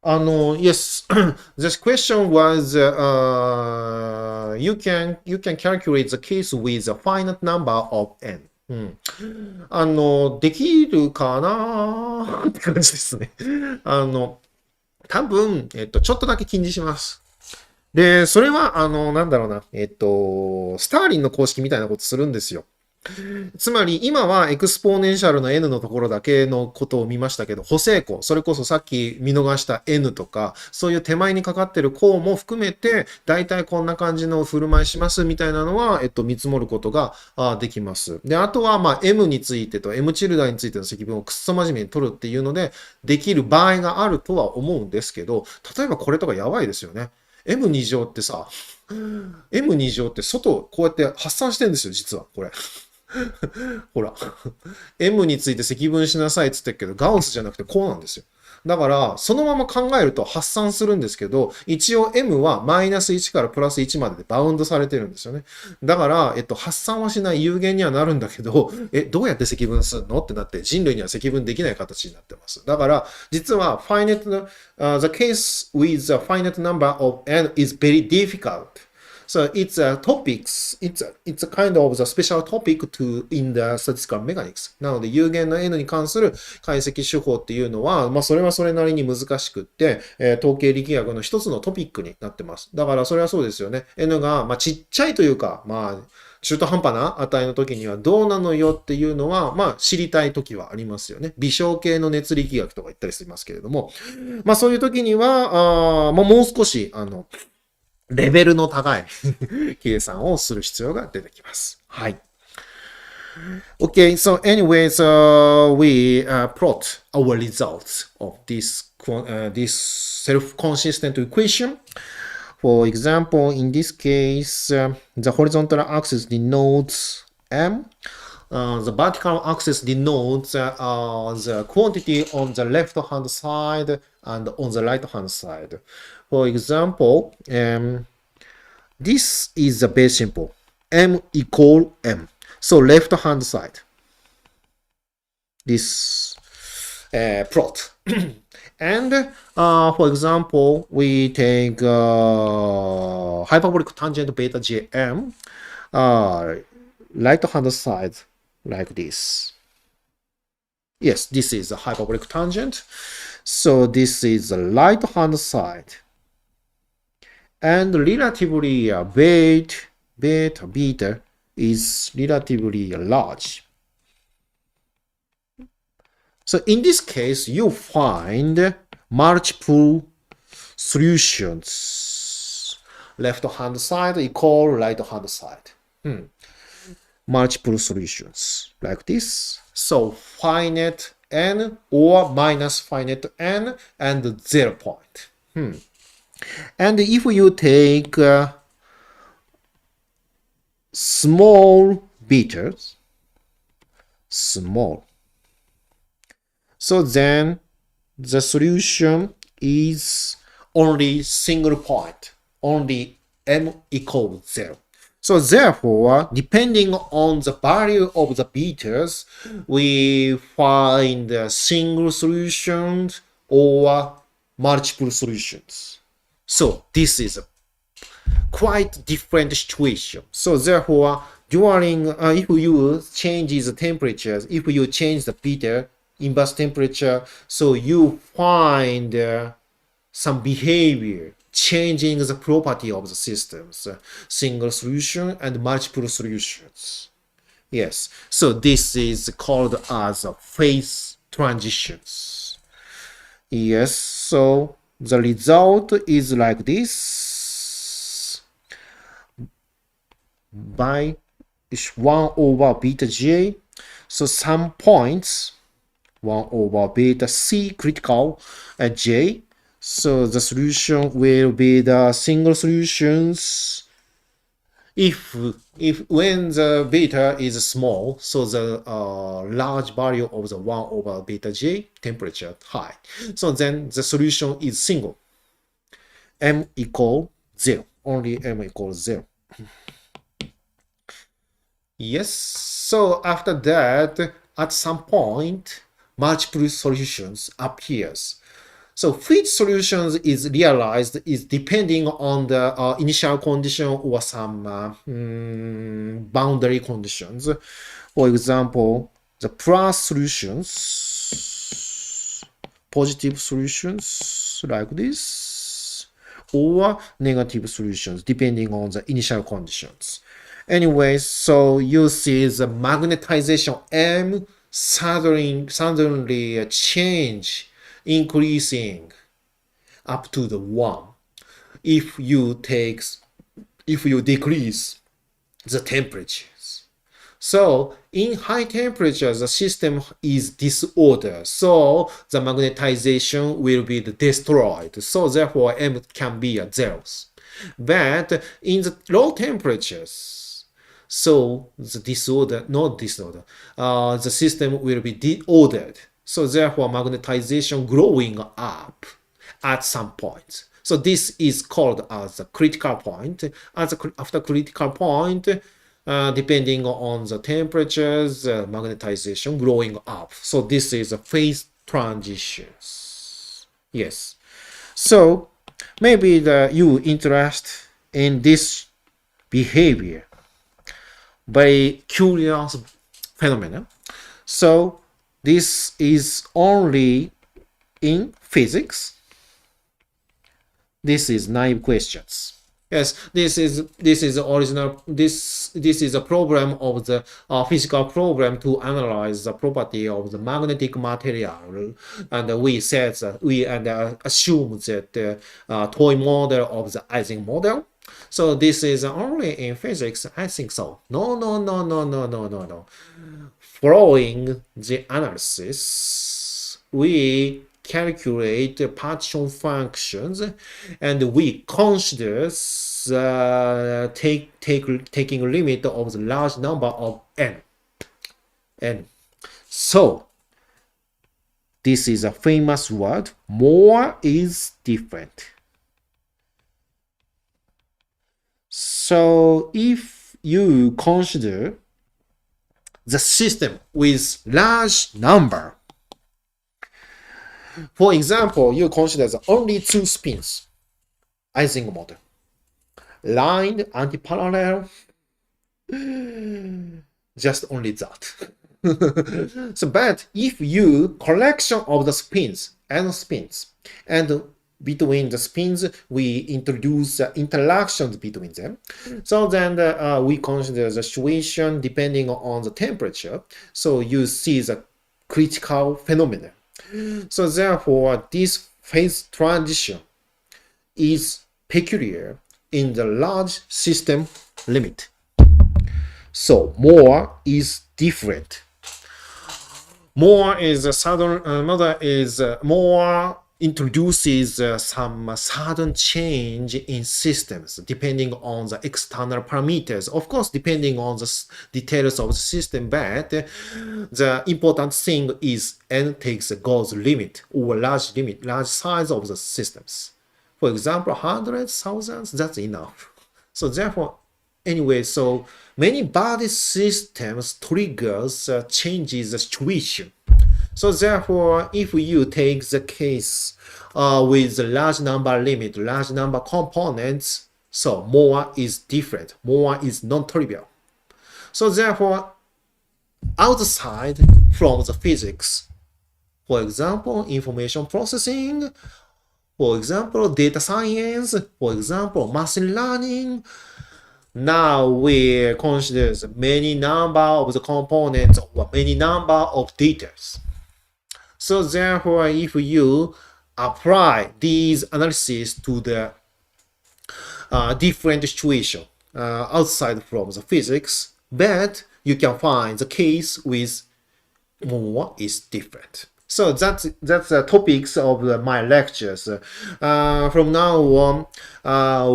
Yes, this question was you can calculate the case with a finite number of n. できるかなって感じですね。多分、ちょっとだけ禁じします。で、それは、なんだろうな、スターリンの公式みたいなことするんですよ。つまり今はエクスポーネンシャルの n のところだけのことを見ましたけど、補正項、それこそさっき見逃した n とか、そういう手前にかかってる項も含めて、だいたいこんな感じの振る舞いしますみたいなのは、見積もることができます。で、あとは、まあ、m についてと m チルダについての積分をくっそ真面目に取るっていうので、できる場合があるとは思うんですけど、例えばこれとかやばいですよね。m2 乗ってさ、m2 乗って外こうやって発散してるんですよ、実は、これ。ほら。M について積分しなさいって言ってるけど、ガウスじゃなくてこうなんですよ。だから、そのまま考えると発散するんですけど、一応 M はマイナス1からプラス1まででバウンドされてるんですよね。だから、発散はしない有限にはなるんだけど、どうやって積分するのってなって、人類には積分できない形になってます。だから、実は、the case with a finite number of n is very difficult. So it's a topics, it's a kind of the special topic in the statistical mechanics. なので、有限の n に関する解析手法っていうのは、まあ、それはそれなりに難しくって、統計力学の一つのトピックになってます。だから、それはそうですよね。n が、まあ、ちっちゃいというか、まあ、中途半端な値の時にはどうなのよっていうのは、まあ、知りたい時はありますよね。微小系の熱力学とか言ったりしますけれども、まあ、そういう時には、まあ、もう少し、レベルの高い計算をする必要が出てきます。はい。Okay, so anyways, we plot our results of this self-consistent equation. For example, in this case, the horizontal axis denotes m. The vertical axis denotes the quantity on the left-hand side and on the right-hand side. For example, this is the base simple. M equal M. So left-hand side. This plot. And for example, we take hyperbolic tangent beta Jm. Right-hand side like this. Yes, this is a hyperbolic tangent. So this is the right-hand side. And relatively beta is relatively large. So in this case, you find multiple solutions. Left-hand side equal right-hand side. Multiple solutions like this. So finite n or minus finite n and 0 point. And if you take small betas, small, so then the solution is only single point, only m equals 0. So therefore, depending on the value of the betas, we find single solutions or multiple solutions. So this is a quite different situation. So therefore, during if you change the temperatures, if you change the beta inverse temperature, so you find some behavior changing the property of the systems, single solution and multiple solutions. Yes, so this is called as phase transitions. Yes, so the result is like this. By 1 over beta j. So some points 1 over beta c critical at j. So the solution will be the single solutions if when the beta is small, so the large value of the 1 over beta j temperature high. So then the solution is single. M equal 0. Only m equals 0. Yes. So after that, at some point, multiple solutions appears. So which solutions is realized is depending on the initial condition or some boundary conditions. For example, the plus solutions, positive solutions like this, or negative solutions depending on the initial conditions. Anyway, so you see the magnetization M suddenly change, increasing up to the 1 if you decrease the temperatures. So in high temperatures, the system is disordered, so the magnetization will be destroyed. So therefore, M can be a zeros. But in the low temperatures, so the the system will be deordered. So therefore, magnetization growing up at some point. So this is called as a critical point. After critical point, depending on the temperatures, magnetization growing up. So this is a phase transitions. Yes. So maybe you interest in this behavior, very curious phenomenon. So this is only in physics. This is naive questions. Yes, this is original. This is a problem of the physical problem to analyze the property of the magnetic material, and we said that we assume that the toy model of the Ising model. So this is only in physics. I think so. No. Following the analysis, we calculate partition functions, and we consider taking limit of the large number of n. So this is a famous word. More is different. So if you consider the system with large number, for example, you consider the only 2 spins, Ising model, lined, antiparallel, just only that. So, but if you collection of the spins, and between the spins, we introduce interactions between them. So then we consider the situation depending on the temperature. So you see the critical phenomenon. So therefore, this phase transition is peculiar in the large system limit. So more is different. More is a sudden, more introduces some sudden change in systems depending on the external parameters. Of course, depending on the details of the system, but the important thing is n takes a Gauss limit or large size of the systems. For example, hundreds, thousands, that's enough. So therefore, anyway, so many body systems triggers changes the situation. So therefore, if you take the case with a large number limit, large number components, so more is different, more is non-trivial. So therefore, outside from the physics, for example, information processing, for example, data science, for example, machine learning, now we consider the many number of the components or many number of details. So therefore, if you apply these analyses to the different situation outside from the physics, but you can find the case with more is different. So that's the topics of my lectures. From now on,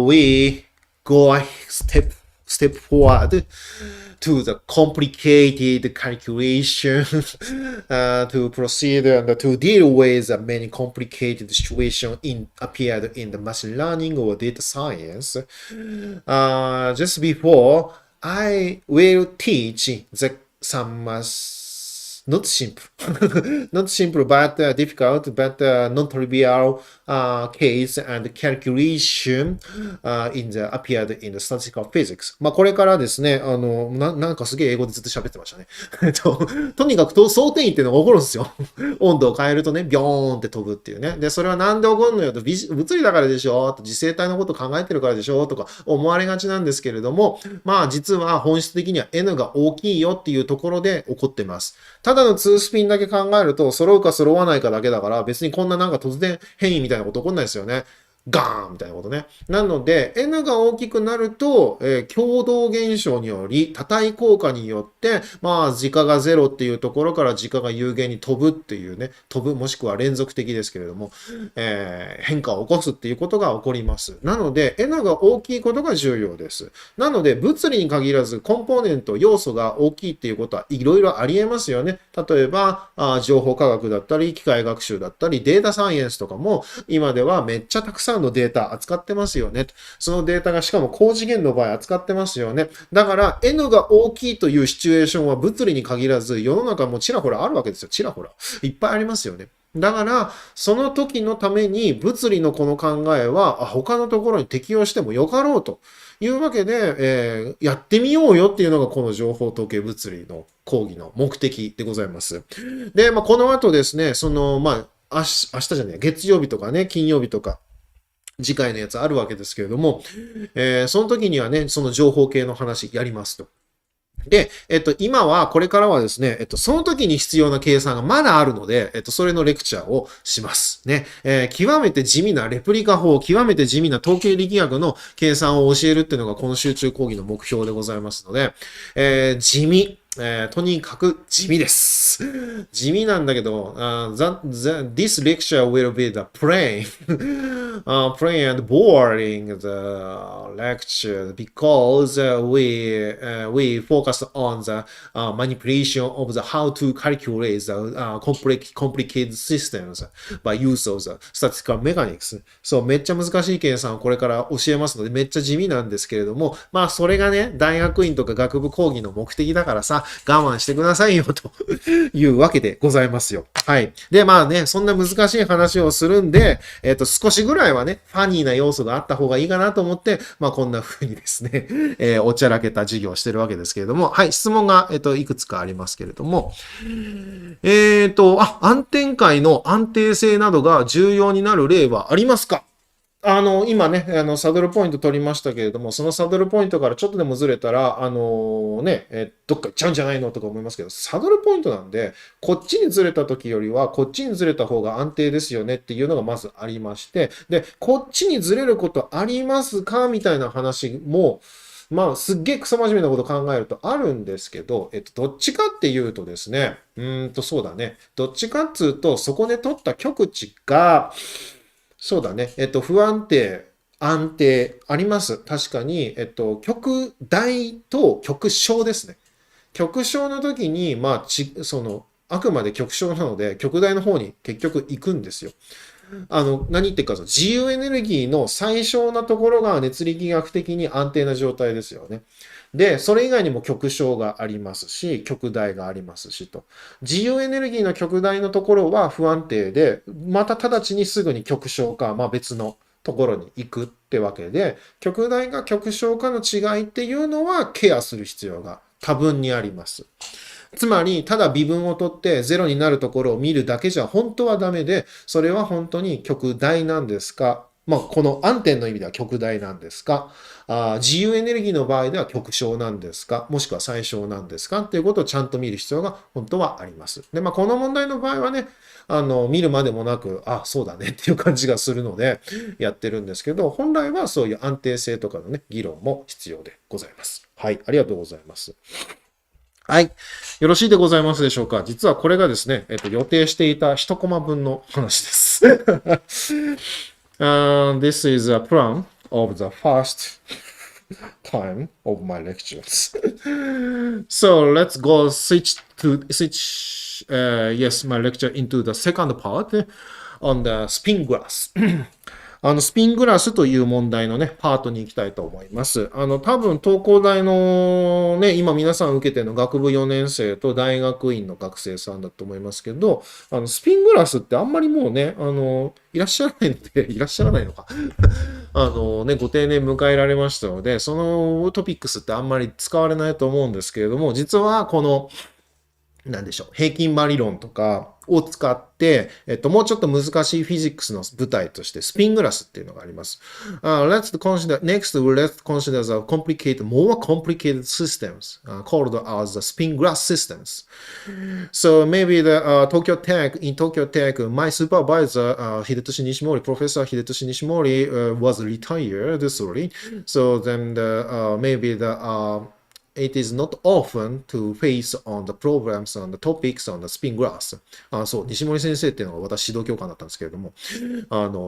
we go a step forward to the complicated calculation to proceed and to deal with the many complicated situations appeared in the machine learning or data science. Just before, I will teach some not simple. Not simple, but difficult, but non-trivial case and calculation in the appeared in the statistical physics. まあ、これからですね、なんかすげえ英語でずっと喋ってましたね。とにかく総転移っていうのが起こるんですよ。温度を変えるとね、ビョーンって飛ぶっていうね。で、それはなんで起こるのよと、物理だからでしょと、自生体のことを考えてるからでしょとか思われがちなんですけれども、まあ実は本質的には N が大きいよっていうところで起こってます。ただの2スピンだけ考えると、揃うか揃わないかだけだから、別にこんななんか突然変異みたいなこと起こんないですよね。ガーンみたいなことね。なので、N が大きくなると、共同現象により、多体効果によって、まあ、時価が0っていうところから時価が有限に飛ぶっていうね、飛ぶもしくは連続的ですけれども、変化を起こすっていうことが起こります。なので、N が大きいことが重要です。なので、物理に限らず、コンポーネント、要素が大きいっていうことはいろいろあり得ますよね。例えば、情報科学だったり、機械学習だったり、データサイエンスとかも、今ではめっちゃたくさんのデータ扱ってますよね。そのデータがしかも高次元の場合扱ってますよね。だから N が大きいというシチュエーションは物理に限らず世の中もちらほらあるわけですよ。ちらほら。いっぱいありますよね。だから、その時のために物理のこの考えは他のところに適用してもよかろうというわけで、やってみようよっていうのがこの情報統計物理の講義の目的でございます。で、この後ですね、明日じゃねえ、月曜日とかね、金曜日とか、次回のやつあるわけですけれども、その時にはね、その情報系の話やりますと。で、今は、これからはですね、その時に必要な計算がまだあるので、それのレクチャーをします。ね。極めて地味なレプリカ法、極めて地味な統計力学の計算を教えるっていうのがこの集中講義の目標でございますので、地味。とにかく地味です。地味なんだけど、this lecture will be the plain, plain and boring the lecture because we focus on the manipulation of the how to calculate the complicated systems by use of the statistical mechanics. そう、めっちゃ難しい計算をこれから教えますので、めっちゃ地味なんですけれども、まあそれがね、大学院とか学部講義の目的だからさ、我慢してくださいよというわけでございますよ。はい。で、まあね、そんな難しい話をするんで、少しぐらいはね、ファニーな要素があった方がいいかなと思って、まあこんな風にですね、おちゃらけた授業をしてるわけですけれども、はい、質問が、いくつかありますけれども、暗転解の安定性などが重要になる例はありますか？今ね、サドルポイント取りましたけれども、そのサドルポイントからちょっとでもずれたら、どっか行っちゃうんじゃないのとか思いますけど、サドルポイントなんで、こっちにずれた時よりは、こっちにずれた方が安定ですよねっていうのがまずありまして、で、こっちにずれることありますかみたいな話も、まあ、すっげえクソ真面目なこと考えるとあるんですけど、どっちかっていうとですね、そうだね。どっちかっつうと、そこで取った極値が、そうだね。不安定、安定、あります。確かに、極大と極小ですね。極小の時に、まあ、あくまで極小なので、極大の方に結局行くんですよ。何言ってるかと、自由エネルギーの最小なところが熱力学的に安定な状態ですよね。で、それ以外にも極小がありますし、極大がありますしと。自由エネルギーの極大のところは不安定で、また直ちにすぐに極小か、まあ別のところに行くってわけで、極大が極小かの違いっていうのはケアする必要が多分にあります。つまり、ただ微分を取ってゼロになるところを見るだけじゃ本当はダメで、それは本当に極大なんですか？まあ、この暗転の意味では極大なんですか？自由エネルギーの場合では極小なんですか？もしくは最小なんですか？っていうことをちゃんと見る必要が本当はあります。で、まあ、この問題の場合はね、見るまでもなく、そうだねっていう感じがするので、やってるんですけど、本来はそういう安定性とかのね、議論も必要でございます。はい、ありがとうございます。はい。よろしいでございますでしょうか？実はこれがですね、予定していた一コマ分の話です。This is a plan of the first time of my lectures. So let's go switch my lecture into the second part on the spin glass. スピングラスという問題のね、パートに行きたいと思います。多分、東工大のね、今皆さん受けてるの学部4年生と大学院の学生さんだと思いますけど、スピングラスってあんまりもうね、いらっしゃらないので、いらっしゃらないのか。ご定年迎えられましたので、そのトピックスってあんまり使われないと思うんですけれども、実はこの、なんでしょう、平均場理論とかを使って、もうちょっと難しいフィジックスの舞台としてスピングラスっていうのがあります。Next, let's consider the more complicated systems called as the spin glass systems. So maybe in Tokyo Tech, my supervisor, Hidetoshi Nishimori, Professor Hidetoshi Nishimori, was retired, sorry. So then maybe it is not often to face on the problems on the topics on the spin glass. そう、西森先生っていうのが私指導教官だったんですけれども、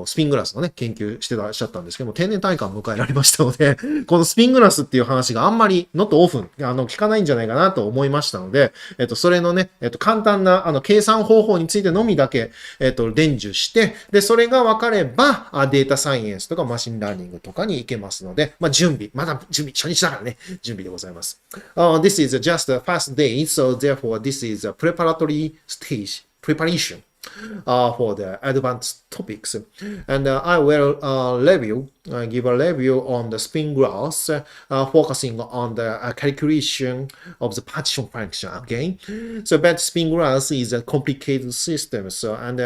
スピングラスのね、研究してらっしゃったんですけども、定年退官を迎えられましたので、このスピングラスっていう話があんまり not often、聞かないんじゃないかなと思いましたので、それのね、簡単な、計算方法についてのみだけ、伝授して、で、それが分かれば、データサイエンスとかマシンラーニングとかに行けますので、準備、まだ準備、初日だからね、準備でございます。This is just the first day, so therefore this is a preparatory stage, preparation for the advanced topics. And I will give a review on the spin glass, focusing on the calculation of the partition function again. So, but spin glass is a complicated system, so and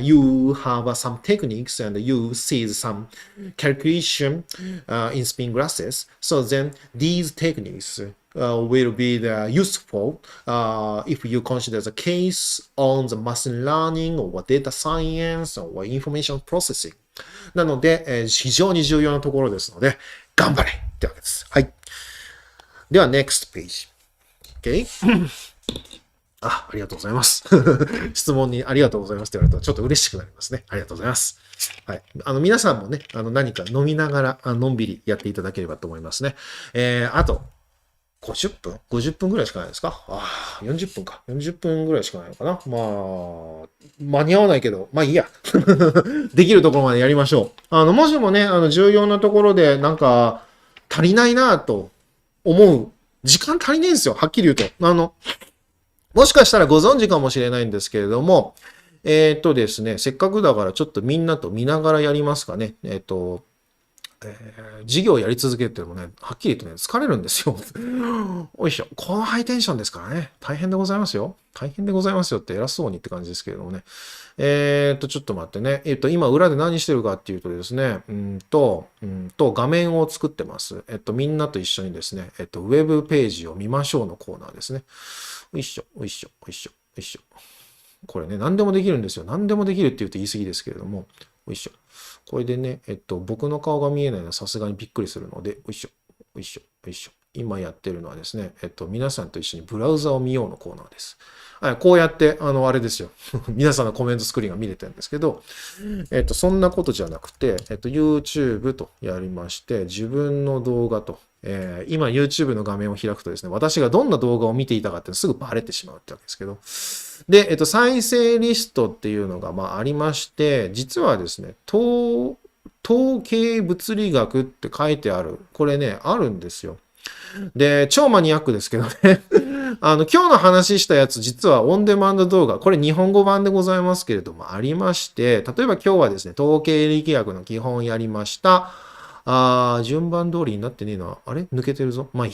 you have some techniques and you see some calculation in spin glasses. So then these techniques will be useful if you consider the case on the machine learning or data science or information processing. なので、非常に重要なところですので、頑張れってわけです。はい。では、next page. Okay? ありがとうございます。質問にありがとうございますって言われるとちょっと嬉しくなりますね。ありがとうございます。はい。皆さんもね、何か飲みながら、のんびりやっていただければと思いますね。あと、50分ぐらいしかないですか？40分か。40分ぐらいしかないのかな。間に合わないけど、いいや。できるところまでやりましょう。もしもね、重要なところでなんか足りないなと思う。時間足りないんですよ。はっきり言うと。もしかしたらご存知かもしれないんですけれども、ですね、せっかくだからちょっとみんなと見ながらやりますかね。授業をやり続けてもね、はっきり言ってね、疲れるんですよ。おいしょ。このハイテンションですからね。大変でございますよ。大変でございますよって偉そうにって感じですけれどもね。ちょっと待ってね。今裏で何してるかっていうとですね、画面を作ってます。みんなと一緒にですね、ウェブページを見ましょうのコーナーですね。おいしょ、おいしょ、おいしょ、おいしょ。これね、何でもできるんですよ。何でもできるって言うと言い過ぎですけれども、おいしょ。これでね、僕の顔が見えないのはさすがにびっくりするので、おいしょ、おいしょ、おいしょ。今やってるのはですね、皆さんと一緒にブラウザを見ようのコーナーです。こうやって、あれですよ。皆さんのコメントスクリーンが見れてるんですけど、そんなことじゃなくて、YouTube とやりまして、自分の動画と、今 YouTube の画面を開くとですね、私がどんな動画を見ていたかってすぐバレてしまうってわけですけど、で、再生リストっていうのがありまして、実はですね、統計物理学って書いてある。これね、あるんですよ。で、超マニアックですけどね。今日の話したやつ、実はオンデマンド動画、これ日本語版でございますけれども、ありまして、例えば今日はですね、統計力学の基本やりました。順番通りになってねえな。あれ抜けてるぞ。いいや。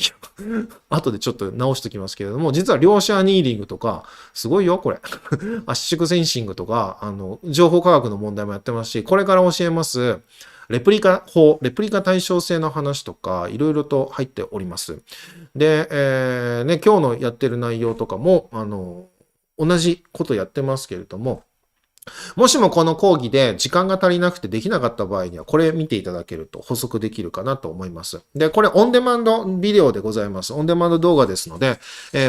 後でちょっと直しときますけれども、実は量子アニーリングとか、すごいよ、これ。圧縮センシングとか、情報科学の問題もやってますし、これから教えます、レプリカ法、レプリカ対称性の話とか、いろいろと入っております。で、今日のやってる内容とかも、同じことやってますけれども、もしもこの講義で時間が足りなくてできなかった場合には、これ見ていただけると補足できるかなと思います。で、これオンデマンドビデオでございます。オンデマンド動画ですので、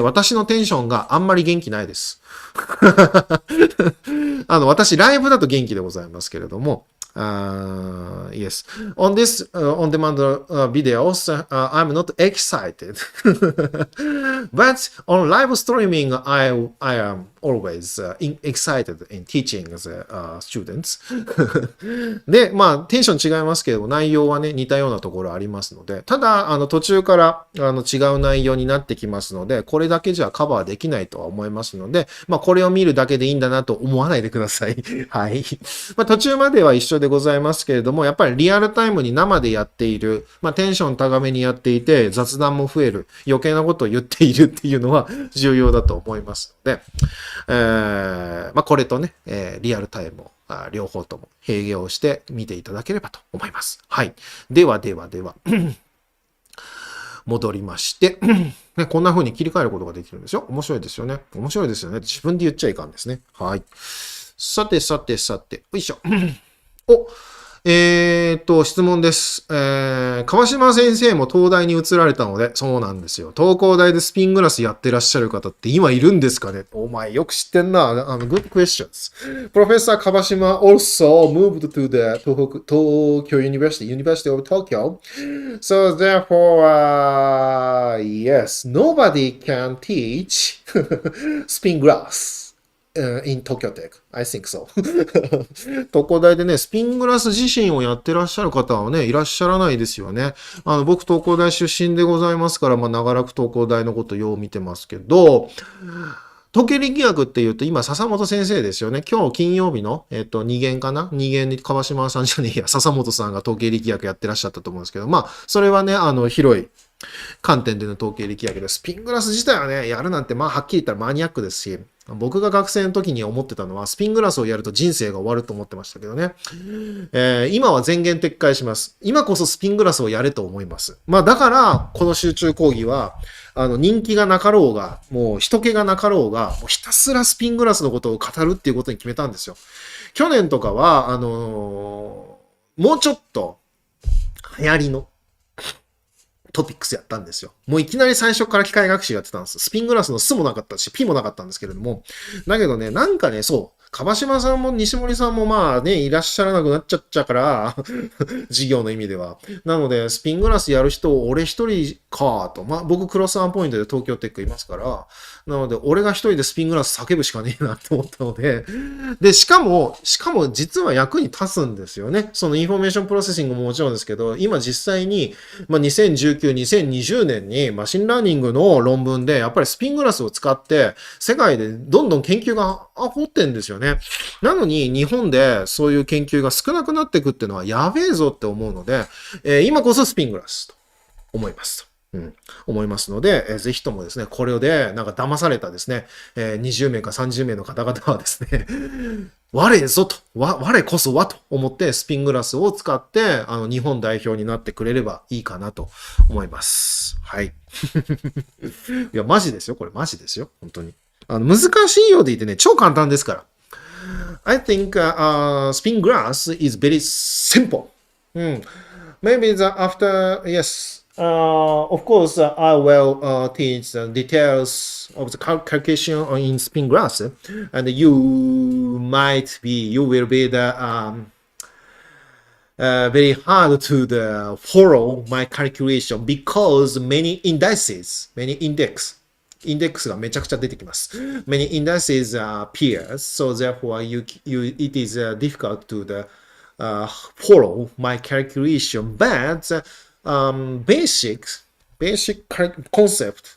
私のテンションがあんまり元気ないです。私ライブだと元気でございますけれども、Yes. On this on-demand videos, I'm not excited. But on live streaming, I am always excited in teaching the students. で、まあ、テンション違いますけど、内容はね、似たようなところありますので、ただ、途中から違う内容になってきますので、これだけじゃカバーできないとは思いますので、まあ、これを見るだけでいいんだなと思わないでください。はい。まあ、途中までは一緒でございますけれども、やっぱりリアルタイムに生でやっている、まあ、テンション高めにやっていて、雑談も増える、余計なことを言っているっていうのは重要だと思いますので、まあ、これとね、リアルタイムを両方とも併用して見ていただければと思います。はい。では、戻りまして、ね、こんな風に切り替えることができるんですよ。面白いですよね。面白いですよね。自分で言っちゃいかんですね。はい。さて、よいしょ。質問です。川島先生も東大に移られたので、そうなんですよ。東工大でスピングラスやってらっしゃる方って今いるんですかね。お前よく知ってんな。Good questions. Professor Kawashima also moved to the Tokyo University of Tokyo. So therefore, yes, nobody can teach spin glass.in Tokyo Tech. I think so. 東工大でね、スピングラス自身をやってらっしゃる方はね、いらっしゃらないですよね。僕、東工大出身でございますから、まあ、長らく東工大のことをよう見てますけど、統計力学っていうと、今、笹本先生ですよね。今日金曜日の、2限かな ?2 限に川島さんじゃねえや、笹本さんが統計力学やってらっしゃったと思うんですけど、まあ、それはね、広い観点での統計力学で、スピングラス自体はね、やるなんて、まあ、はっきり言ったらマニアックですし、僕が学生の時に思ってたのは、スピングラスをやると人生が終わると思ってましたけどね。今は前言撤回します。今こそスピングラスをやれと思います。まあだから、この集中講義は、人気がなかろうが、もう人気がなかろうが、もうひたすらスピングラスのことを語るっていうことに決めたんですよ。去年とかは、もうちょっと流行りのトピックスやったんですよ。もういきなり最初から機械学習やってたんです。スピングラスのスもなかったし、ピもなかったんですけれども。だけどね、なんかね、そう。川島さんも西森さんもまあね、いらっしゃらなくなっちゃっちゃから、事業の意味では。なので、スピングラスやる人、俺一人かと。まあ僕クロスワンポイントで東京テックいますから、なので、俺が一人でスピングラス叫ぶしかねえなと思ったので、で、しかも実は役に立つんですよね。そのインフォメーションプロセッシングももちろんですけど、今実際に、まあ、2019、2020年にマシンラーニングの論文で、やっぱりスピングラスを使って、世界でどんどん研究が起こってんですよね。なのに、日本でそういう研究が少なくなっていくっていうのはやべえぞって思うので、今こそスピングラスと思います。思いますので、ぜひともですね、これでなんか騙されたですね、20名か30名の方々はですね、我こそはと思ってスピングラスを使って日本代表になってくれればいいかなと思います。はい。いや、マジですよ。これマジですよ。本当に。難しいようでいてね、超簡単ですから。I think spin glass is very simple. Maybe after, yes.Of course, I will teach the details of the calculation in spin glass, and you will be very hard to follow my calculation because many index がめちゃくちゃ出てきます。Many indices appears, so therefore it is difficult to follow my calculation, but、basic concept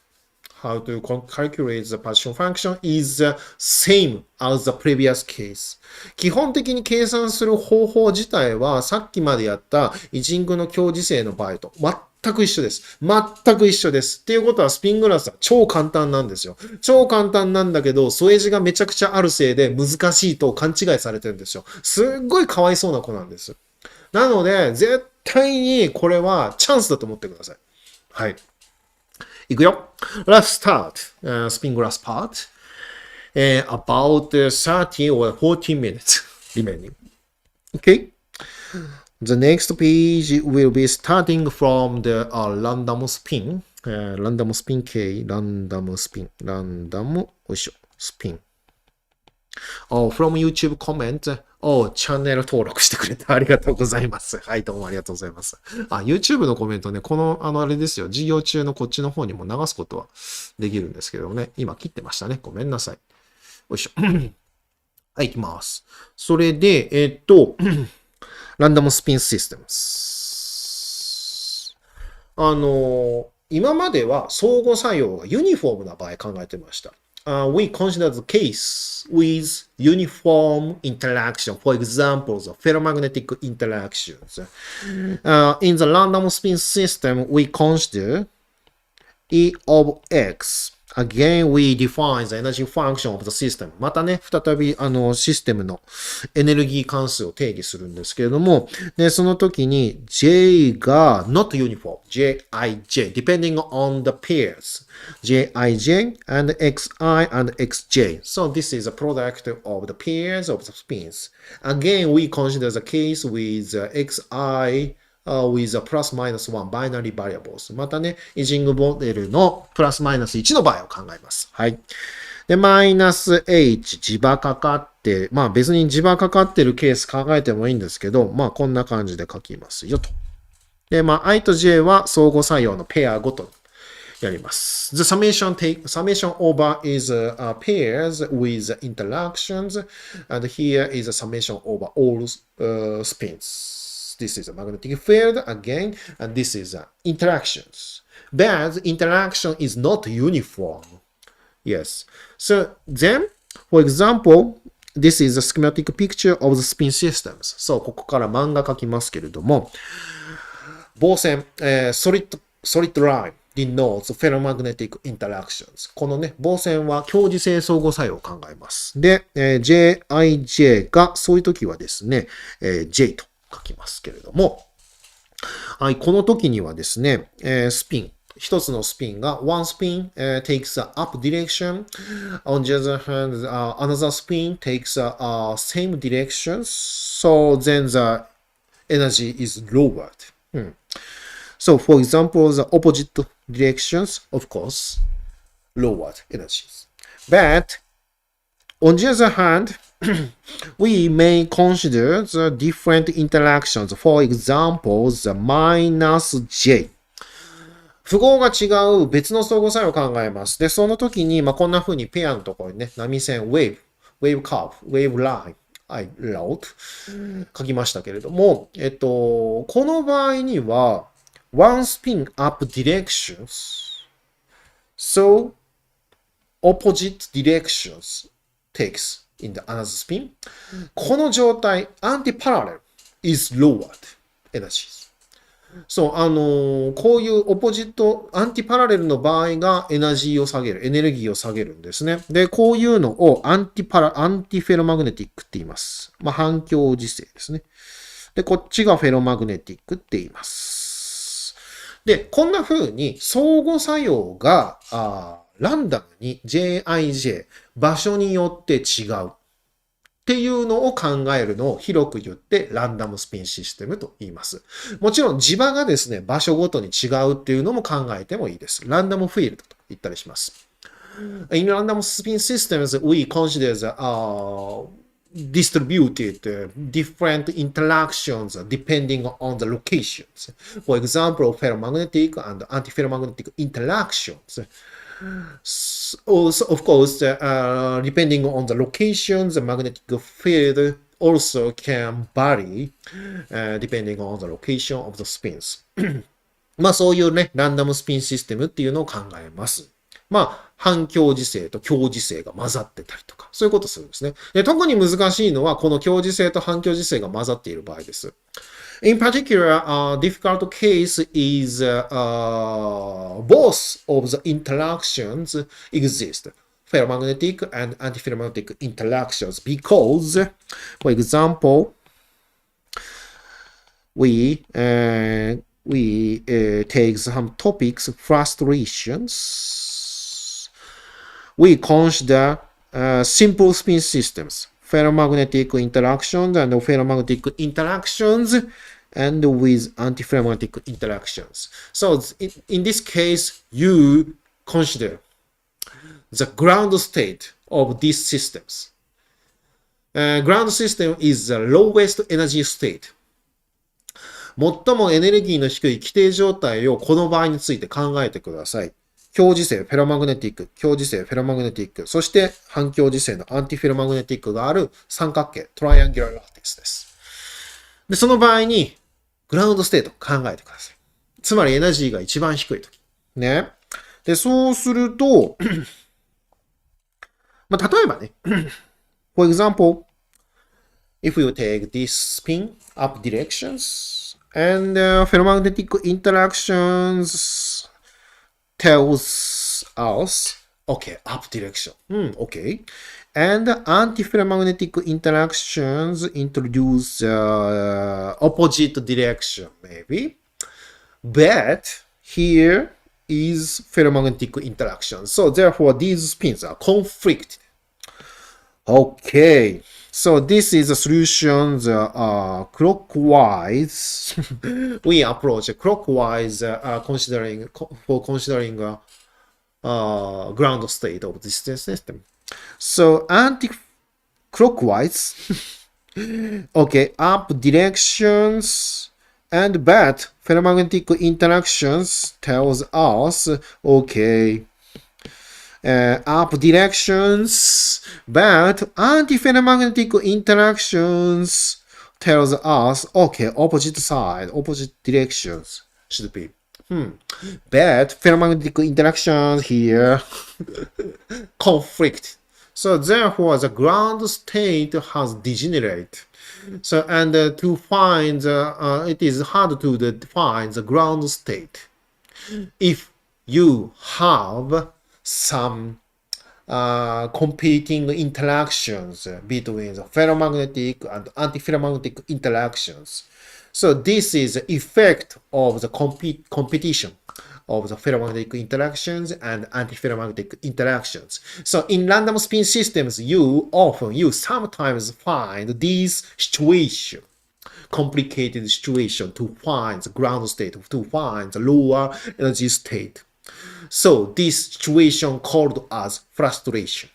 how to calculate the partition function is the same as the previous case. 基本的に計算する方法自体はさっきまでやった一因区の強磁性の場合と全く一緒です。全く一緒です。っていうことはスピングラスは超簡単なんですよ。超簡単なんだけど、添え字がめちゃくちゃあるせいで難しいと勘違いされてるんですよ。すっごいかわいそうな子なんです。なので、絶対にこれはチャンスだと思ってください。はい。いくよ。Let's start、spin glass part、about 30 or 40 minutes remaining. Okay? The next page will be starting from the random spin、random spin K、random spin、random、よいしょ、spin。From YouTube comment チャンネル登録してくれてありがとうございます。はい、どうもありがとうございます。YouTube のコメントね、この、あれですよ、授業中のこっちの方にも流すことはできるんですけどね、今切ってましたね。ごめんなさい。よいしょ。はい、行きます。それで、ランダムスピンシステムス。今までは相互作用がユニフォームな場合考えてました。We consider the case with uniform interaction, for example, the ferromagnetic interactions. In the random spin system, we consider E of X. Again, we define the energy function of the system. またね、再びシステムのエネルギー関数を定義するんですけれども、で、その時に J が not uniform, Jij, depending on the pairs. Jij and Xi and Xj. So this is a product of the pairs of the spins. Again, we consider the case with Xi with a plus minus 1 binary variables. またね、イジングモデルのプラスマイナス1の場合を考えます。はい。で、マイナス h、磁場かかって、まあ別に磁場かかってるケース考えてもいいんですけど、まあこんな感じで書きますよと。で、まあ i と j は相互作用のペアごとにやります。The summation over is pairs with interactions, and here is a summation over all spins.This is a magnetic field again, and this is interactions. But interaction is not uniform. Yes. So then, for example, this is a schematic picture of the spin systems. そう、ここから漫画描きますけれども、棒線、solid line denotes ferromagnetic interactions. このね、棒線は共時性相互作用を考えます。で、Jij がそういう時はですね、J と書きますけれども、はい、この時にはですね、スピン、一つのスピンが one spin takes the up direction, on the other hand, another spin takes the same direction, so then the energy is lowered. So, for example, the opposite directions, of course, lowered energies. But, on the other hand, we may consider the different interactions. For example, the minus j. 符号が違う別の相互作用を考えます。で、その時に、こんな風にペアのところにね、波線、wave curve, wave line, I wrote 書きましたけれども、この場合には、one spin up directions, so opposite directions takes in the another spin. この状態、anti-parallel is lowered energies. そう、こういうオポジット、アンティパラレルの場合がエナジーを下げる、エネルギーを下げるんですね。で、こういうのをアンティフェロマグネティックって言います。反響磁性ですね。で、こっちがフェロマグネティックって言います。で、こんな風に相互作用が、ランダムに Jij、場所によって違う。っていうのを考えるのを広く言ってランダムスピンシステムと言います。もちろん磁場がですね、場所ごとに違うっていうのも考えてもいいです。ランダムフィールドと言ったりします。In random spin systems, we consider the distributed different interactions depending on the locations. For example, ferromagnetic and antiferromagnetic interactions.Also, of course, depending on the location, the magnetic field also can vary depending on the location of the spins. そういうね、ランダムスピンシステムっていうのを考えます。反共時性と共時性が混ざってたりとか、そういうことするんですね。で、特に難しいのは、この共時性と反共時性が混ざっている場合です。In particular, a difficult case is both of the interactions exist, ferromagnetic and antiferromagnetic interactions, because, for example, we take some topics, frustrations. We consider simple spin systems, ferromagnetic interactions and ferromagnetic interactions.And with antiferromagnetic interactions. So in this case, you consider the ground state of these systems. ground system is the lowest energy state. 最もエネルギーの低い規定状態をこの場合について考えてください。強磁性、フェロマグネティック、強磁性、フェロマグネティック、そして反強磁性のアンティフェロマグネティックがある三角形、トライアンギュラーラティスです。で、その場合に、グラウンドステートを考えてください。つまりエナジーが一番低いとき。ね。で、そうすると、まあ、例えばね、for example, if you take this spin up directions and ferromagnetic interactions tells us, okay, up direction. Okay. And antiferromagnetic interactions introduce opposite direction, maybe. But here is ferromagnetic interaction. So therefore, these spins are conflicted. Okay. So this is a solution clockwise. We approach clockwise considering ground state of this system. So anti-clockwise, okay, up directions and but ferromagnetic interactions tells us, okay, up directions, but anti-ferromagnetic interactions tells us, okay, opposite side, opposite directions should be. But ferromagnetic interactions here conflict. So therefore, the ground state has degenerated. So and to find, it is hard to define the ground state if you have some competing interactions between the ferromagnetic and antiferromagnetic interactions. So this is the effect of the competition of the ferromagnetic interactions and antiferromagnetic interactions. So in random spin systems, you sometimes find these complicated situation to find the ground state, to find the lower energy state. So this situation called as frustration.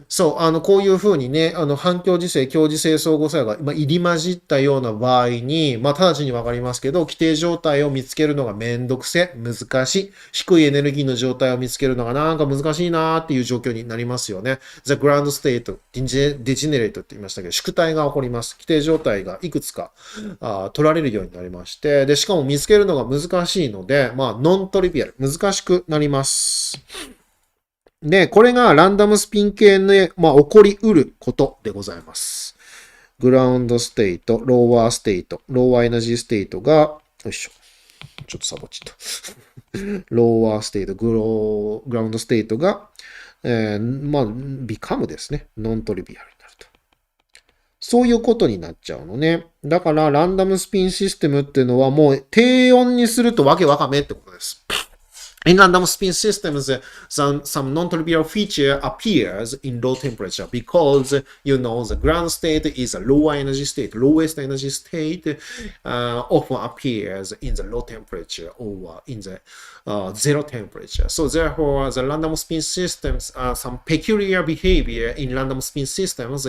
そう、こういうふうにね、反響磁性、強磁性相互作用が、入り混じったような場合に、直ちにわかりますけど、規定状態を見つけるのがめんどくせ、難しい。低いエネルギーの状態を見つけるのがなんか難しいなーっていう状況になりますよね。The ground state, degenerate って言いましたけど、縮体が起こります。規定状態がいくつか取られるようになりまして、で、しかも見つけるのが難しいので、ノントリビアル、難しくなります。で、これがランダムスピン系で、起こりうることでございます。グラウンドステート、ローワーステート、ローワーエナジーステートが、よいしょ。ちょっとサボっちゃった。ローワーステート、グラウンドステートが、become ですね。ノントリビアルになると。そういうことになっちゃうのね。だから、ランダムスピンシステムっていうのはもう低温にするとわけわかめってことです。In random spin systems, some non-trivial feature appears in low temperature because, the ground state is a lower energy state. Lowest energy state often appears in the low temperature or in the zero temperature. So therefore, the random spin systems, some peculiar behavior in random spin systems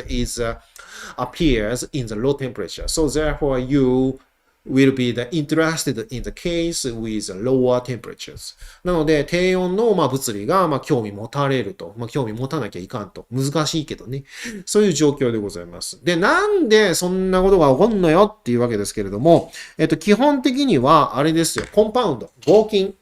appears in the low temperature. So therefore, you will be interested in the case with lower temperatures. なので、低温の物理が興味持たれると。興味持たなきゃいかんと。難しいけどね。そういう状況でございます。で、なんでそんなことが起こるのよっていうわけですけれども、基本的には、あれですよ。コンパウンド、合金。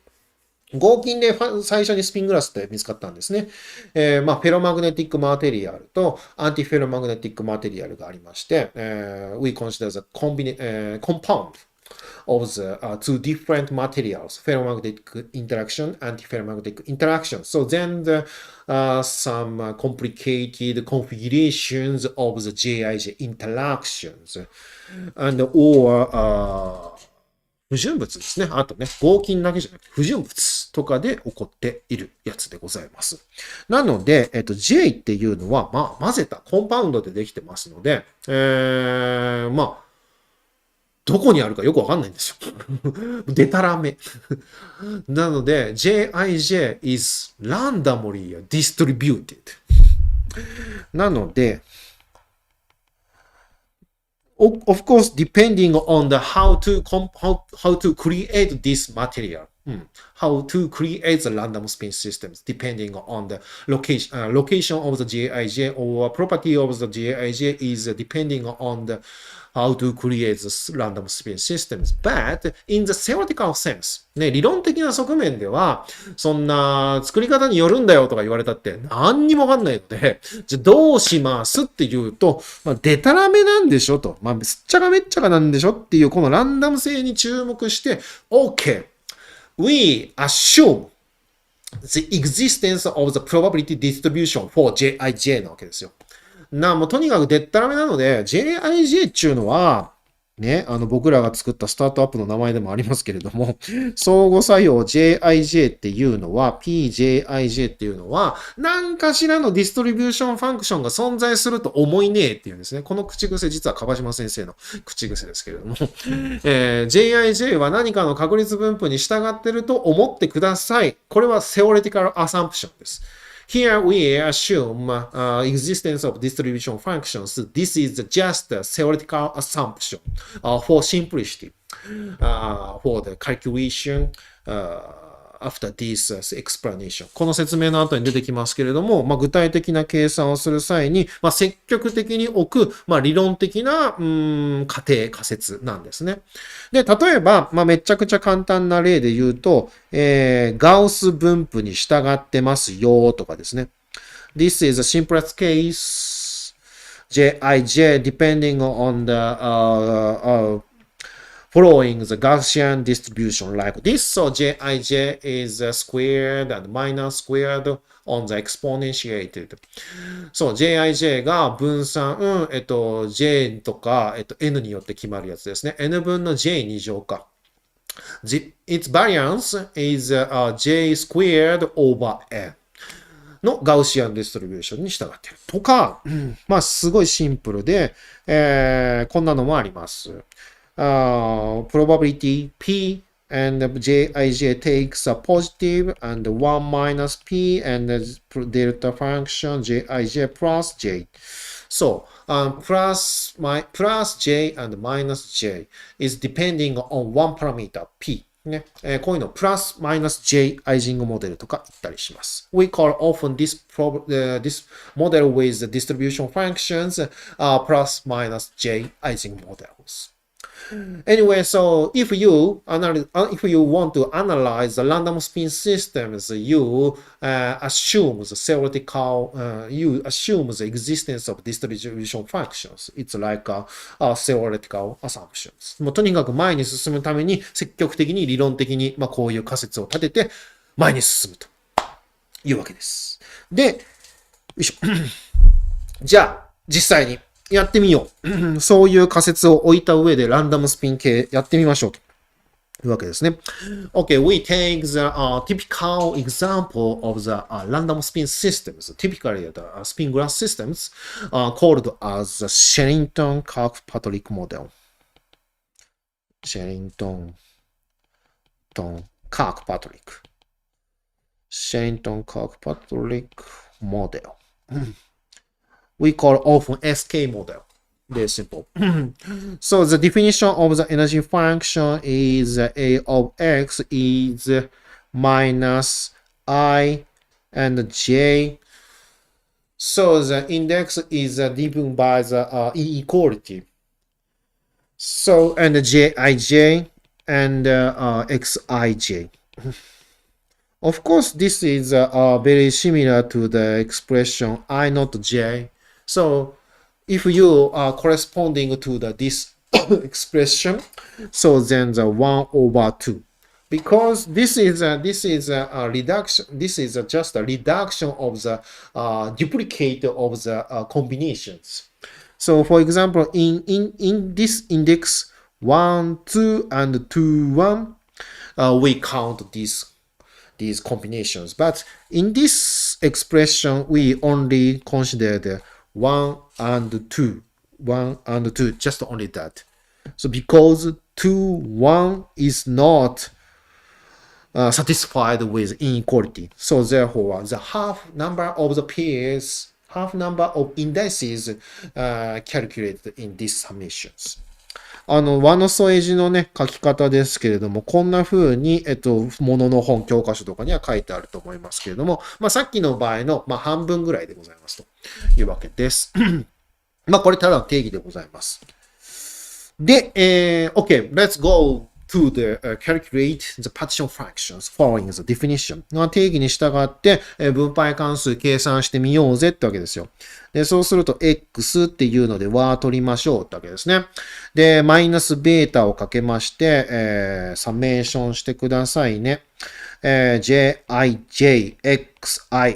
合金で最初にスピングラスって見つかったんですね。フェロマグネティックマテリアルとアンティフェロマグネティックマテリアルがありまして、we consider the compound of the two different materials, ferromagnetic interaction, antiferromagnetic interaction. So then some complicated configurations of the JIJ interactions or 不純物ですね。あとね、合金だけじゃなくて不純物とかで起こっているやつでございます。なので、J っていうのは、混ぜたコンパウンドでできてますので、どこにあるかよくわかんないんですよ。でたらめ。なので、JIJ is randomly distributed. なので、Of course, depending on the how to create this material, how to create the random spin systems, depending on the location of the JIJ or property of the JIJ is depending on the how to create the random spin systems. But in the theoretical sense, ね、理論的な側面では、そんな作り方によるんだよとか言われたって何にもわかんないので、じゃあどうしますって言うと、デタラメなんでしょと、すっちゃかめっちゃかなんでしょっていうこのランダム性に注目して、OK, we assume the existence of the probability distribution for JIJ なわけですよ。もうとにかくでったらめなので、JIJ っていうのは、ね、僕らが作ったスタートアップの名前でもありますけれども、相互作用 JIJ っていうのは、PJIJ っていうのは、何かしらのディストリビューションファンクションが存在すると思いねえっていうんですね。この口癖、実は樺島先生の口癖ですけれども、JIJ は何かの確率分布に従っていると思ってください。これは theoretical assumption です。Here we assume existence of distribution functions. This is just a theoretical assumption for simplicity for the calculation after this explanation. この説明の後に出てきますけれども、具体的な計算をする際に、積極的に置く、理論的な仮定仮説なんですね。で、例えば、めちゃくちゃ簡単な例で言うと、ガウス分布に従ってますよとかですね。This is the simplest case. Jij depending on the following the Gaussian distribution like this. So Jij is squared and minus squared on the exponentiated. そう、Jij が分散、J とか、N によって決まるやつですね。N 分の J2乗か。Its variance is J squared over N のガウシアンディストリビューションに従っている。とか、すごいシンプルで、こんなのもあります。probability P and Jij takes a positive and 1 minus P and delta function Jij plus J. So, plus J and minus J is depending on one parameter P. ね、こういうのプラスマイナス J アイジングモデルとか言ったりします。We call often this model with the distribution functions plus minus J アイジングモデル。Anyway, so if you want to analyze the random spin systems, you assume the existence of distribution functions. It's like a theoretical assumptions. もうとにかく前に進むために積極的に理論的に、こういう仮説を立てて前に進むというわけです。で、よいしょ。じゃあ実際にやってみよう。そういう仮説を置いた上でランダムスピン系やってみましょうというわけですね。Okay, we take the typical example of the random spin systems, typically the spin glass systems, called as the Sherrington-Kirkpatrick model. Sherrington-Kirkpatrick model. We call often SK model. Very simple. So the definition of the energy function is A of X is minus I and J. So the index is given by the E equality. So and Jij and Xij. Of course, this is very similar to the expression I not J. So if you are corresponding to this expression, so then the 1 over 2. Because this is a reduction, this is just a reduction of the duplicate of the combinations. So for example, in this index 1, 2, and 2, 1, we count these combinations. But in this expression, we only consider the 1 and 2, just only that. So because 2, 1 is not satisfied with inequality, so therefore the half number of the pairs half number of indices calculated in these summations. 和の添え字のね、書き方ですけれども、こんな風に、ものの本教科書とかには書いてあると思いますけれども、さっきの場合の、半分ぐらいでございますというわけです。これただの定義でございます。で、OK, let's go to the calculate the partition functions following the definition の定義に従って、分配関数計算してみようぜってわけですよ。で、そうすると x っていうので和取りましょうってわけですね。で、マイナスベータをかけまして、サメーションしてくださいね。jij, xi,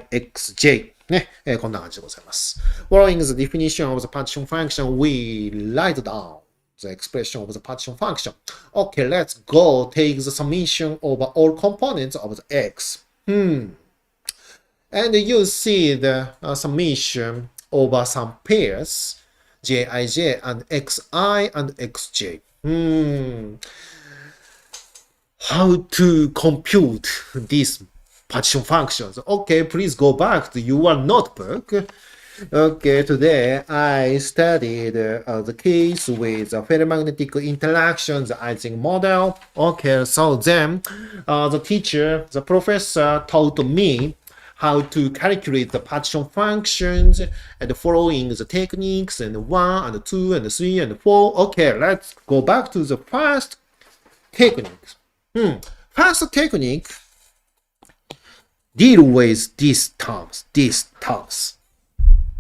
xj ね、こんな感じでございます。Following the definition of the partition function, we write down the expression of the partition function. Okay, let's go take the summation over all components of the x. And you see the summation over some pairs, jij and xi and xj. How to compute these partition functions? Okay, please go back to your notebook. Okay, today I studied the case with the ferromagnetic interactions, the Ising model. Okay, so then the teacher, the professor taught me how to calculate the partition functions and following the techniques and 1 and 2 and 3 and 4. Okay, let's go back to the first technique. First technique deal with these terms.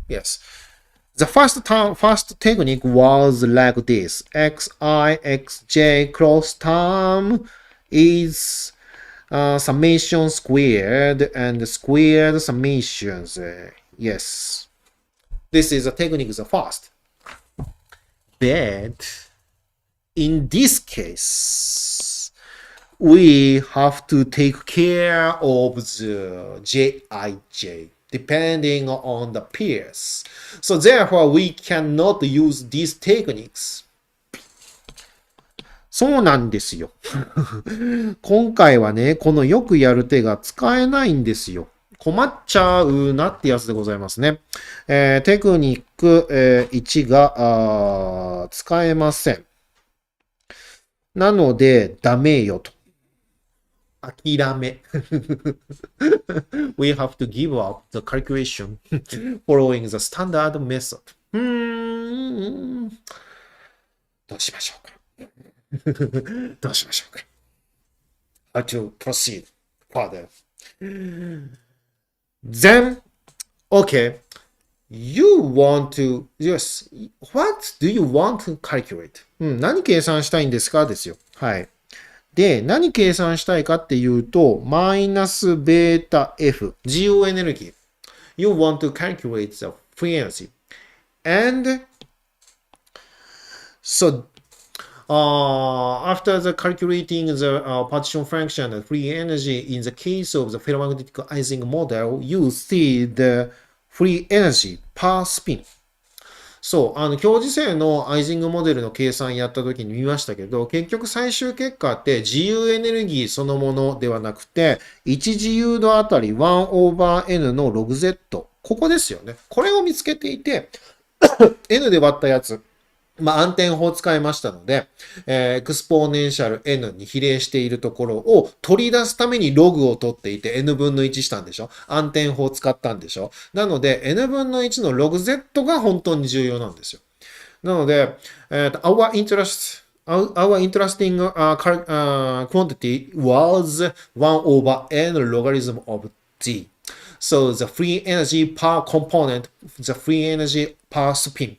Yes. The first technique was like this. Xi, xj cross term is summation squared and squared summations. Yes. This is a technique, the first. But in this case, we have to take care of the jij, depending on the pairs. So therefore, we cannot use these techniques. そうなんですよ。今回はね、このよくやる手が使えないんですよ。困っちゃうなってやつでございますね。テクニック、1が使えません。なので、ダメよと。諦め。We have to give up the calculation following the standard method. どうしましょうか。どうしましょうか。How to proceed further. Then, okay, you want to, yes, what do you want to calculate? 何計算したいんですかですよ。はい。で、何計算したいかっていうと、マイナスベータ F、自由エネルギー。You want to calculate the free energy. And, so, after the calculating the partition function and free energy in the case of the ferromagnetic Ising model, you see the free energy per spin. そう、教授生のアイジングモデルの計算やった時に見ましたけど、結局最終結果って自由エネルギーそのものではなくて、1自由度あたり1 over n の log z。ここですよね。これを見つけていて、n で割ったやつ。暗転法を使いましたので、エクスポネンシャル n に比例しているところを取り出すためにログを取っていて n 分の1したんでしょ。暗転法を使ったんでしょ。なので n 分の1のログ z が本当に重要なんですよ。なので、our interesting quantity was 1 over n logarithm of z. So the free energy per component, the free energy per spin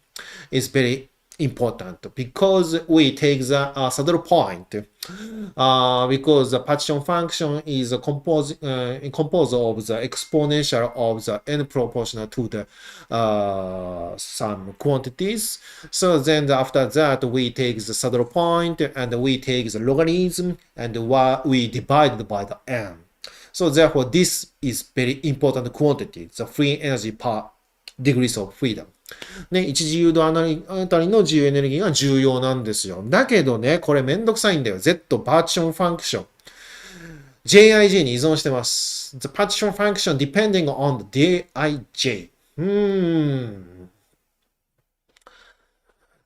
is very important because we take the saddle point because the partition function is composed of the exponential of the n proportional to the some quantities. So then after that we take the saddle point and we take the logarithm and we divide by the n. So therefore this is very important quantity, the free energy per degrees of freedom. ね、1自由度あたりの自由エネルギーが重要なんですよ。だけどね、これめんどくさいんだよ。Z パーティションファンクション。jij に依存してます。The partition function depending on the dij.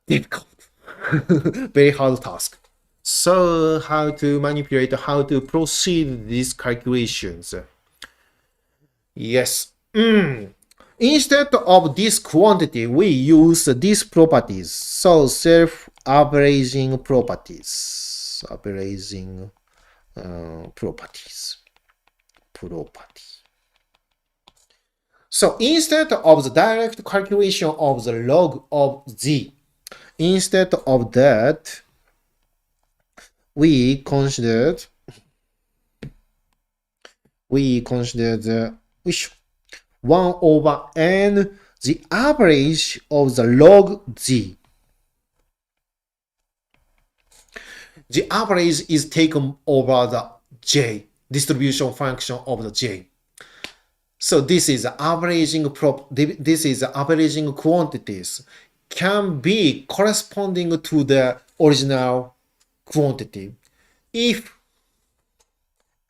Difficult. Very hard task. So, how to manipulate, how to proceed these calculations? Yes. Instead of this quantity, we use these properties. So, self-averaging properties. Averaging properties. So, instead of the direct calculation of the log of z, instead of that, we considered the 1 over n, the average of the log z. The average is taken over the j, distribution function of the j. So this is averaging quantities can be corresponding to the original quantity if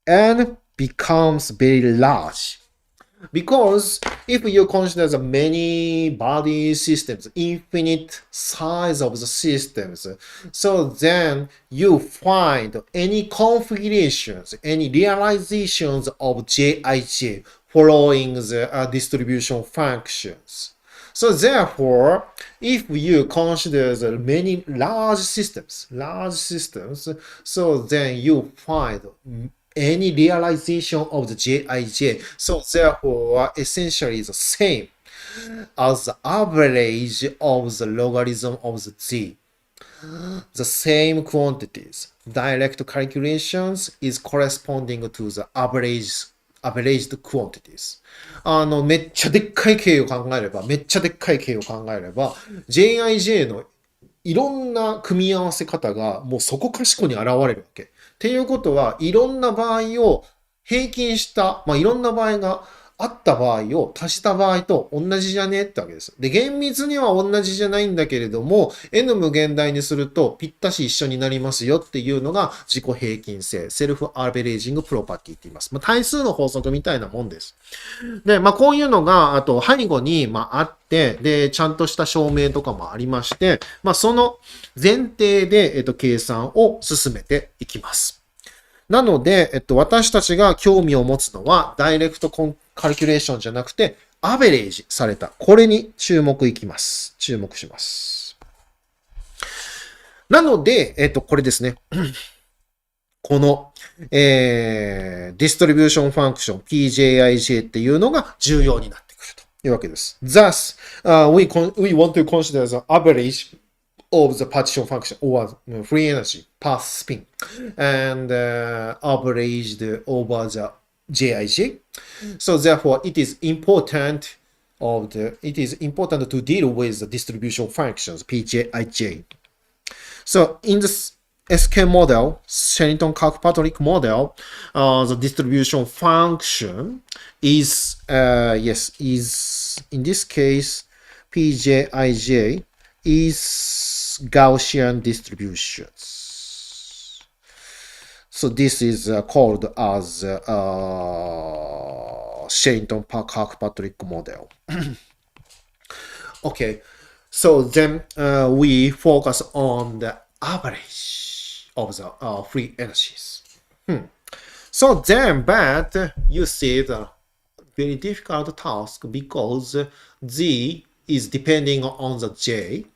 n becomes very large. Because if you consider the many body systems, infinite size of the systems, so then you find any configurations, any realizations of Jij following the distribution functions. So therefore, if you consider the many large systems, so then you find any realization of the Jij. So therefore, essentially the same as the average of the logarithm of the z. The same quantities. Direct calculations is corresponding to the averaged quantities. めっちゃでっかい形を考えれば、Jij のいろんな組み合わせ方がもうそこかしこに現れるわけ。っていうことは、いろんな場合を平均した、いろんな場合があった場合を足した場合と同じじゃねってわけです。で、厳密には同じじゃないんだけれども、n 無限大にするとぴったし一緒になりますよっていうのが自己平均性、セルフアベレージングプロパティって言います。対数の法則みたいなもんです。で、こういうのが、あと背後にあって、で、ちゃんとした証明とかもありまして、その前提で、計算を進めていきます。なので、私たちが興味を持つのは、ダイレクトカルキュレーションじゃなくて、アベレージされた。これに注目します。なので、これですね。この、ディストリビューションファンクション PJIJ っていうのが重要になってくるというわけです。Thus, we want to consider the average of the partition function or free energy path spin and averaged over the Jij. So therefore, it is important to deal with the distribution functions PJIJ. So in the SK model, Shenton-Kirkpatrick model, the distribution function is in this case PJIJ is Gaussian distributions. So this is called as Shenton-Kirkpatrick model. Okay, so then we focus on the average of the free energies. So then, but you see the very difficult task because Z is depending on the Jij,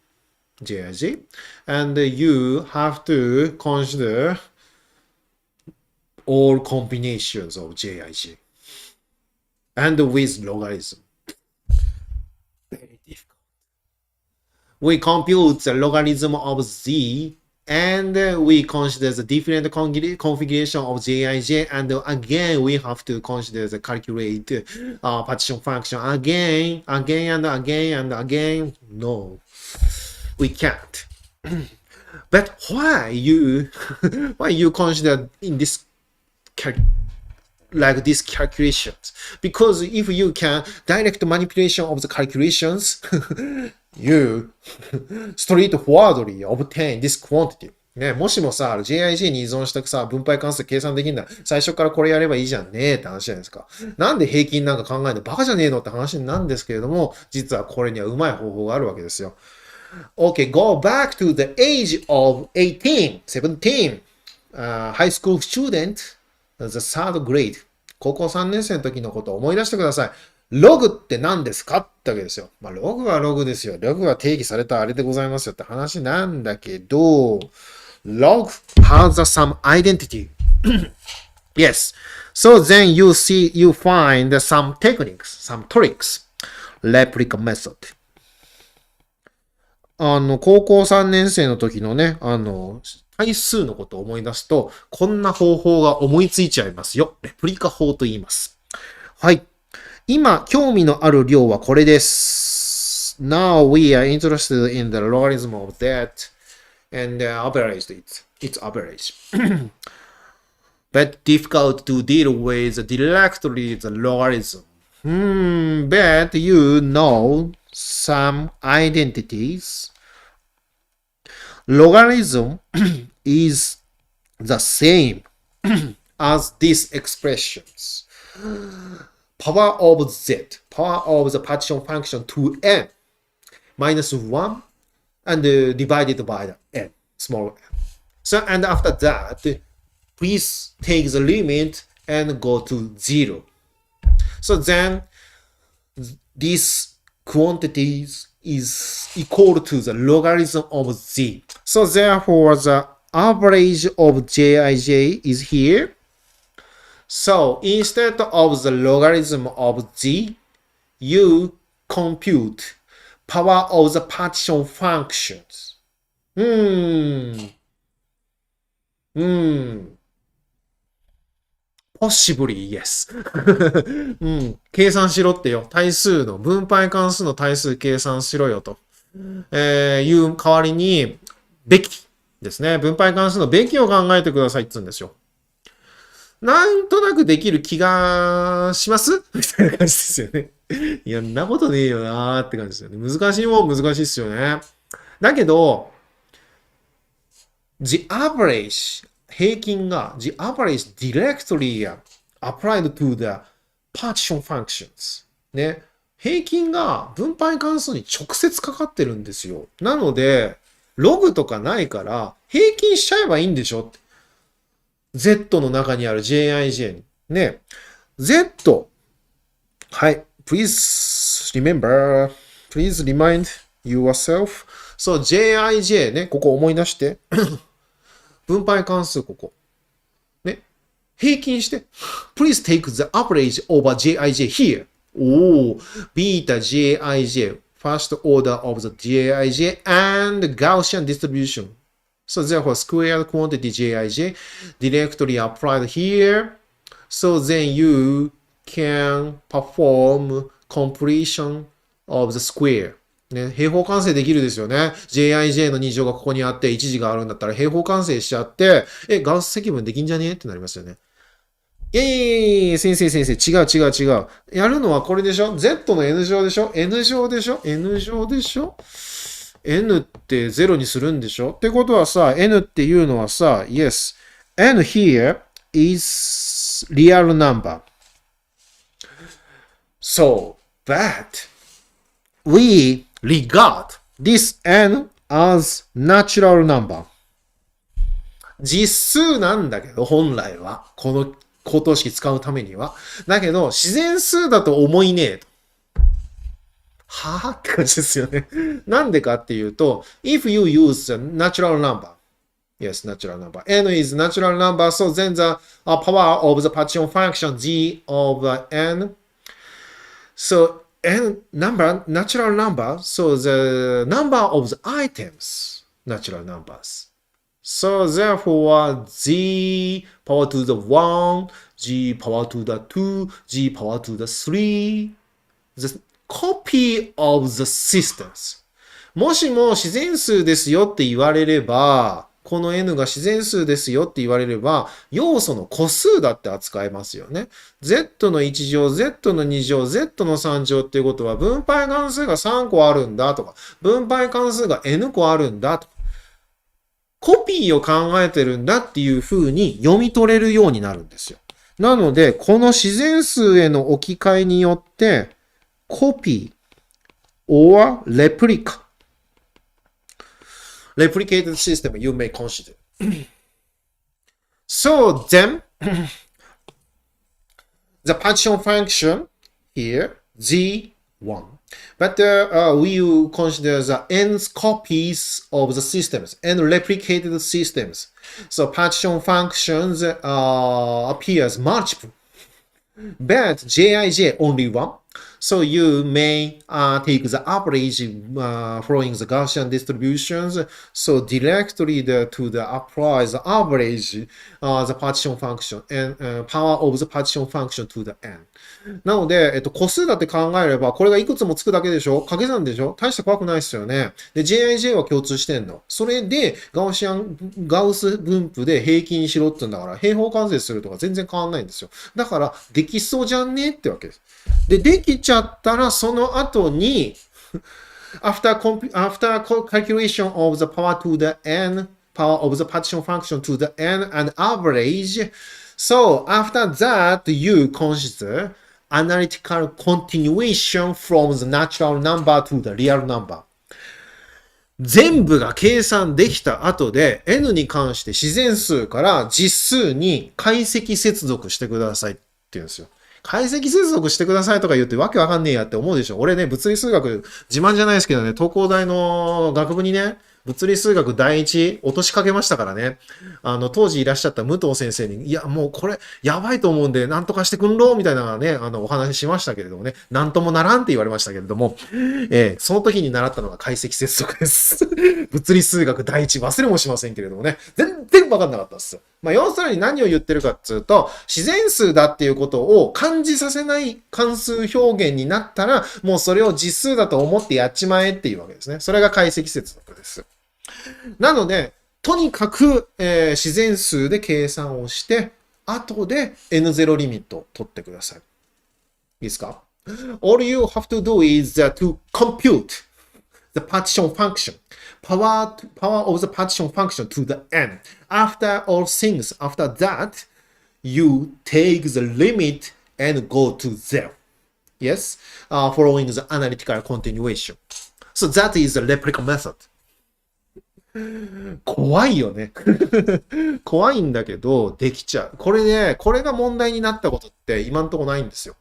and you have to consider all combinations of Jij and with logarithm. Very difficult. We compute the logarithm of Z and we consider the different configuration of Jij, and again we have to consider the calculate partition function again. No, we can't. But why you consider in this like these calculations? Because if you can direct manipulation of the calculations, you straightforwardly obtain this quantity. ね、もしもさ、JIG に依存したさ、分配関数計算できるんだ。最初からこれやればいいじゃんねって話じゃないですか。なんで平均なんか考えてバカじゃねえのって話なんですけれども、実はこれにはうまい方法があるわけですよ。Okay, go back to the age of 18, 17, high school student, the third grade. 高校3年生の時のことを思い出してください。ログって何ですかってわけですよ。まあ、ログはログですよ。ログは定義されたあれでございますよって話なんだけど、log has some identity. Yes. So then you find some techniques, some tricks. Replica method. 高校3年生の時のね、対数のことを思い出すと、こんな方法が思いついちゃいますよ。レプリカ法と言います。はい。今、興味のある量はこれです。Now we are interested in the logarithm of that and averaged its average. But difficult to deal with directly the logarithm. But you know some identities. Logarithm is the same as these expressions. Power of z, power of the partition function 2n minus 1 and divided by the n, small n. So, and after that, please take the limit and go to 0. So then, this quantities is equal to the logarithm of z. So therefore, the average of jij is here. So instead of the logarithm of z, you compute power of the partition functions. Possibly, yes. 計算しろってよ。対数の、分配関数の対数計算しろよと。いう代わりに、べきですね。分配関数のべきを考えてくださいって言うんですよ。なんとなくできる気がしますみたいな感じですよね。いや、んなことねえよなーって感じですよね。難しいもん難しいっすよね。だけど、the average 平均が the average directly applied to the partition functions ね。平均が分配関数に直接かかってるんですよ。なので、ログとかないから平均しちゃえばいいんでしょって。Z の中にある jij に。ね。Z。はい。Please remember. Please remind yourself. そう、jij ね。ここ思い出して。分配関数ここ。ね。平均して。Please take the average over jij here. おー。beta jij. First order of the jij and Gaussian distribution. So therefore, squared quantity jij directly applied here. So then you can perform completion of the square. ね、平方完成できるですよね。jij の2乗がここにあって1次があるんだったら平方完成しちゃって、ガウス積分できんじゃねってなりますよね。いや先生、違う。やるのはこれでしょ ?Z の N 乗でしょ ?N 乗でしょ ?N 乗でしょN って0にするんでしょってことはさ、N っていうのはさ、yes, N here is real number. So, but we regard this N as natural number. 実数なんだけど、本来は。この方程式使うためには。だけど、自然数だと思いねえと。はぁって感じですよね。なんでかっていうと、if you use a natural number, yes, natural number, n is natural number, so then the power of the partition function g of n, so n number, natural number, so the number of the items, natural numbers. So therefore, g power to the 1, g power to the 2, g power to the 3, the copy of the systems. もしも自然数ですよって言われれば、この n が自然数ですよって言われれば、要素の個数だって扱えますよね。z の1乗、z の2乗、z の3乗っていうことは、分配関数が3個あるんだとか、分配関数が n 個あるんだとか。コピーを考えてるんだっていう風に読み取れるようになるんですよ。なので、この自然数への置き換えによって、コピー or replica replicated system you may consider. So then, the partition function here, Z1. But we will consider the n copies of the systems and replicated systems. So partition functions appears multiple, but Jij only one. So you may take the average following the Gaussian distributions. So directly to the apply the average the partition function and power of the partition function to the n. なので、個数だって考えれば、これがいくつもつくだけでしょ？掛け算でしょ？大して怖くないですよね。で、Jij は共通してんの。それで、ガウス分布で平均しろって言うんだから、平方完成するとか全然変わんないんですよ。だから、できそうじゃんねってわけです。で、できちゃったら、その後に、after calculation of the power to the n, power of the partition function to the n and average, so after that, you consider analytical continuation from the natural number to the real number. 全部が計算できた後で n に関して自然数から実数に解析接続してくださいって言うんですよ。解析接続してくださいとか言ってわけわかんねえやって思うでしょ。俺ね、物理数学自慢じゃないですけどね、東工大の学部にね、物理数学第一落としかけましたからね。当時いらっしゃった武藤先生に、いや、もうこれ、やばいと思うんで、なんとかしてくんろみたいなね、お話ししましたけれどもね、なんともならんって言われましたけれども、その時に習ったのが解析接続です。物理数学第一忘れもしませんけれどもね、全然わかんなかったです。まあ、要するに何を言ってるかっていうと、自然数だっていうことを感じさせない関数表現になったら、もうそれを実数だと思ってやっちまえっていうわけですね。それが解析接続です。なので、とにかく、自然数で計算をして、後で N0 リミットを取ってください。いいですか？ All you have to do is to compute the partition function, power of the partition function to the n. After all things, after that, you take the limit and go to 0. Yes? Following the analytical continuation. So that is the replica method. 怖いよね。怖いんだけど、できちゃう。これね、これが問題になったことって今んとこないんですよ。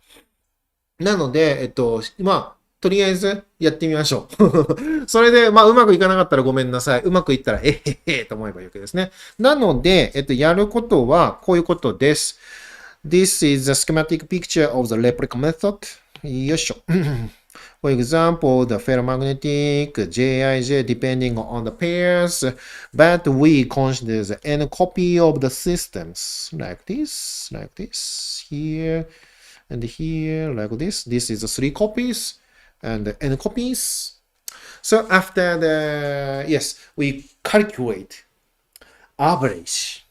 なので、まあ、とりあえずやってみましょう。それで、まあ、うまくいかなかったらごめんなさい。うまくいったら、えへへと思えばいいわけですね。なので、やることはこういうことです。This is the schematic picture of the replica method. よいしょ。For example, the ferromagnetic, Jij depending on the pairs, but we consider the n copy of the systems like this, here, and here, like this. This is the 3 copies and n copies. So after the, yes, we calculate average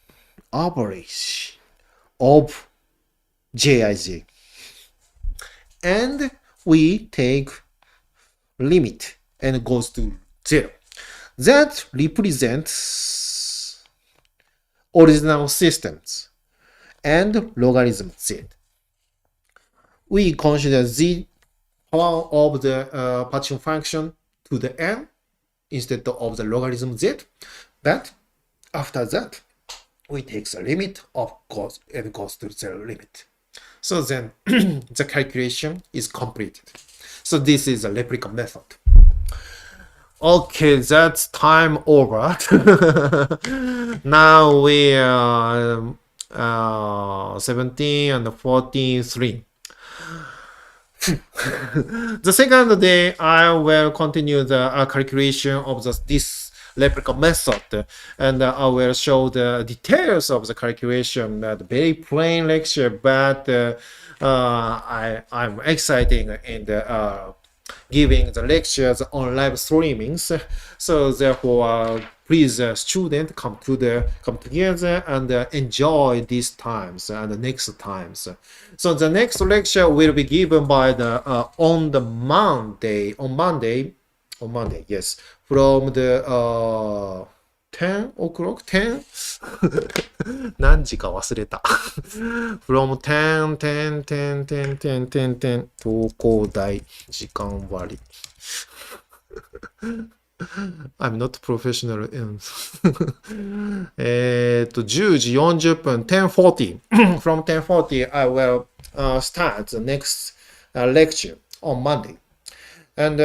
of Jij. And we take limit and goes to 0. That represents original systems and logarithm z. We consider the power of the partition function to the n instead of the logarithm z, but after that we take the limit of goes to 0 limit. So then the calculation is completed. So this is a replica method. Okay, that's time over. Now we are 17 and 43. The second day, I will continue the calculation of this replica method, and I will show the details of the calculation. Very plain lecture, but I'm excited in the giving the lectures on live streamings. So therefore, please, student, come together and enjoy these times and the next times. So the next lecture will be given by the on Monday, yes, from the 10 o'clock? 10? 何時か忘れた。from 10, 10, 10, 10, 10, 10, 10, 東工大時間割。I'm not professional. 10時40分、10:40. From 10:40, I will start the next lecture on Monday. And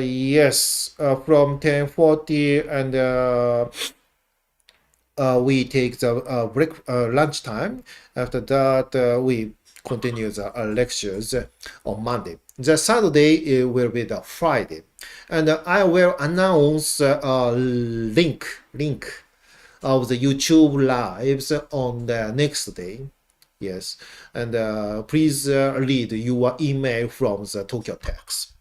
yes, from 10:40 and we take the break lunch time. After that, we continue the lectures on Monday. The Saturday will be the Friday, and I will announce a link of the YouTube lives on the next day. Yes, and please read your email from the Tokyo Text.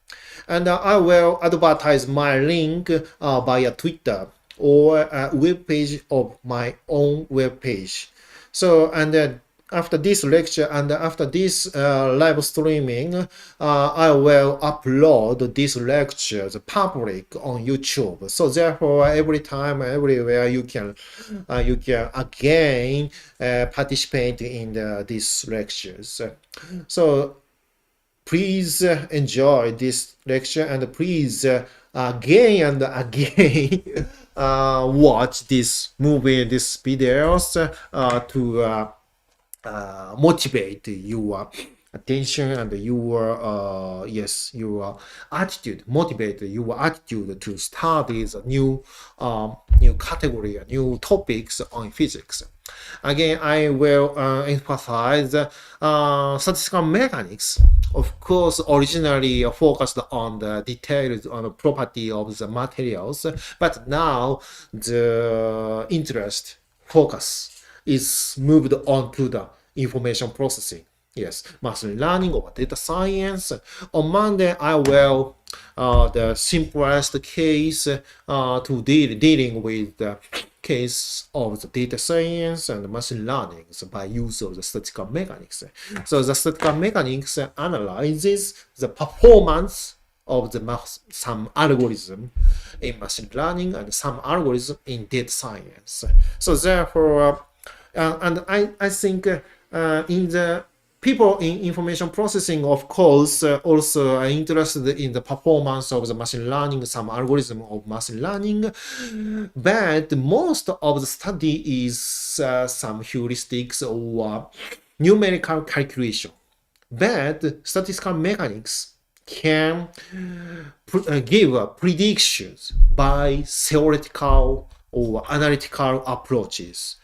And I will advertise my link via Twitter or a web page of my own web page. So, and after this lecture and after this live streaming, I will upload these lectures public on YouTube. So therefore, every time, everywhere, you can again participate in these lectures. So please enjoy this lecture and please again and again watch this movie, these videos to motivate your attention and your your attitude, motivate your attitude to study the new category, new topics on physics. Again, I will emphasize statistical mechanics. Of course, originally focused on the details on the property of the materials, but now the interest focus is moved on to the information processing. Yes, machine learning or data science. On Monday, I will the simplest case to dealing with the case of the data science and machine learning by use of the statistical mechanics. So the statistical mechanics analyzes the performance of some algorithm in machine learning and some algorithm in data science. So therefore, and I think in the people in information processing, of course, also are interested in the performance of the machine learning, some algorithm of machine learning, but most of the study is some heuristics or numerical calculation. But statistical mechanics can give predictions by theoretical or analytical approaches.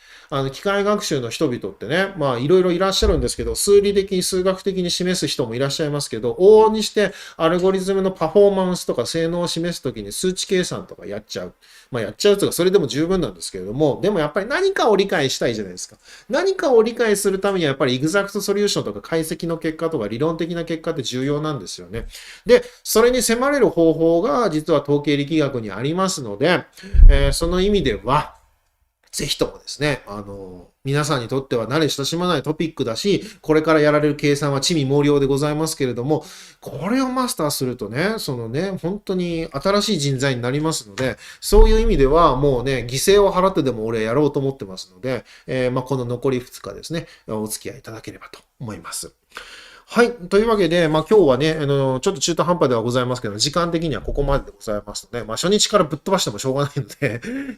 機械学習の人々ってね、まあいろいろいらっしゃるんですけど、数理的、数学的に示す人もいらっしゃいますけど、往々にしてアルゴリズムのパフォーマンスとか性能を示すときに数値計算とかやっちゃう。まあやっちゃうとかそれでも十分なんですけれども、でもやっぱり何かを理解したいじゃないですか。何かを理解するためにはやっぱりエグザクトソリューションとか解析の結果とか理論的な結果って重要なんですよね。で、それに迫れる方法が実は統計力学にありますので、その意味では、ぜひともですね、皆さんにとっては慣れ親しまないトピックだし、これからやられる計算は地味猛量でございますけれども、これをマスターするとね、本当に新しい人材になりますので、そういう意味ではもうね、犠牲を払ってでも俺やろうと思ってますので、この残り2日ですね、お付き合いいただければと思います。はい。というわけで、今日はね、ちょっと中途半端ではございますけど、時間的にはここまででございますので、初日からぶっ飛ばしてもしょうがないの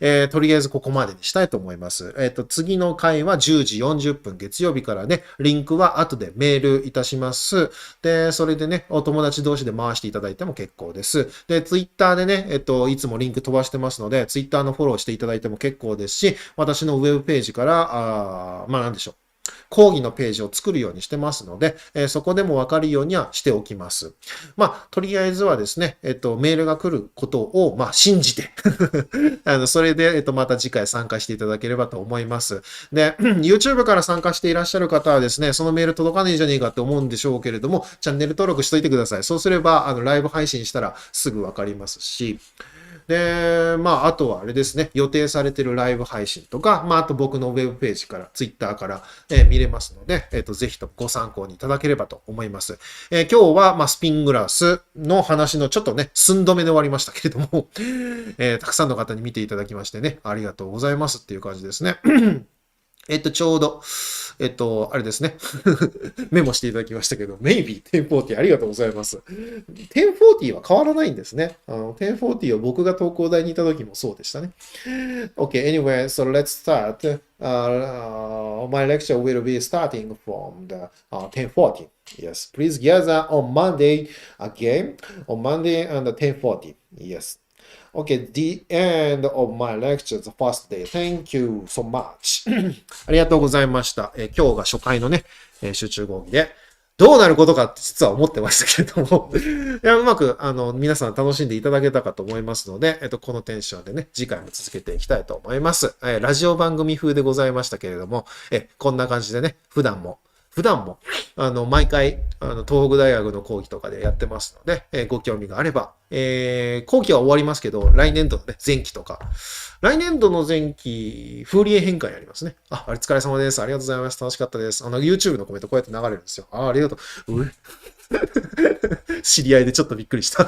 で、とりあえずここまでにしたいと思います。次の回は10時40分月曜日からね、リンクは後でメールいたします。で、それでね、お友達同士で回していただいても結構です。で、ツイッターでね、いつもリンク飛ばしてますので、ツイッターのフォローしていただいても結構ですし、私のウェブページから、なんでしょう。講義のページを作るようにしてますので、そこでもわかるようにはしておきます。とりあえずはですね、メールが来ることを、信じてそれで、また次回参加していただければと思います。で、YouTube から参加していらっしゃる方はですね、そのメール届かねえじゃねえかって思うんでしょうけれども、チャンネル登録しといてください。そうすれば、ライブ配信したらすぐわかりますし、で、あとはあれですね、予定されているライブ配信とか、あと僕のウェブページから、ツイッターから、見れますので、ぜひともご参考にいただければと思います。今日は、スピングラスの話のちょっとね、寸止めで終わりましたけれども、たくさんの方に見ていただきましてね、ありがとうございますっていう感じですね。ちょうど、あれですね。メモしていただきましたけど、maybe 1040ありがとうございます。1040は変わらないんですね。1040は僕が東工大にいた時もそうでしたね。Okay, anyway, so let's start. My lecture will be starting from the 1040. Yes, please gather on Monday again, on Monday and 1040. Yes.Okay, the end of my lecture, the first day. Thank you so much. ありがとうございました。今日が初回のね、集中講義で、どうなることかって実は思ってましたけれどもいや、うまく、皆さん楽しんでいただけたかと思いますので、このテンションでね、次回も続けていきたいと思います。ラジオ番組風でございましたけれども、こんな感じでね、普段も、毎回、東北大学の講義とかでやってますので、ご興味があれば、後期は終わりますけど、来年度のね、前期とか、来年度の前期、フーリエ変換やりますね。お疲れ様です。ありがとうございます。楽しかったです。YouTube のコメントこうやって流れるんですよ。ありがとう。知り合いでちょっとびっくりした。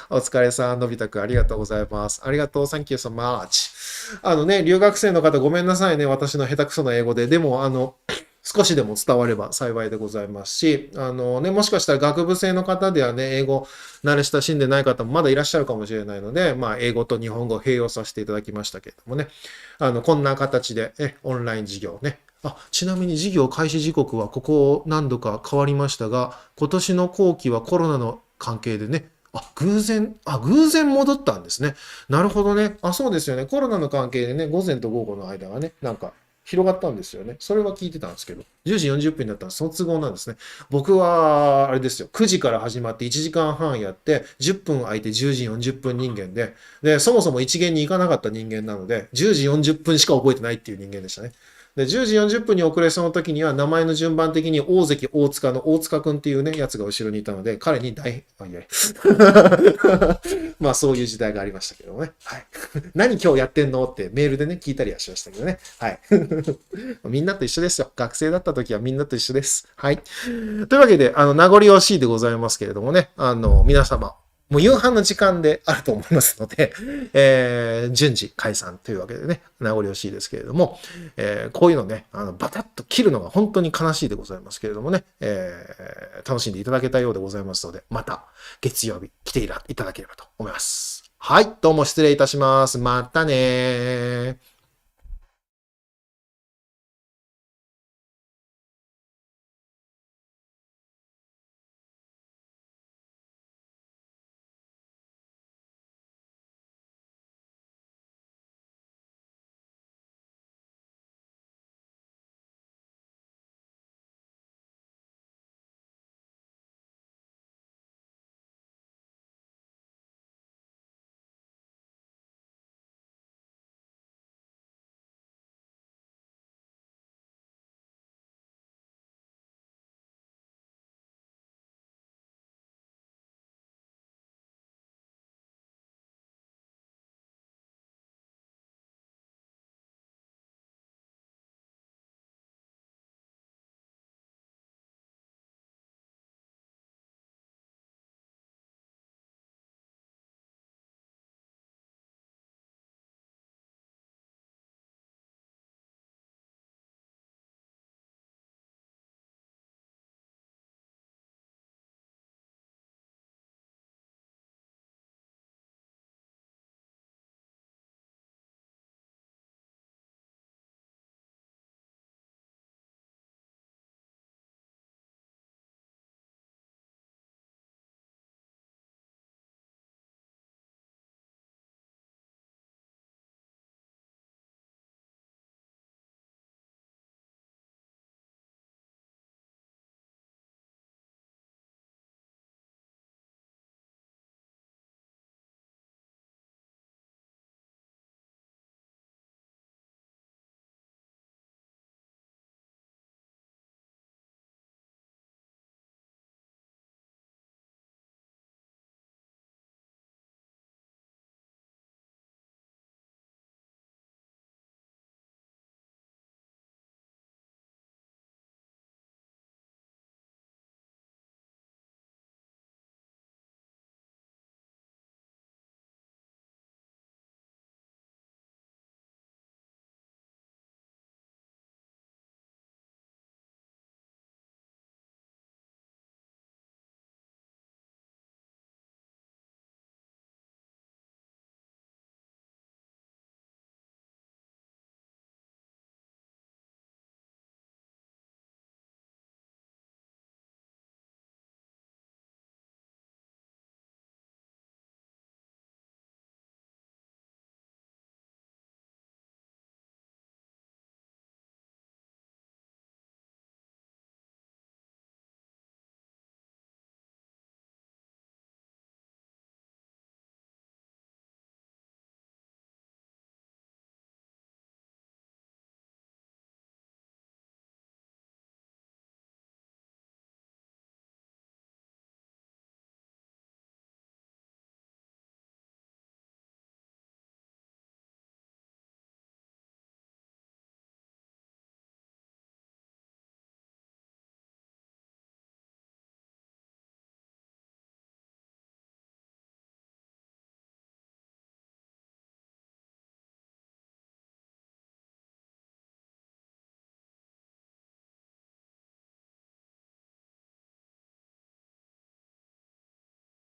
お疲れさん、のび太くん、ありがとうございます。ありがとう、Thank you so much。留学生の方ごめんなさいね。私の下手くそな英語で。でも、少しでも伝われば幸いでございますし、もしかしたら学部生の方ではね、英語慣れ親しんでない方もまだいらっしゃるかもしれないので、英語と日本語を併用させていただきましたけれどもね、こんな形で、オンライン授業ね。ちなみに授業開始時刻はここ何度か変わりましたが、今年の後期はコロナの関係でね、偶然戻ったんですね。なるほどね。そうですよね。コロナの関係でね、午前と午後の間がね、広がったんですよね。それは聞いてたんですけど、10時40分になったらその都合なんですね。僕は、あれですよ、9時から始まって1時間半やって、10分空いて10時40分人間で、そもそも一限に行かなかった人間なので、10時40分しか覚えてないっていう人間でしたね。で、10時40分に遅れそうな時には、名前の順番的に大関大塚の大塚くんっていうね、やつが後ろにいたので、彼にそういう時代がありましたけどね。はい。何今日やってんのってメールでね、聞いたりはしましたけどね。はい。みんなと一緒ですよ。学生だった時はみんなと一緒です。はい。というわけで、名残惜しいでございますけれどもね、皆様、もう夕飯の時間であると思いますので、順次解散というわけでね、名残惜しいですけれども、こういうのね、バタッと切るのが本当に悲しいでございますけれどもね、楽しんでいただけたようでございますので、また月曜日来ていただければと思います。はい、どうも失礼いたします。またねー。